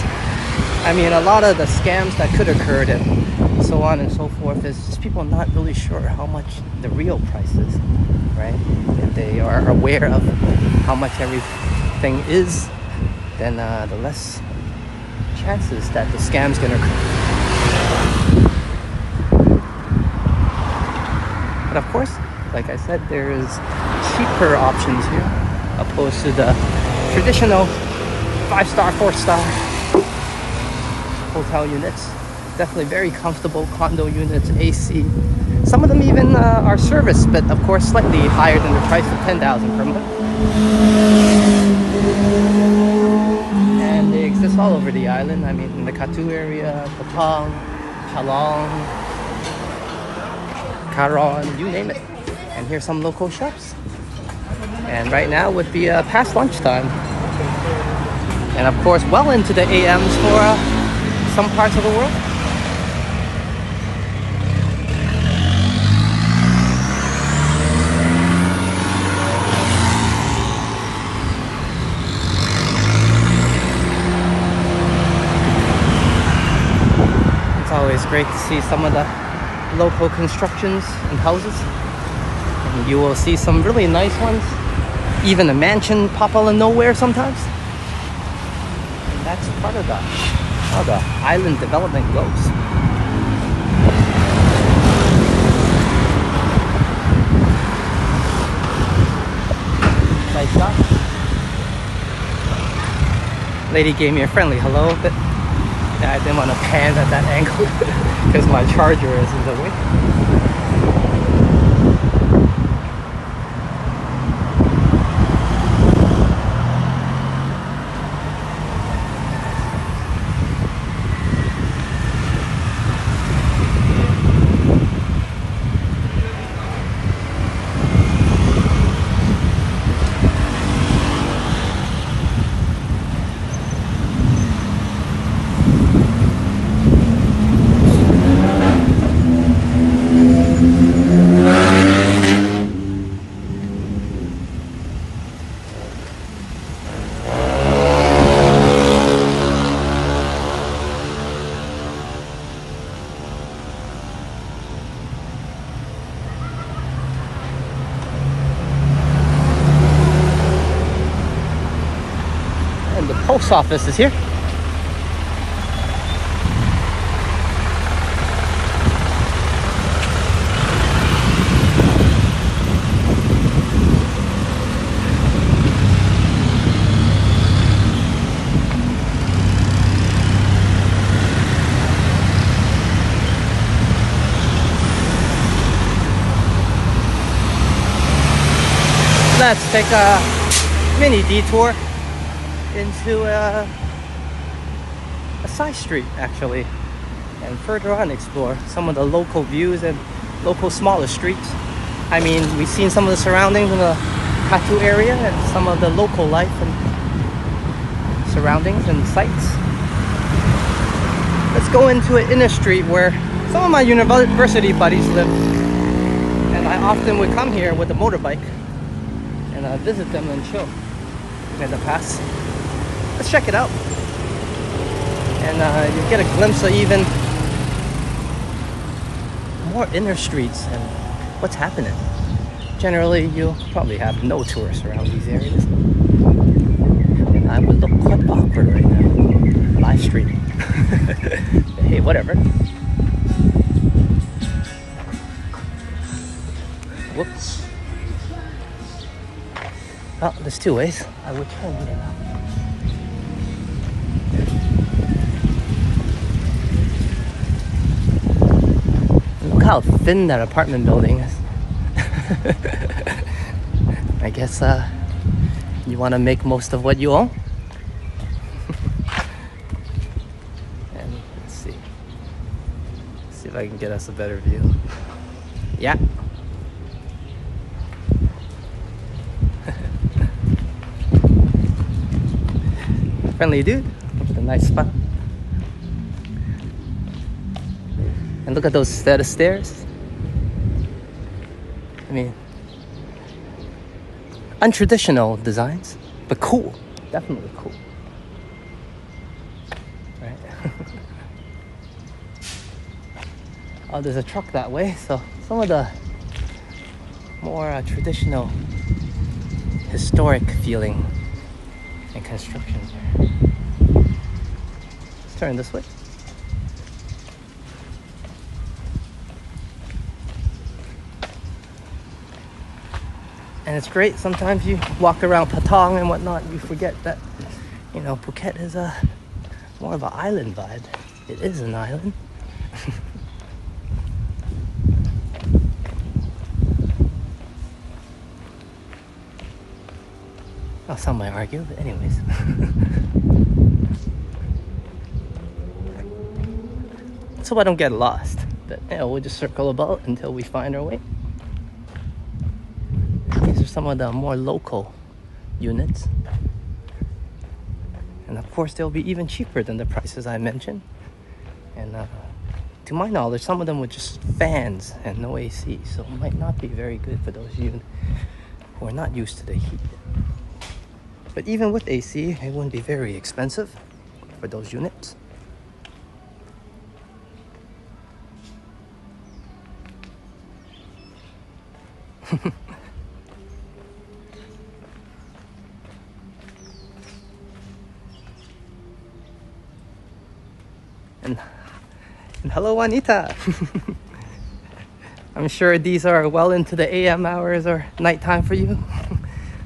I mean, a lot of the scams that could occur and so on and so forth is just people not really sure how much the real price is, right? If they are aware of how much everything is, then the less chances that the scam's gonna occur. But of course, like I said, there is cheaper options here opposed to the traditional 5-star, 4-star hotel units. Definitely very comfortable condo units, AC. Some of them even are serviced, but of course slightly higher than the price of 10,000 per month. And they exist all over the island. I mean, in the Kathu area, Patong, Chalong, Karon, you name it. And here's some local shops. And right now would be past lunchtime. And of course, well into the AMs for some parts of the world. It's always great to see some of the local constructions and houses. And you will see some really nice ones. Even a mansion pop out of nowhere sometimes. And that's part of how the island development goes. Nice shot. Lady gave me a friendly hello, but I didn't want to pan at that angle because my charger is in the way. Post office is here. Let's take a mini detour into a side street actually, and further on explore some of the local views and local smaller streets. I mean, we've seen some of the surroundings in the Kathu area and some of the local life and surroundings and sites. Let's go into an inner street where some of my university buddies live, and I often would come here with a motorbike and visit them and chill in the past. Let's check it out, and you get a glimpse of even more inner streets and what's happening. Generally, you'll probably have no tourists around these areas, and I would look quite awkward right now live streaming. Hey, whatever. Whoops. Oh, there's two ways. I would try and get it out. Look how thin that apartment building is. I guess you want to make most of what you own. And let's see if I can get us a better view. Yeah. Friendly dude with a nice spot. And look at those set of stairs. I mean, untraditional designs, but cool. Definitely cool. Right? Oh, there's a truck that way, so some of the more traditional, historic feeling and constructions here. Let's turn this way. And it's great, sometimes you walk around Patong and whatnot, you forget that, you know, Phuket is more of an island vibe. It is an island. Well, some might argue, but anyways. so I don't get lost. But yeah, we'll just circle about until we find our way. These are some of the more local units. And of course, they'll be even cheaper than the prices I mentioned. And to my knowledge, some of them with just fans and no AC, so it might not be very good for those you who are not used to the heat. But even with AC, it wouldn't be very expensive for those units. And hello, Anita. I'm sure these are well into the AM hours or nighttime for you.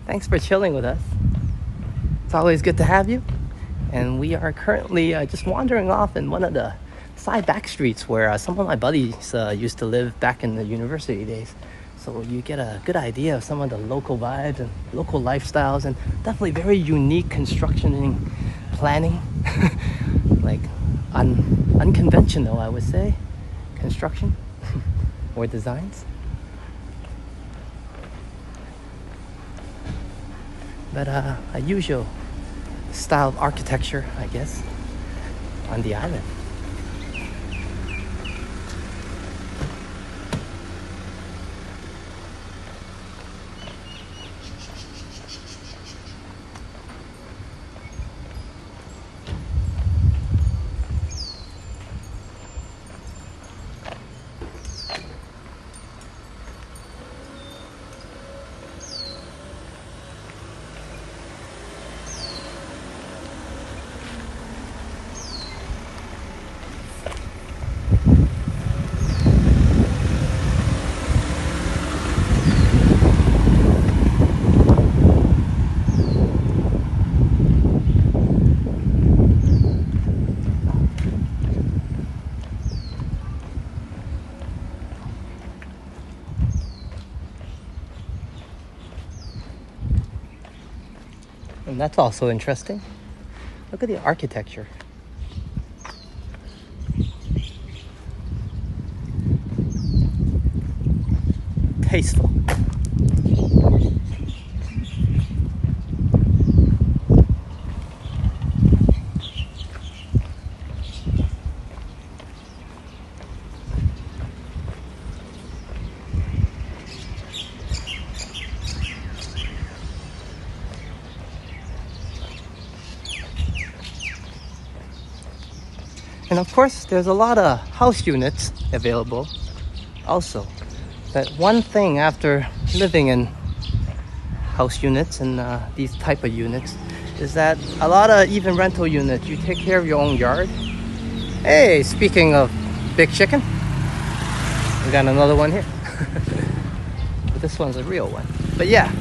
Thanks for chilling with us. It's always good to have you. And we are currently just wandering off in one of the side back streets where some of my buddies used to live back in the university days. So you get a good idea of some of the local vibes and local lifestyles, and definitely very unique construction and planning. Like unconventional, I would say, construction or designs. But a usual style of architecture, I guess, on the island. And that's also interesting. Look at the architecture. Tasteful. And of course, there's a lot of house units available also. But one thing after living in house units and these type of units is that a lot of even rental units, you take care of your own yard. Hey, speaking of big chicken, we got another one here. But this one's a real one. But yeah,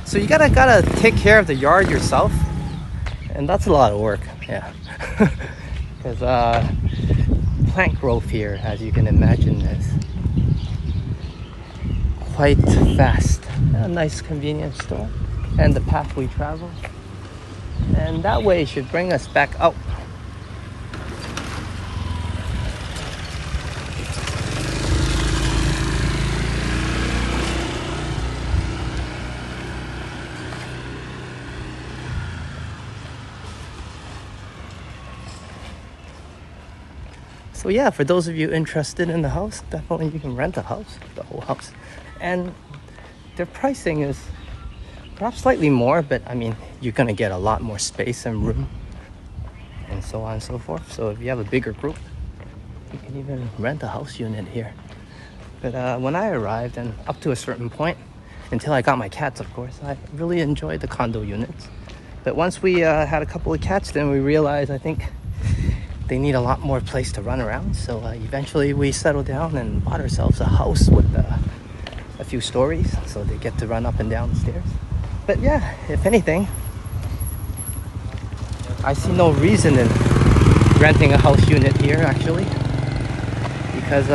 so you gotta take care of the yard yourself. And that's a lot of work, yeah. Because plant growth here, as you can imagine, is quite fast. A nice convenience store and the path we travel, and that way should bring us back out. So yeah, for those of you interested in the house, definitely you can rent a house, the whole house. And their pricing is perhaps slightly more, but I mean, you're gonna get a lot more space and room and so on and so forth. So if you have a bigger group, you can even rent a house unit here. But when I arrived, and up to a certain point, until I got my cats, of course, I really enjoyed the condo units. But once we had a couple of cats, then we realized, I think, they need a lot more place to run around. So eventually we settled down and bought ourselves a house with a few stories, so they get to run up and down the stairs. But yeah, if anything, I see no reason in renting a house unit here, actually, because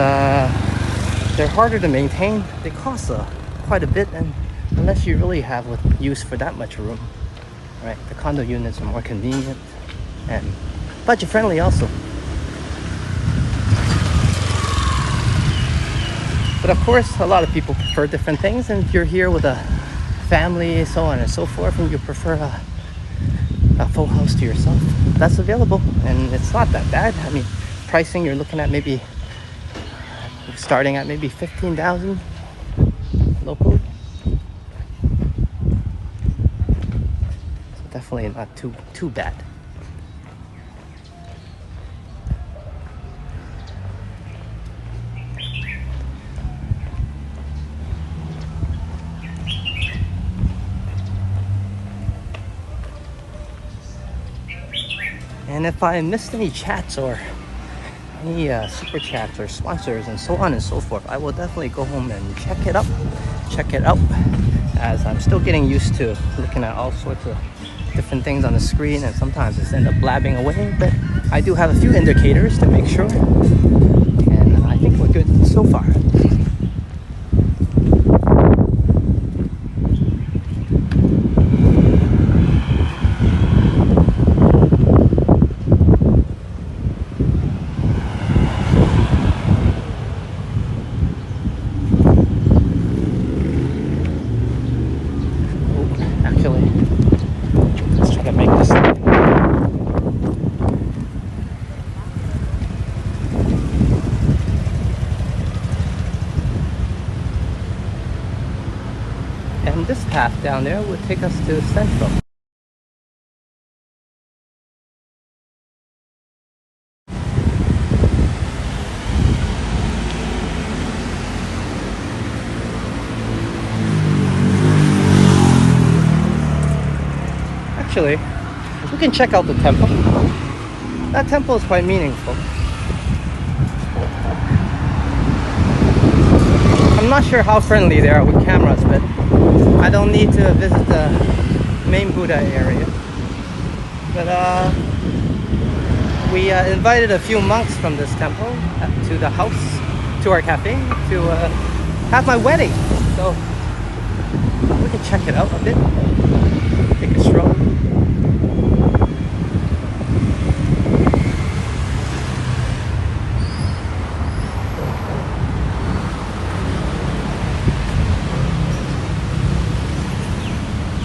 they're harder to maintain. They cost quite a bit, and unless you really have use for that much room, right? The condo units are more convenient and budget friendly also. But of course, a lot of people prefer different things, and if you're here with a family, so on and so forth, and you prefer a full house to yourself, that's available, and it's not that bad. I mean, pricing, you're looking at maybe starting at maybe 15,000 locally. So definitely not too bad. And if I missed any chats or any super chats or sponsors and so on and so forth, I will definitely go home and check it out, as I'm still getting used to looking at all sorts of different things on the screen, and sometimes it's end up blabbing away, but I do have a few indicators to make sure, and I think we're good so far. And this path down there would take us to Central. Actually, we can check out the temple. That temple is quite meaningful. I'm not sure how friendly they are with cameras, but I don't need to visit the main Buddha area. But we invited a few monks from this temple to the house, to our cafe, to have my wedding. So we can check it out a bit, take a stroll.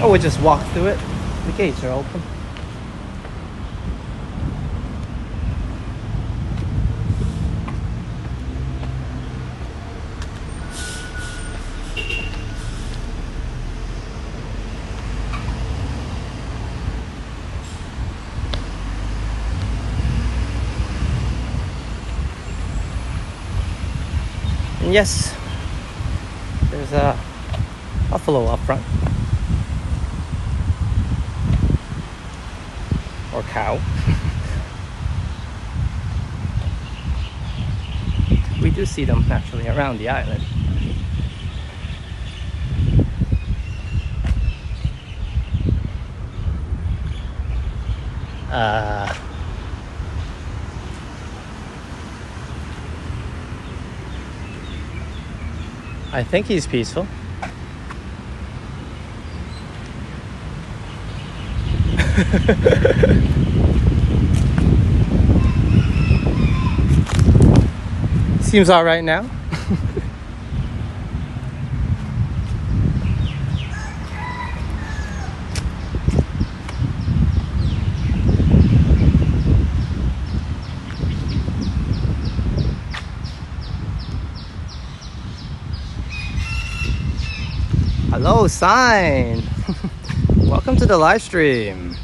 Or we just walk through it. The gates are open. And yes, there's a buffalo up front. Or cow. We do see them actually around the island. I think he's peaceful. Seems all right now. Hello, sign. Welcome to the live stream.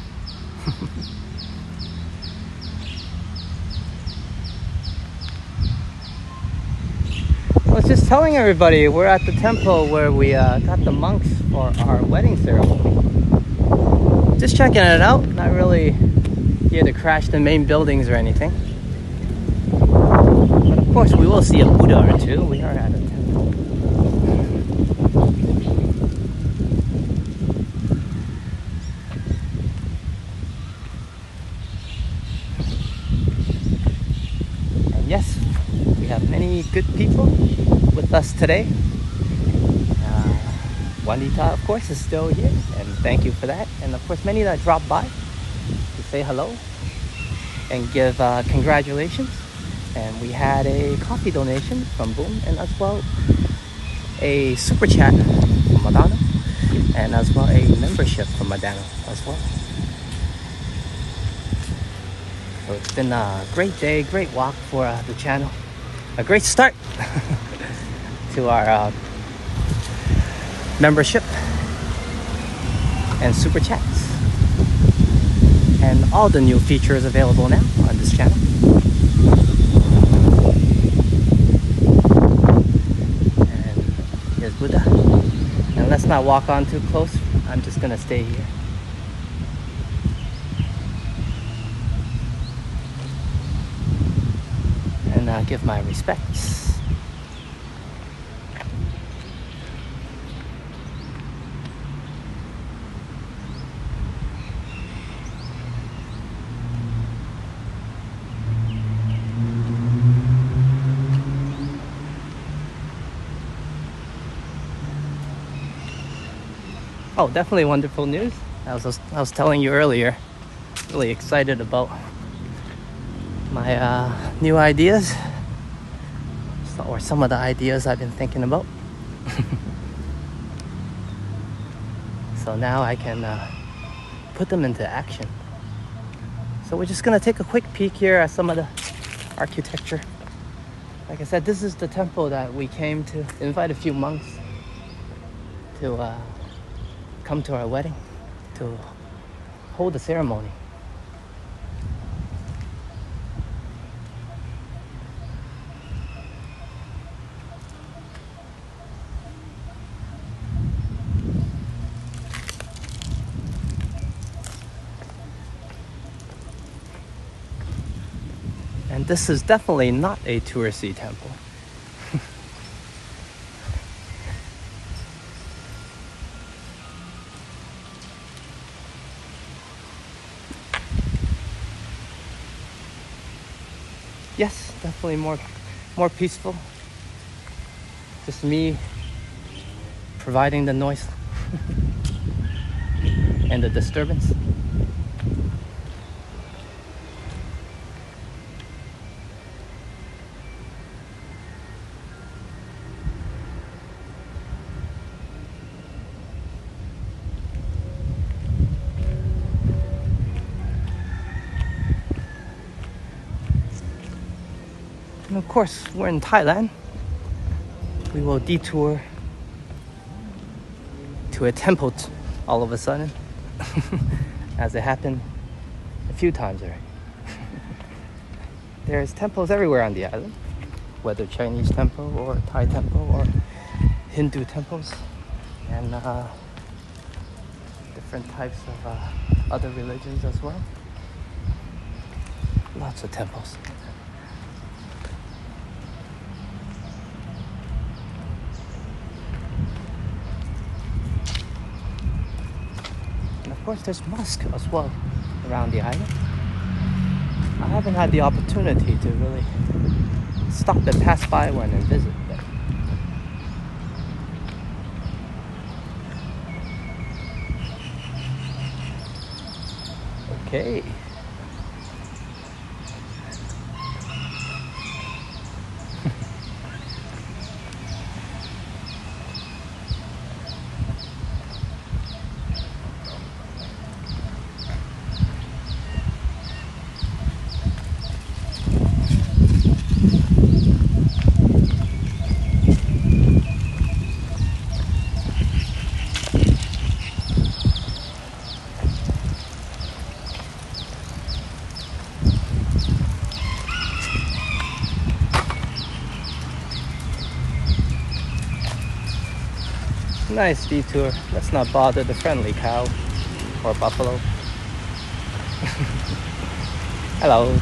I was just telling everybody we're at the temple where we got the monks for our wedding ceremony. Just checking it out, not really here to crash the main buildings or anything. But of course we will see a Buddha or two. We are at a temple. Yes, we have many good people with us today. Juanita, of course, is still here, and thank you for that. And of course, many that dropped by to say hello and give congratulations. And we had a coffee donation from Boom, and as well a super chat from Madonna, and as well a membership from Madonna as well. So it's been a great day, great walk for the channel. A great start to our membership and super chats. And all the new features available now on this channel. And here's Buddha. And let's not walk on too close. I'm just gonna stay here. And give my respects. Oh, definitely wonderful news. I was telling you earlier, really excited about my new ideas, or some of the ideas I've been thinking about. So now I can put them into action. So we're just gonna take a quick peek here at some of the architecture. Like I said, this is the temple that we came to invite a few monks to come to our wedding, to hold the ceremony. And this is definitely not a touristy temple. Yes, definitely more peaceful. Just me providing the noise and the disturbance. And of course, we're in Thailand. We will detour to a temple all of a sudden, as it happened a few times already. There's temples everywhere on the island, whether Chinese temple or Thai temple or Hindu temples, and different types of other religions as well. Lots of temples. Of course, there's mosques as well around the island. I haven't had the opportunity to really stop and pass by one and visit them. Okay. Nice detour. Let's not bother the friendly cow or buffalo. Hello.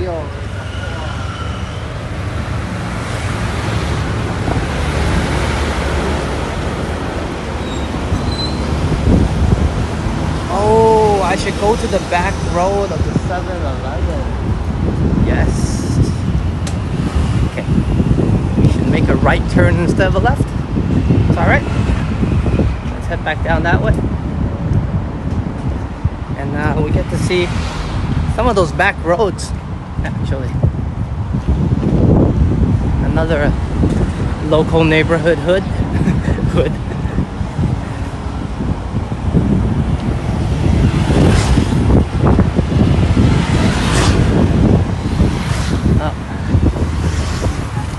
有 Oh, I should go to the back road of the 7-Eleven. Yes. Okay. We should make a right turn instead of a left. It's alright. Let's head back down that way. And we get to see some of those back roads, actually. Another local neighborhood hood. Hood.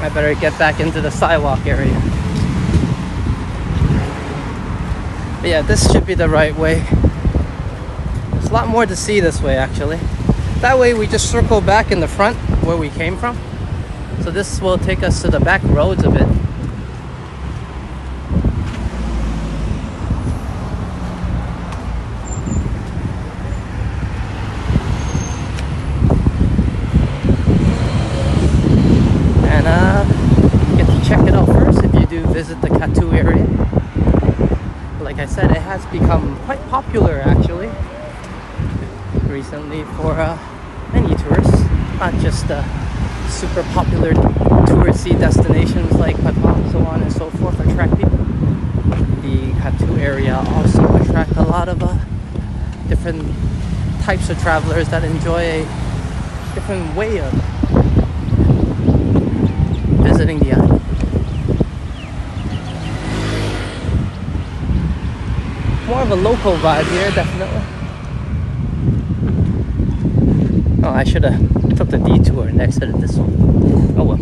I better get back into the sidewalk area. But yeah, this should be the right way. There's a lot more to see this way, actually. That way we just circle back in the front where we came from. So this will take us to the back roads a bit. Get to check it out first if you do visit the Kathu area. Like I said, it has become quite popular actually recently for many tourists, not just super popular touristy destinations like Phuket, so on and so forth attract people. The Kathu area also attract a lot of different types of travelers that enjoy a different way of visiting the island. More of a local vibe here, definitely. Oh, I should have took the detour and exited this one. Oh well.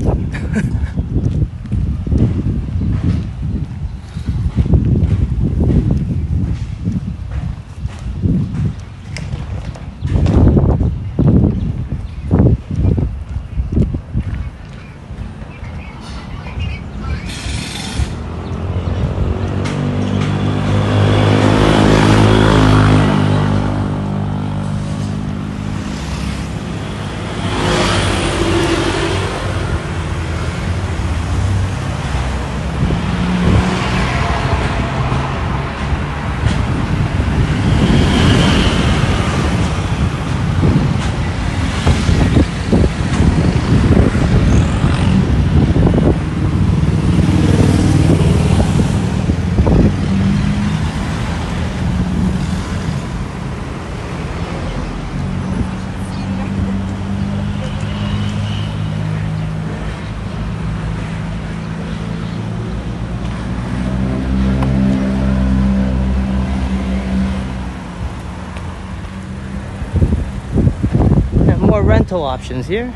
More rental options here.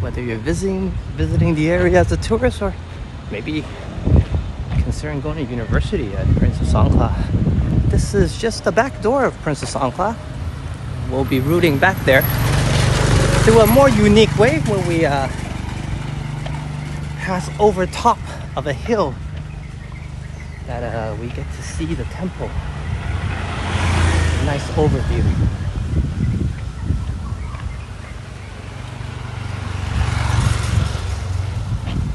Whether you're visiting the area as a tourist or maybe considering going to university at Princess Songkla. This is just the back door of Princess Songkla. We'll be routing back there through a more unique way where we pass over top of a hill that we get to see the temple. Nice overview.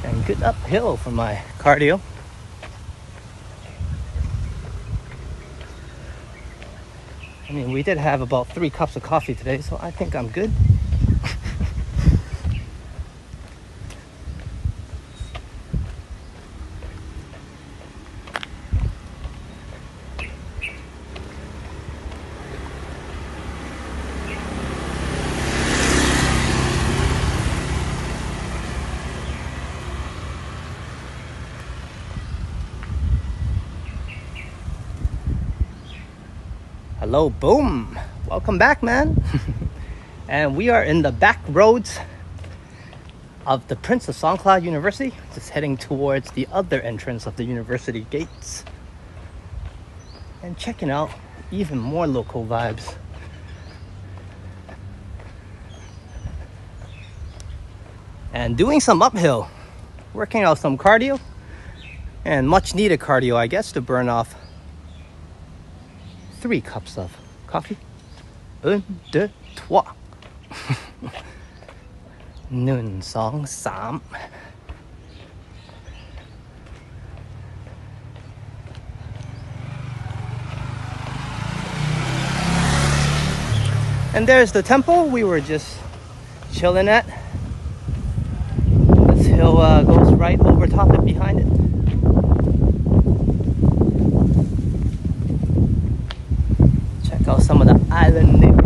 And good uphill for my cardio. I mean, we did have about 3 cups of coffee today, so I think I'm good. Hello, boom! Welcome back, man. And we are in the back roads of the Princess Songkla University, just heading towards the other entrance of the university gates and checking out even more local vibes. And doing some uphill, working out some cardio, and much needed cardio, I guess, to burn off 3 cups of Coffee? Un, deux, trois. 1, 2, 3. And there's the temple we were just chilling at. This hill goes right over top it behind it. Check out some of the island neighborhoods.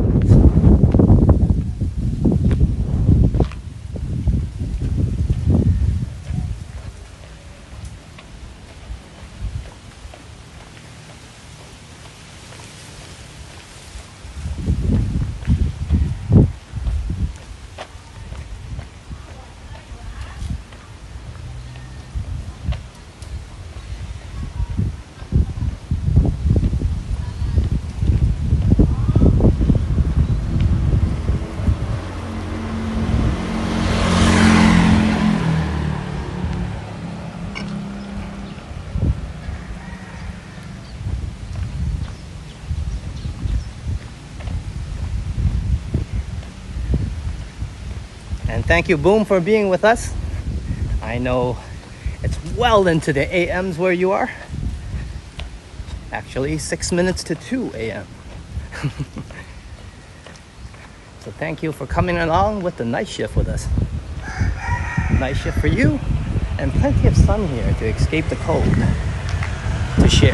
And thank you, Boom, for being with us. I know it's well into the AMs where you are. Actually, 6 minutes to 2 a.m. So thank you for coming along with the night shift with us. Night shift for you, and plenty of sun here to escape the cold, to share.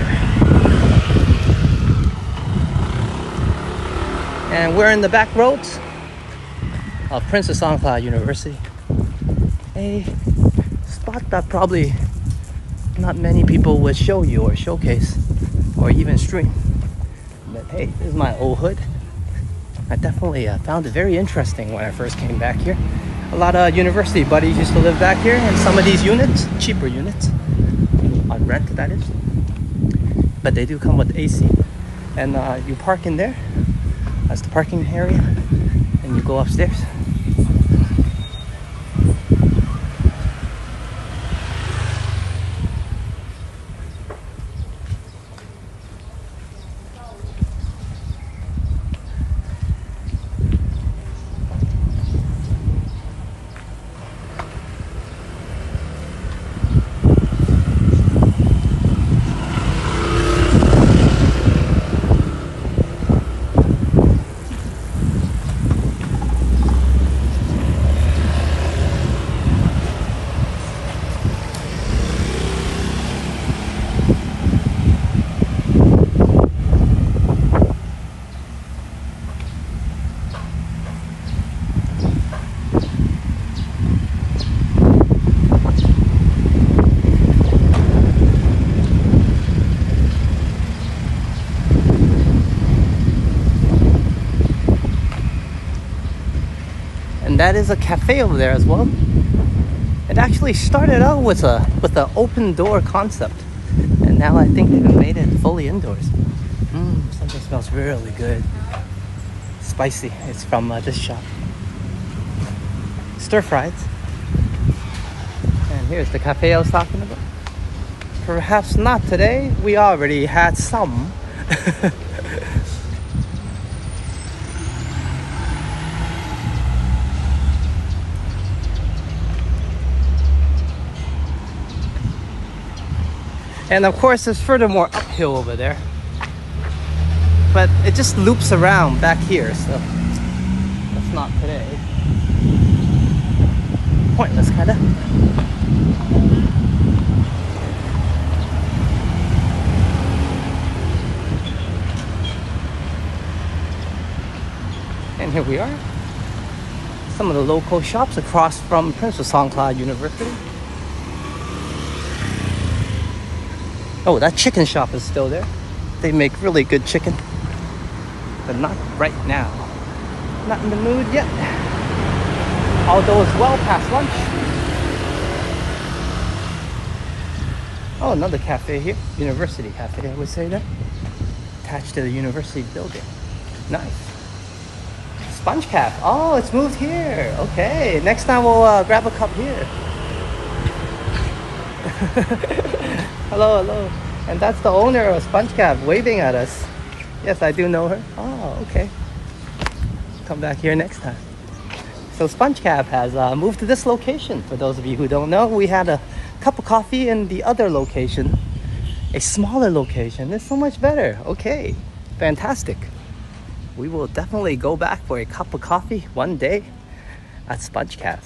And we're in the back roads of Princess Songkla University, a spot that probably not many people would show you or showcase or even stream. But hey, this is my old hood. I definitely found it very interesting when I first came back here. A lot of university buddies used to live back here, and some of these units, cheaper units, on rent that is, but they do come with AC, and you park in there. That's the parking area, and you go upstairs. And that is a cafe over there as well. It actually started out with an open door concept, and now I think they've made it fully indoors. Something smells really good. Spicy. It's from this shop. Stir fried. And here's the cafe I was talking about. Perhaps not today. We already had some. And of course, there's furthermore uphill over there. But it just loops around back here, so that's not today. Pointless, kinda. And here we are. Some of the local shops across from Princess Songkla University. Oh, that chicken shop is still there. They make really good chicken. But not right now. Not in the mood yet. Although it's well past lunch. Oh, another cafe here. University cafe, I would say that. Attached to the university building. Nice. Sponge Cap. Oh, it's moved here. Okay, next time we'll grab a cup here. Hello, hello. And that's the owner of Sponge Cap waving at us. Yes, I do know her. Oh, okay. Come back here next time. So Sponge Cab has moved to this location. For those of you who don't know, we had a cup of coffee in the other location, a smaller location. It's so much better. Okay, fantastic. We will definitely go back for a cup of coffee one day at Sponge Cab.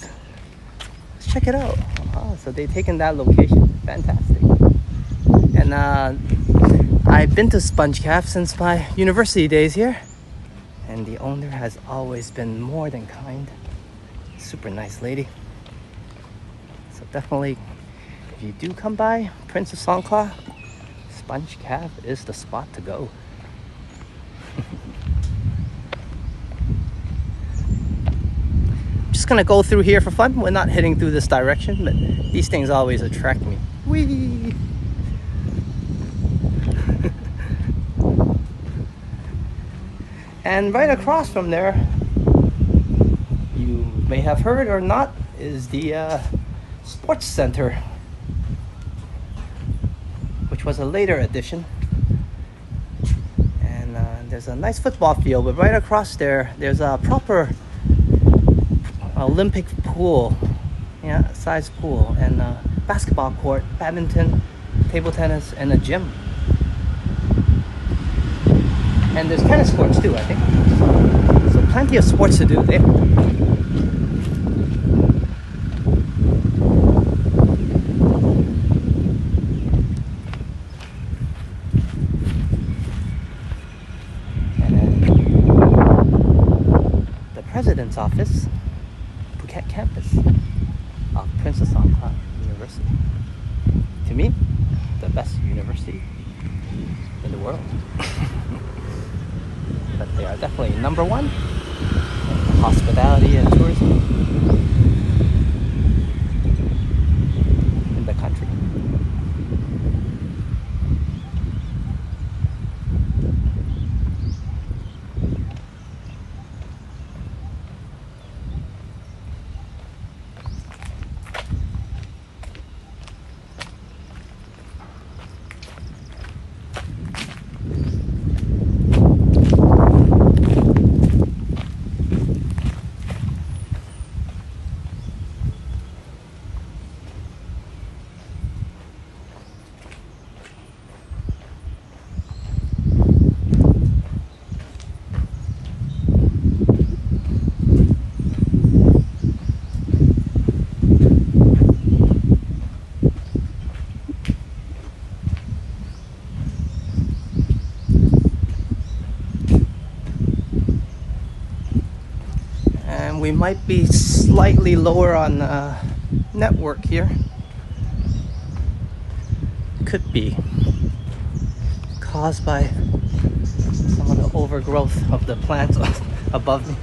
Let's check it out. Oh, so they've taken that location. Fantastic. And I've been to Sponge Cab since my university days here. And the owner has always been more than kind. Super nice lady. So definitely, if you do come by Prince of Songkla, Sponge Cab is the spot to go. Just gonna go through here for fun. We're not heading through this direction, but these things always attract me. Whee! And right across from there, you may have heard or not, is the sports center, which was a later addition. And there's a nice football field, but right across there, there's a proper Olympic pool, yeah, size pool, and basketball court, badminton, table tennis, and a gym. And there's tennis courts too, I think. So plenty of sports to do there. And then the president's office, Phuket campus of Prince of Songkla University. To me, the best university in the world. But they are definitely number one in hospitality and tourism in the country. We might be slightly lower on network here. Could be caused by some of the overgrowth of the plants above me.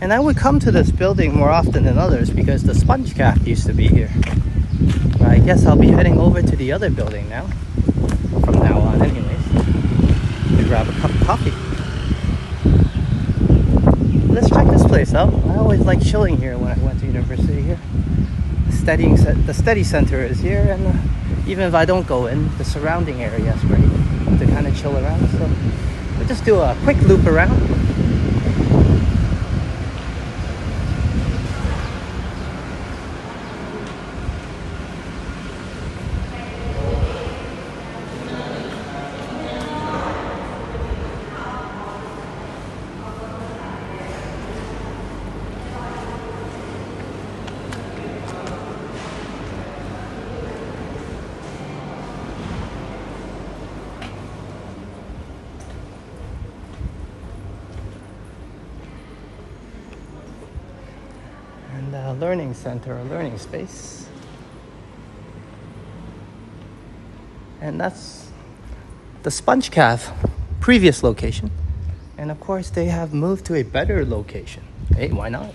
And I would come to this building more often than others because the Sponge Cab used to be here. But I guess I'll be heading over to the other building now, from now on anyways, to grab a cup of coffee. Let's check this place out. I always liked chilling here when I went to university here. The study center is here, and even if I don't go in, the surrounding area is great to kind of chill around. So we'll just do a quick loop around. And a learning center, a learning space. And that's the Sponge Calf previous location. And of course, they have moved to a better location. Hey, why not?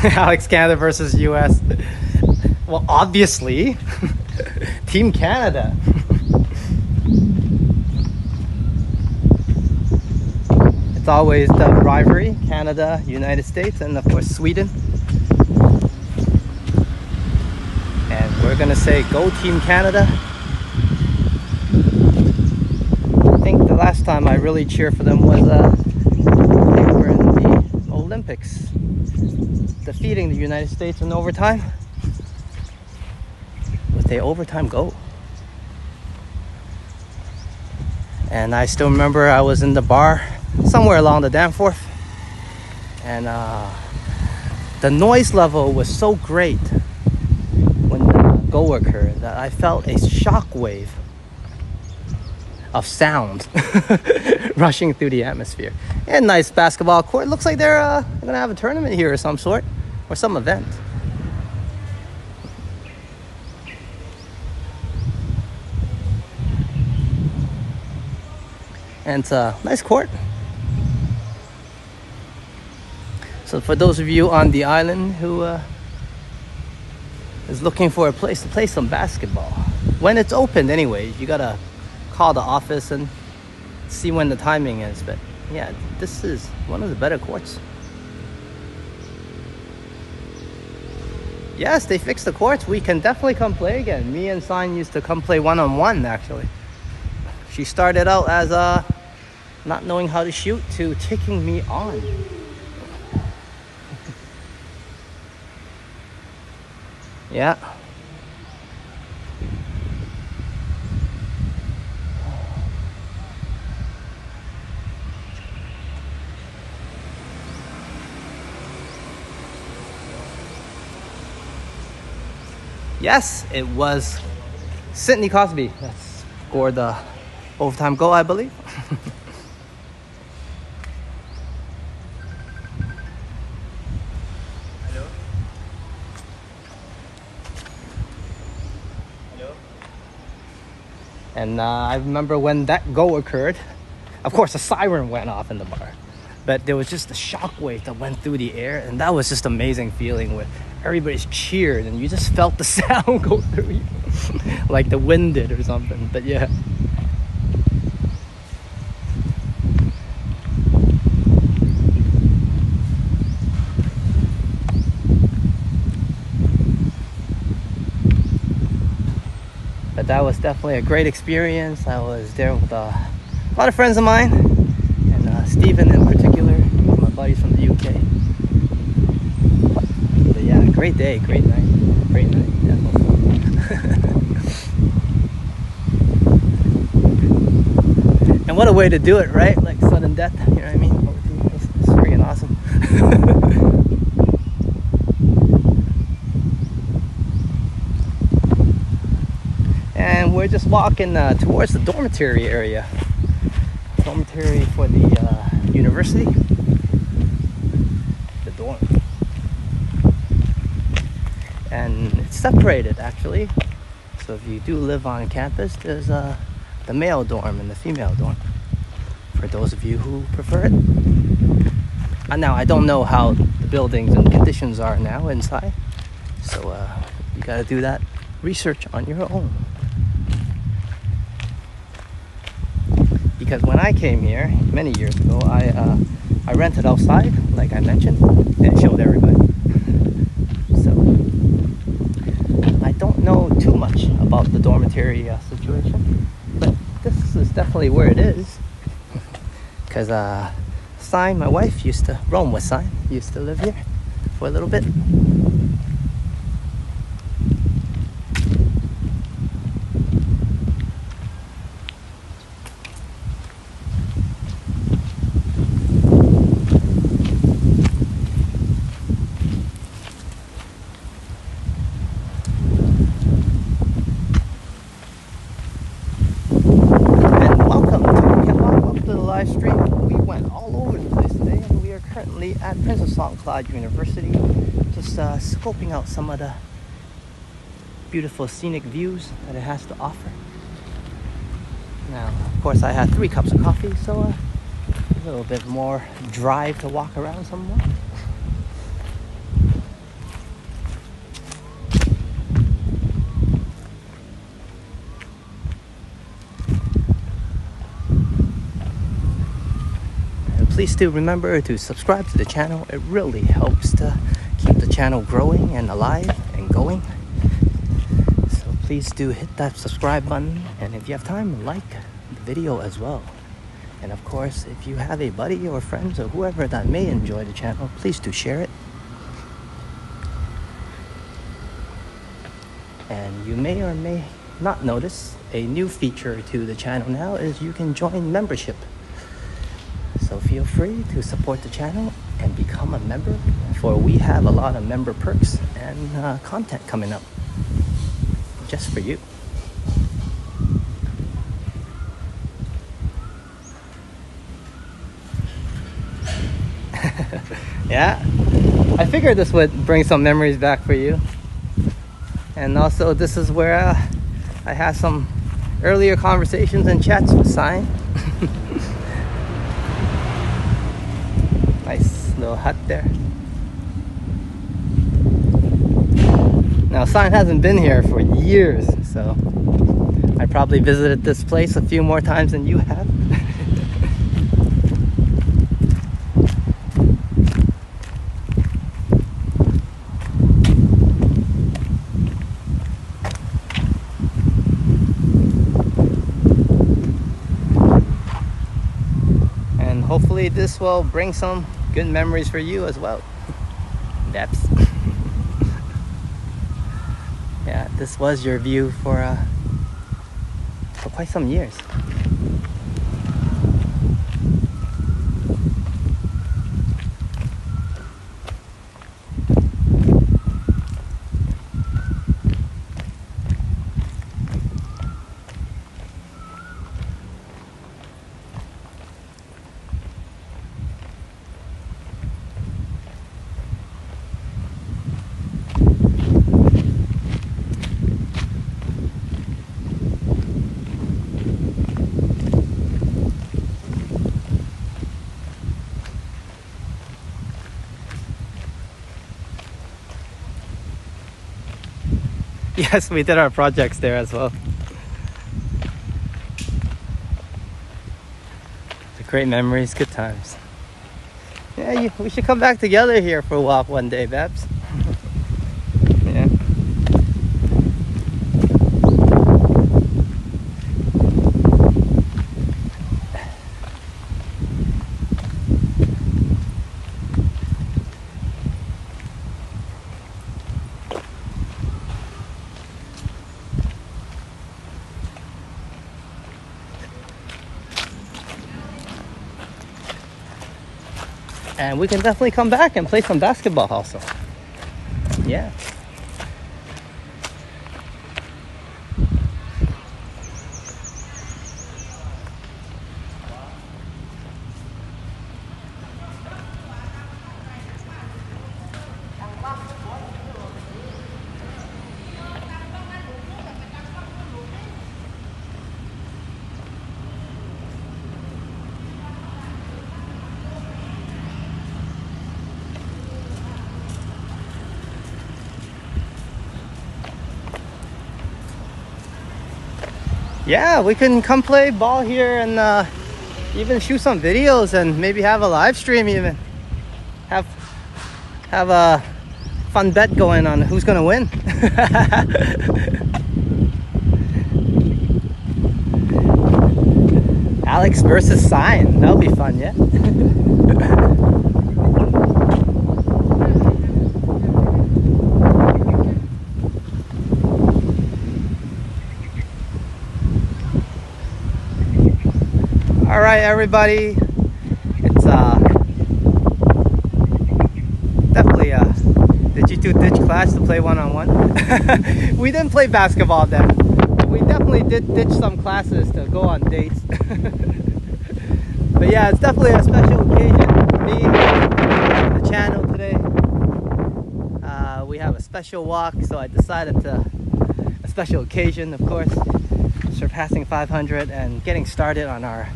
Alex Canada versus US. Well, obviously, Team Canada. It's always the rivalry, Canada, United States, and of course Sweden. And we're gonna say go Team Canada. I think the last time I really cheered for them was they were in the Olympics, defeating the United States in overtime with a overtime goal. And I still remember I was in the bar somewhere along the Danforth, and the noise level was so great when the goal occurred that I felt a shock wave of sound rushing through the atmosphere. And nice basketball court. Looks like they're gonna have a tournament here of some sort, or some event. And it's a nice court. So for those of you on the island who is looking for a place to play some basketball, when it's open anyway, you gotta call the office and see when the timing is. But yeah, this is one of the better courts. Yes, they fixed the courts. We can definitely come play again. Me and Sign used to come play one-on-one actually. She started out as not knowing how to shoot to taking me on. Yeah. Yes, it was Sidney Crosby that scored the overtime goal, I believe. Hello? Hello? And I remember when that goal occurred, of course, a siren went off in the bar. But there was just a shockwave that went through the air, and that was just an amazing feeling where everybody's cheered and you just felt the sound go through you like the wind did or something. But yeah. But that was definitely a great experience. I was there with a lot of friends of mine, and Stephen in particular, my buddies from the UK. But yeah, great day, great night, definitely. And what a way to do it, right? Like sudden death, you know what I mean? It's freaking awesome. And we're just walking towards the dormitory area. Dormitory for the university. The dorm. And it's separated actually. So if you do live on campus, there's the male dorm and the female dorm. For those of you who prefer it. Now I don't know how the buildings and conditions are now inside. So you gotta do that research on your own. Because when I came here many years ago, I rented outside, like I mentioned, and showed everybody. So I don't know too much about the dormitory situation, but this is definitely where it is. Because Sign, my wife, used to roam with Sign, used to live here for a little bit. Cloud University. Just scoping out some of the beautiful scenic views that it has to offer. Now, of course, I had 3 cups of coffee, so a little bit more drive to walk around some more. Please do remember to subscribe to the channel. It really helps to keep the channel growing and alive and going. So please do hit that subscribe button, and if you have time, like the video as well. And of course, if you have a buddy or friends or whoever that may enjoy the channel, please do share it. And you may or may not notice a new feature to the channel now is you can join membership. So feel free to support the channel and become a member, for we have a lot of member perks and content coming up just for you. Yeah, I figured this would bring some memories back for you. And also this is where I had some earlier conversations and chats with Sign. Nice little hut there. Now, Sign hasn't been here for years, so I probably visited this place a few more times than you have. And hopefully this will bring some good memories for you as well. Depths. Yeah, this was your view for quite some years. Yes, we did our projects there as well. The great memories, good times. Yeah, we should come back together here for a walk one day, Babs. Yeah. And we can definitely come back and play some basketball also. Yeah. Yeah, we can come play ball here and even shoot some videos and maybe have a live stream even. Have a fun bet going on who's gonna win. Alex versus Sign. That'll be fun, yeah? All right, everybody. It's definitely a ditch class to play one-on-one. We didn't play basketball then. We definitely did ditch some classes to go on dates. But yeah, it's definitely a special occasion. Me, the channel today. have a special walk, so I decided to, a special occasion of course, surpassing 500 and getting started on our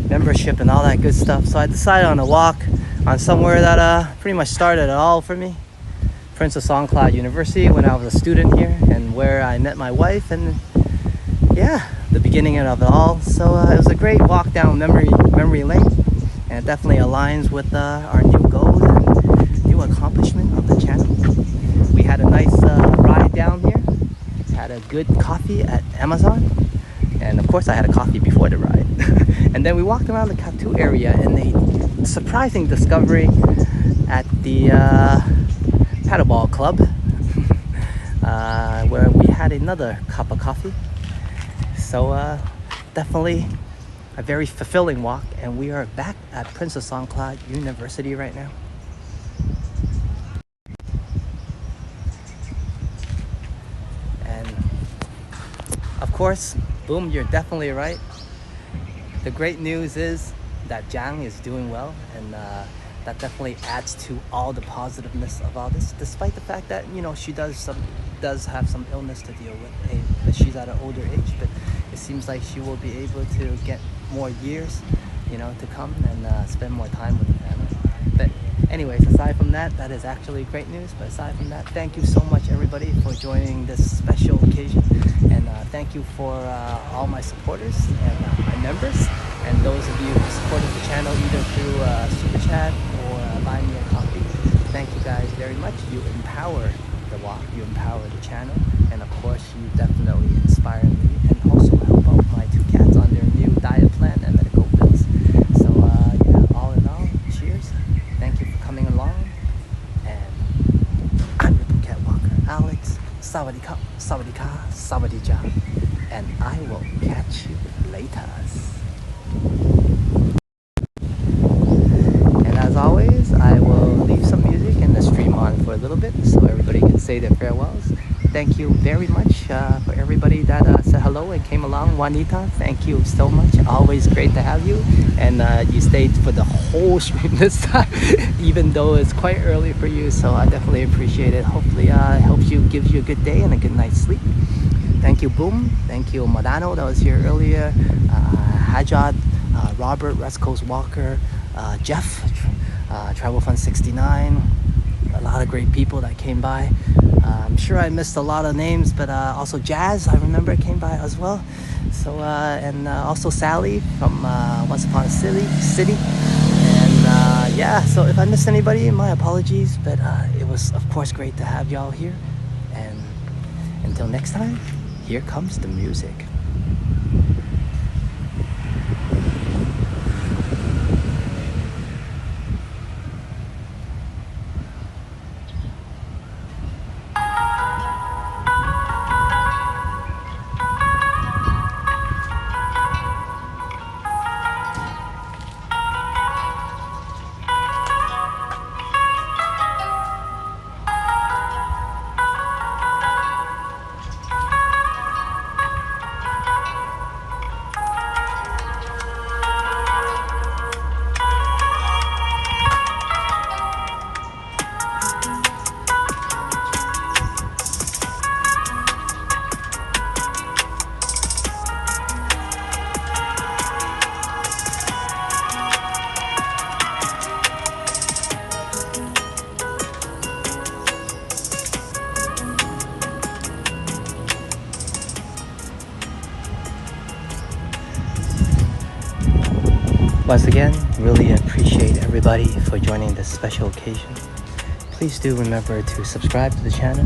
membership and all that good stuff. So I decided on a walk on somewhere that pretty much started it all for me, Princess Songkla University, when I was a student here, and where I met my wife, and yeah, the beginning of it all. So it was a great walk down memory lane, and it definitely aligns with our new goals and new accomplishment of the channel. We had a nice ride down here, had a good coffee at Amazon, and of course I had a coffee before the ride. And then we walked around the Kathu area, and a surprising discovery at the paddleball club, where we had another cup of coffee. So definitely a very fulfilling walk, and we are back at Princess Songkla University right now. And of course, boom, you're definitely right. The great news is that Jiang is doing well, and that definitely adds to all the positiveness of all this, despite the fact that, you know, she does have some illness to deal with, but she's at an older age. But it seems like she will be able to get more years, you know, to come and spend more time with the family. But anyways, aside from that, that is actually great news. But aside from that, thank you so much everybody for joining this special occasion, and thank you for all my supporters and my members, and those of you who supported the channel either through Super Chat or buying me a coffee. Thank you guys very much. You empower the walk, you empower the channel, and of course you definitely inspire me and also help out my two cats on their new diet plan and medical bills. So yeah, all in all, cheers. Thank you for coming along, and I'm your Phuket walker, Alex. Sawadee ka, sawadee ka, sawadee ja, and I will catch you later. And as always, I will leave some music and the stream on for a little bit so everybody can say their farewells. Thank you very much for everybody that said hello and came along. Juanita, thank you so much. Always great to have you. And you stayed for the whole stream this time, even though it's quite early for you. So I definitely appreciate it. Hopefully it helps you, gives you a good day and a good night's sleep. Thank you, Boom. Thank you, Madano, that was here earlier. Hajad, Robert, West Coast Walker, Jeff, Travel Fund 69. A lot of great people that came by. I'm sure I missed a lot of names, but also Jazz, I remember, came by as well. So and also Sally from Once Upon a City. And yeah, so if I missed anybody, my apologies, but it was of course great to have y'all here. And until next time, here comes the music. Once again, really appreciate everybody for joining this special occasion. Please do remember to subscribe to the channel,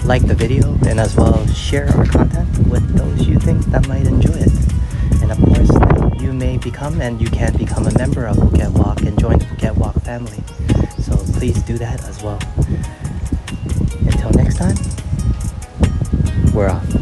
like the video, and as well share our content with those you think that might enjoy it. And of course, you may become and you can become a member of Phuket Walk and join the Phuket Walk family. So please do that as well. Until next time, we're off.